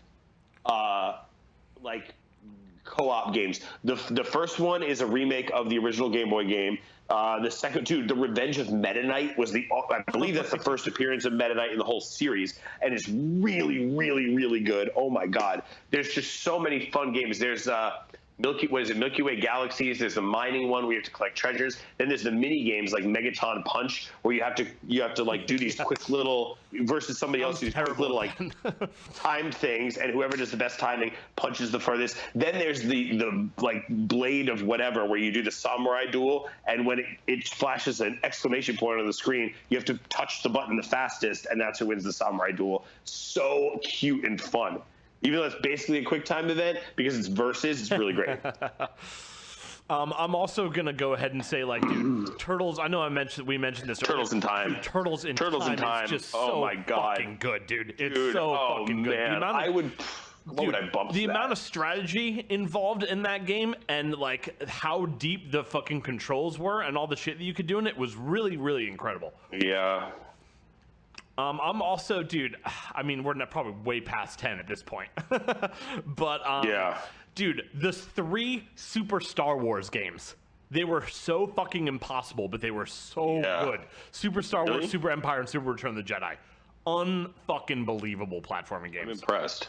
co-op games. The first one is a remake of the original Game Boy game. The second two, The Revenge of Meta Knight, was I believe that's the first appearance of Meta Knight in the whole series, and it's really, really, really good. Oh my god, there's just so many fun games. There's Milky Way Galaxies. There's the mining one where you have to collect treasures. Then there's the mini games like Megaton Punch, where you have to like do these quick little versus somebody else who's quick little like timed things, and whoever does the best timing punches the furthest. Then there's the like blade of whatever, where you do the samurai duel, and when it flashes an exclamation point on the screen, you have to touch the button the fastest, and that's who wins the samurai duel. So cute and fun. Even though it's basically a quick time event, because it's versus, it's really great. I'm also gonna go ahead and say, like, dude, Turtles. I know we mentioned this. Turtles in Time. Dude, Turtles in Time is just oh so my God. fucking good, dude. It's so fucking good. Man. What would I bump the amount of strategy involved in that game, and like how deep the fucking controls were, and all the shit that you could do in it was really, really incredible. Yeah. I'm also, dude, I mean, we're not probably way past 10 at this point. But, yeah. Dude, the 3 Super Star Wars games, they were so fucking impossible, but they were so good. Super Star Wars, Super Empire, and Super Return of the Jedi. Unfucking believable platforming games. I'm impressed.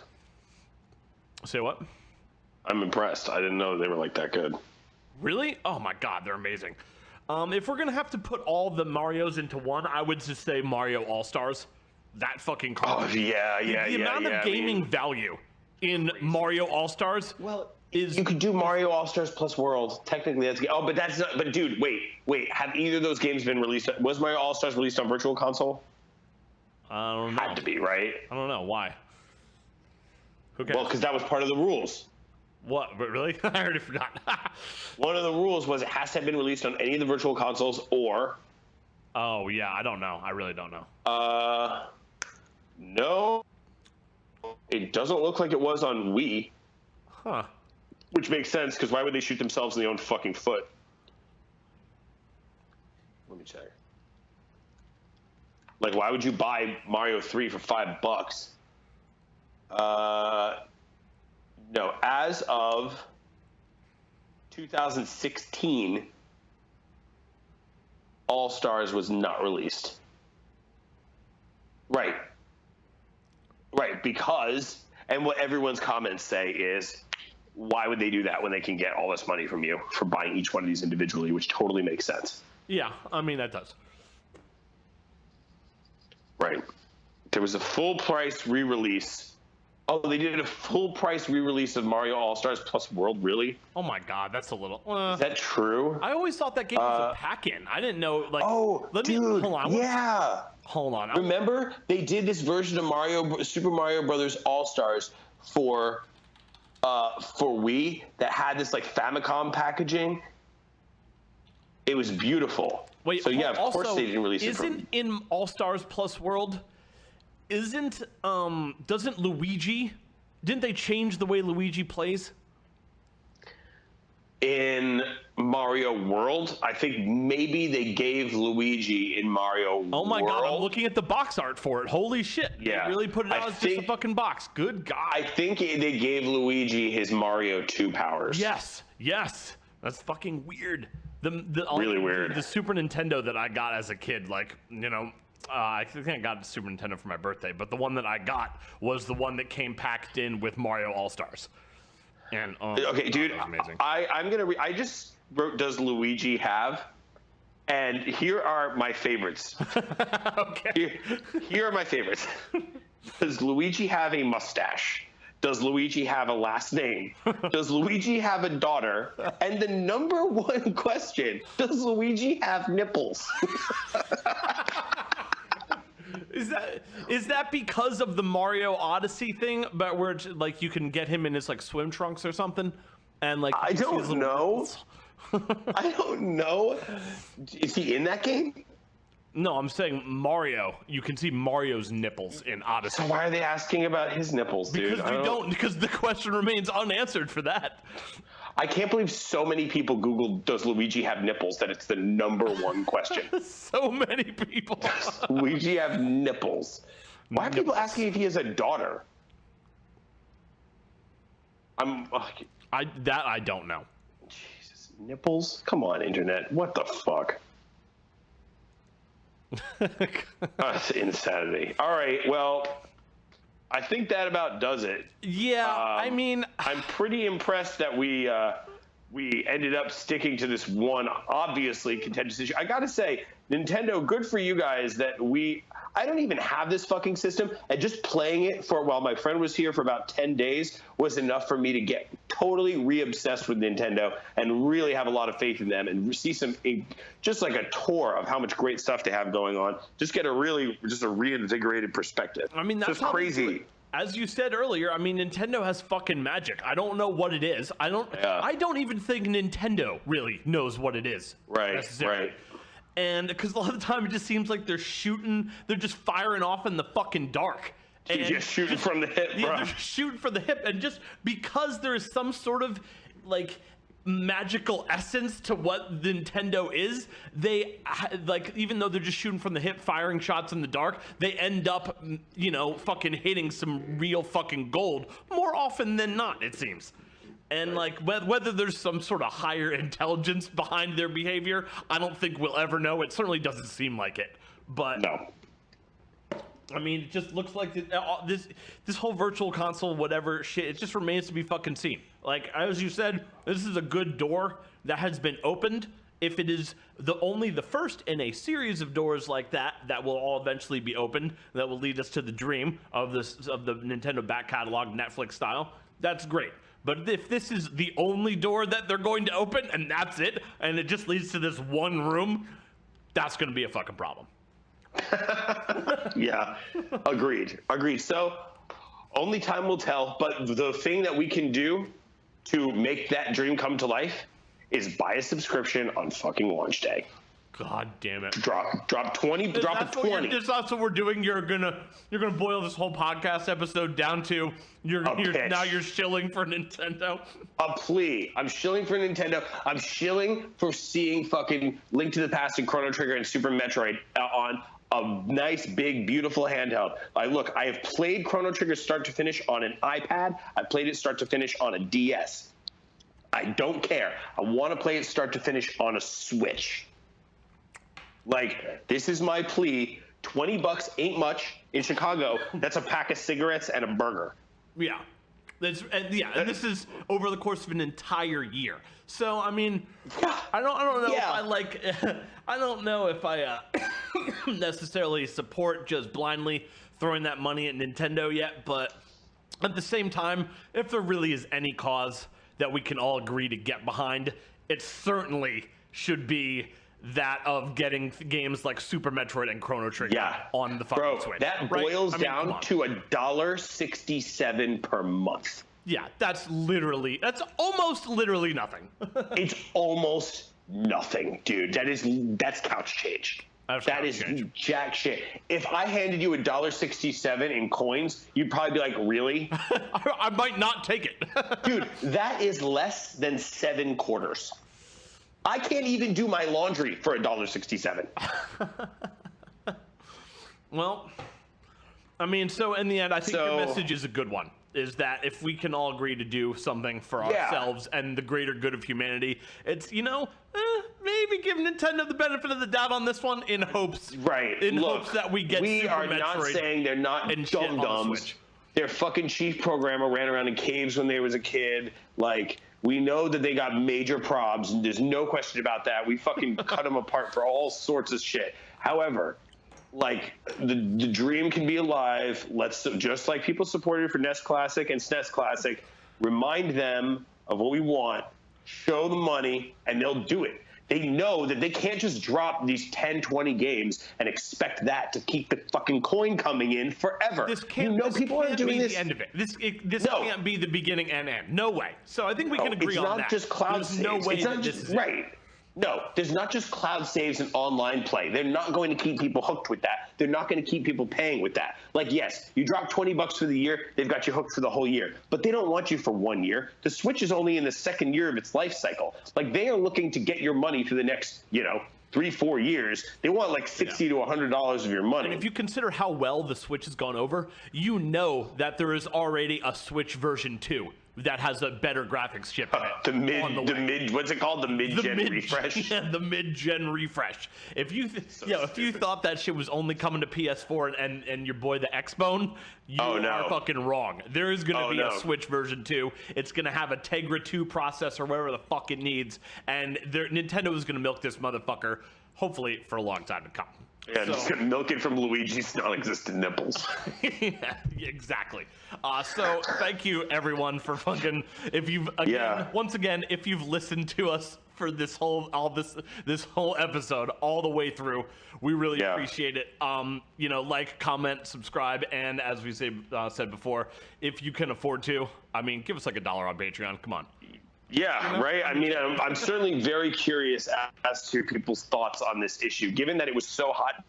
Say what? I'm impressed. I didn't know they were like that good. Really? Oh my God, they're amazing. If we're gonna have to put all the Marios into one, I would just say Mario All-Stars. That fucking cartridge. Oh yeah. The amount of gaming value in Mario All-Stars. Well, you could do Mario All-Stars plus World. Technically, that's but that's not. But dude, wait. Have either of those games been released? Was Mario All-Stars released on Virtual Console? I don't know. Had to be, right? I don't know why. Okay. Well, because that was part of the rules. What? But really? I already forgot. One of the rules was it has to have been released on any of the virtual consoles or... Oh, yeah. I don't know. I really don't know. No. It doesn't look like it was on Wii. Huh. Which makes sense, because why would they shoot themselves in the own fucking foot? Let me check. Like, why would you buy Mario 3 for $5? No, as of 2016, All-Stars was not released. Right, because, and what everyone's comments say is, why would they do that when they can get all this money from you for buying each one of these individually, which totally makes sense. Yeah, I mean, that does. Right. There was a full-price re-release. Oh, they did a full-price re-release of Mario All-Stars plus World, really? Oh my God, that's a little... Is that true? I always thought that game was a pack-in. I didn't know, like... Oh, dude, yeah. Hold on. Remember, they did this version of Super Mario Brothers All-Stars for Wii that had this, like, Famicom packaging. It was beautiful. Wait, so, yeah, of course they didn't release it. Isn't in All-Stars plus World... doesn't Luigi, didn't they change the way Luigi plays? In Mario World, I think maybe they gave Luigi in Mario World. Oh my God, I'm looking at the box art for it. Holy shit. Yeah. They really put it out as just a fucking box. Good God. I think they gave Luigi his Mario 2 powers. Yes. That's fucking weird. Really weird. The Super Nintendo that I got as a kid, like, you know, I think I got a Super Nintendo for my birthday, but the one that I got was the one that came packed in with Mario All-Stars. And okay, dude, amazing. I just wrote, does Luigi have? And here are my favorites. Okay. Here are my favorites. Does Luigi have a mustache? Does Luigi have a last name? Does Luigi have a daughter? And the number one question, does Luigi have nipples? Is that because of the Mario Odyssey thing, but where it's, like, you can get him in his, like, swim trunks or something, and like I don't know. I don't know. Is he in that game? No, I'm saying Mario. You can see Mario's nipples in Odyssey. So why are they asking about his nipples, dude? Because the question remains unanswered for that. I can't believe so many people Googled, does Luigi have nipples, that it's the number one question. So many people. Does Luigi have nipples? Why are people asking if he has a daughter? I don't know. Jesus, nipples? Come on, internet. What the fuck? That's insanity. All right, well, I think that about does it. Yeah, I mean, I'm pretty impressed that we ended up sticking to this one obviously contentious issue. I gotta say, Nintendo, good for you guys that I don't even have this fucking system, and just playing it while my friend was here for about 10 days was enough for me to get totally re-obsessed with Nintendo and really have a lot of faith in them and see just like a tour of how much great stuff they have going on. Just get a reinvigorated perspective. I mean, that's just crazy. As you said earlier, I mean, Nintendo has fucking magic. I don't know what it is. I don't even think Nintendo really knows what it is. Right. And because a lot of the time it just seems like they're just firing off in the fucking dark. And just shooting from the hip, bro. Yeah, they're just shooting from the hip. And just because there is some sort of like magical essence to what Nintendo is, they like, even though they're just shooting from the hip, firing shots in the dark, they end up, fucking hitting some real fucking gold more often than not, it seems. And like whether there's some sort of higher intelligence behind their behavior, I don't think we'll ever know. It certainly doesn't seem like it. But no. I mean, it just looks like this whole virtual console, whatever shit, it just remains to be fucking seen. Like, as you said, this is a good door that has been opened. If it is only the first in a series of doors like that will all eventually be opened, that will lead us to the dream of the Nintendo back catalog, Netflix style, that's great. But if this is the only door that they're going to open and that's it, and it just leads to this one room, that's going to be a fucking problem. Yeah, agreed. So only time will tell, but the thing that we can do to make that dream come to life is buy a subscription on fucking launch day. God damn it. Drop 20, drop a 20. That's what we're doing. You're gonna boil this whole podcast episode down to now you're shilling for Nintendo. A plea. I'm shilling for Nintendo. I'm shilling for seeing fucking Link to the Past and Chrono Trigger and Super Metroid on a nice, big, beautiful handheld. I have played Chrono Trigger start to finish on an iPad. I played it start to finish on a DS. I don't care. I want to play it start to finish on a Switch. Like, this is my plea. $20 ain't much in Chicago. That's a pack of cigarettes and a burger. Yeah. And this is over the course of an entire year. So, I mean, I don't know I don't know if I necessarily support just blindly throwing that money at Nintendo yet, but at the same time, if there really is any cause that we can all agree to get behind, it certainly should be that of getting games like Super Metroid and Chrono Trigger on the fucking Switch. That boils down to $1.67 per month. Yeah, that's almost literally nothing. It's almost nothing, dude. That's couch change. That is jack shit. If I handed you $1.67 in coins, you'd probably be like, really? I might not take it. Dude, that is less than 7 quarters. I can't even do my laundry for $1.67. Well, I mean, so in the end, I think your message is a good one. Is that if we can all agree to do something for ourselves and the greater good of humanity, it's, maybe give Nintendo the benefit of the doubt on this one in hopes, hopes that we get We Super are Metroid not saying they're not dum-dums. Their fucking chief programmer ran around in caves when they was a kid. Like, we know that they got major probs, and there's no question about that. We fucking cut them apart for all sorts of shit. However, like, the dream can be alive. Let's, just like people supported for NES Classic and SNES Classic, remind them of what we want, show the money, and they'll do it. They know that they can't just drop these 10, 20 games and expect that to keep the fucking coin coming in forever. People are doing this. The end of it. This can't be the beginning and end. No way. So I think we can agree on that. It's not just cloud saves. No way it's not just right. No, there's not just cloud saves and online play. They're not going to keep people hooked with that. They're not going to keep people paying with that. Like, yes, you drop $20 for the year, they've got you hooked for the whole year. But they don't want you for 1 year. The Switch is only in the second year of its life cycle. Like, they are looking to get your money for the next, 3-4 years. They want like $60 to $100 of your money. And if you consider how well the Switch has gone over, you know that there is already a Switch version 2 that has a better graphics chip in it. What's it called? The mid-gen refresh? Yeah, the mid-gen refresh. If you thought that shit was only coming to PS4 and your boy the Xbone, you are fucking wrong. There is going to be a Switch version 2. It's going to have a Tegra 2 processor, whatever the fuck it needs, and Nintendo is going to milk this motherfucker, hopefully for a long time to come. Yeah, just gonna milk it from Luigi's non-existent nipples. Yeah, exactly. So thank you everyone for fucking, if you've once again, if you've listened to us for this whole episode all the way through, we really appreciate it. Like, comment, subscribe, and as we said before, if you can afford to, give us like $1 on Patreon. Come on. Yeah, right. I'm certainly very curious as to people's thoughts on this issue. Given that it was so hot,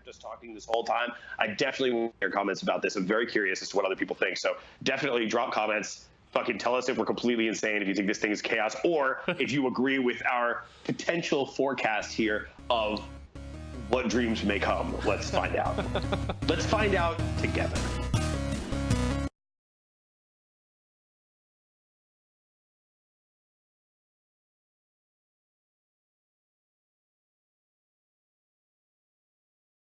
just talking this whole time, I definitely want to hear comments about this. I'm very curious as to what other people think. So definitely drop comments. Fucking tell us if we're completely insane, if you think this thing is chaos, or if you agree with our potential forecast here of what dreams may come. Let's find out. Let's find out together.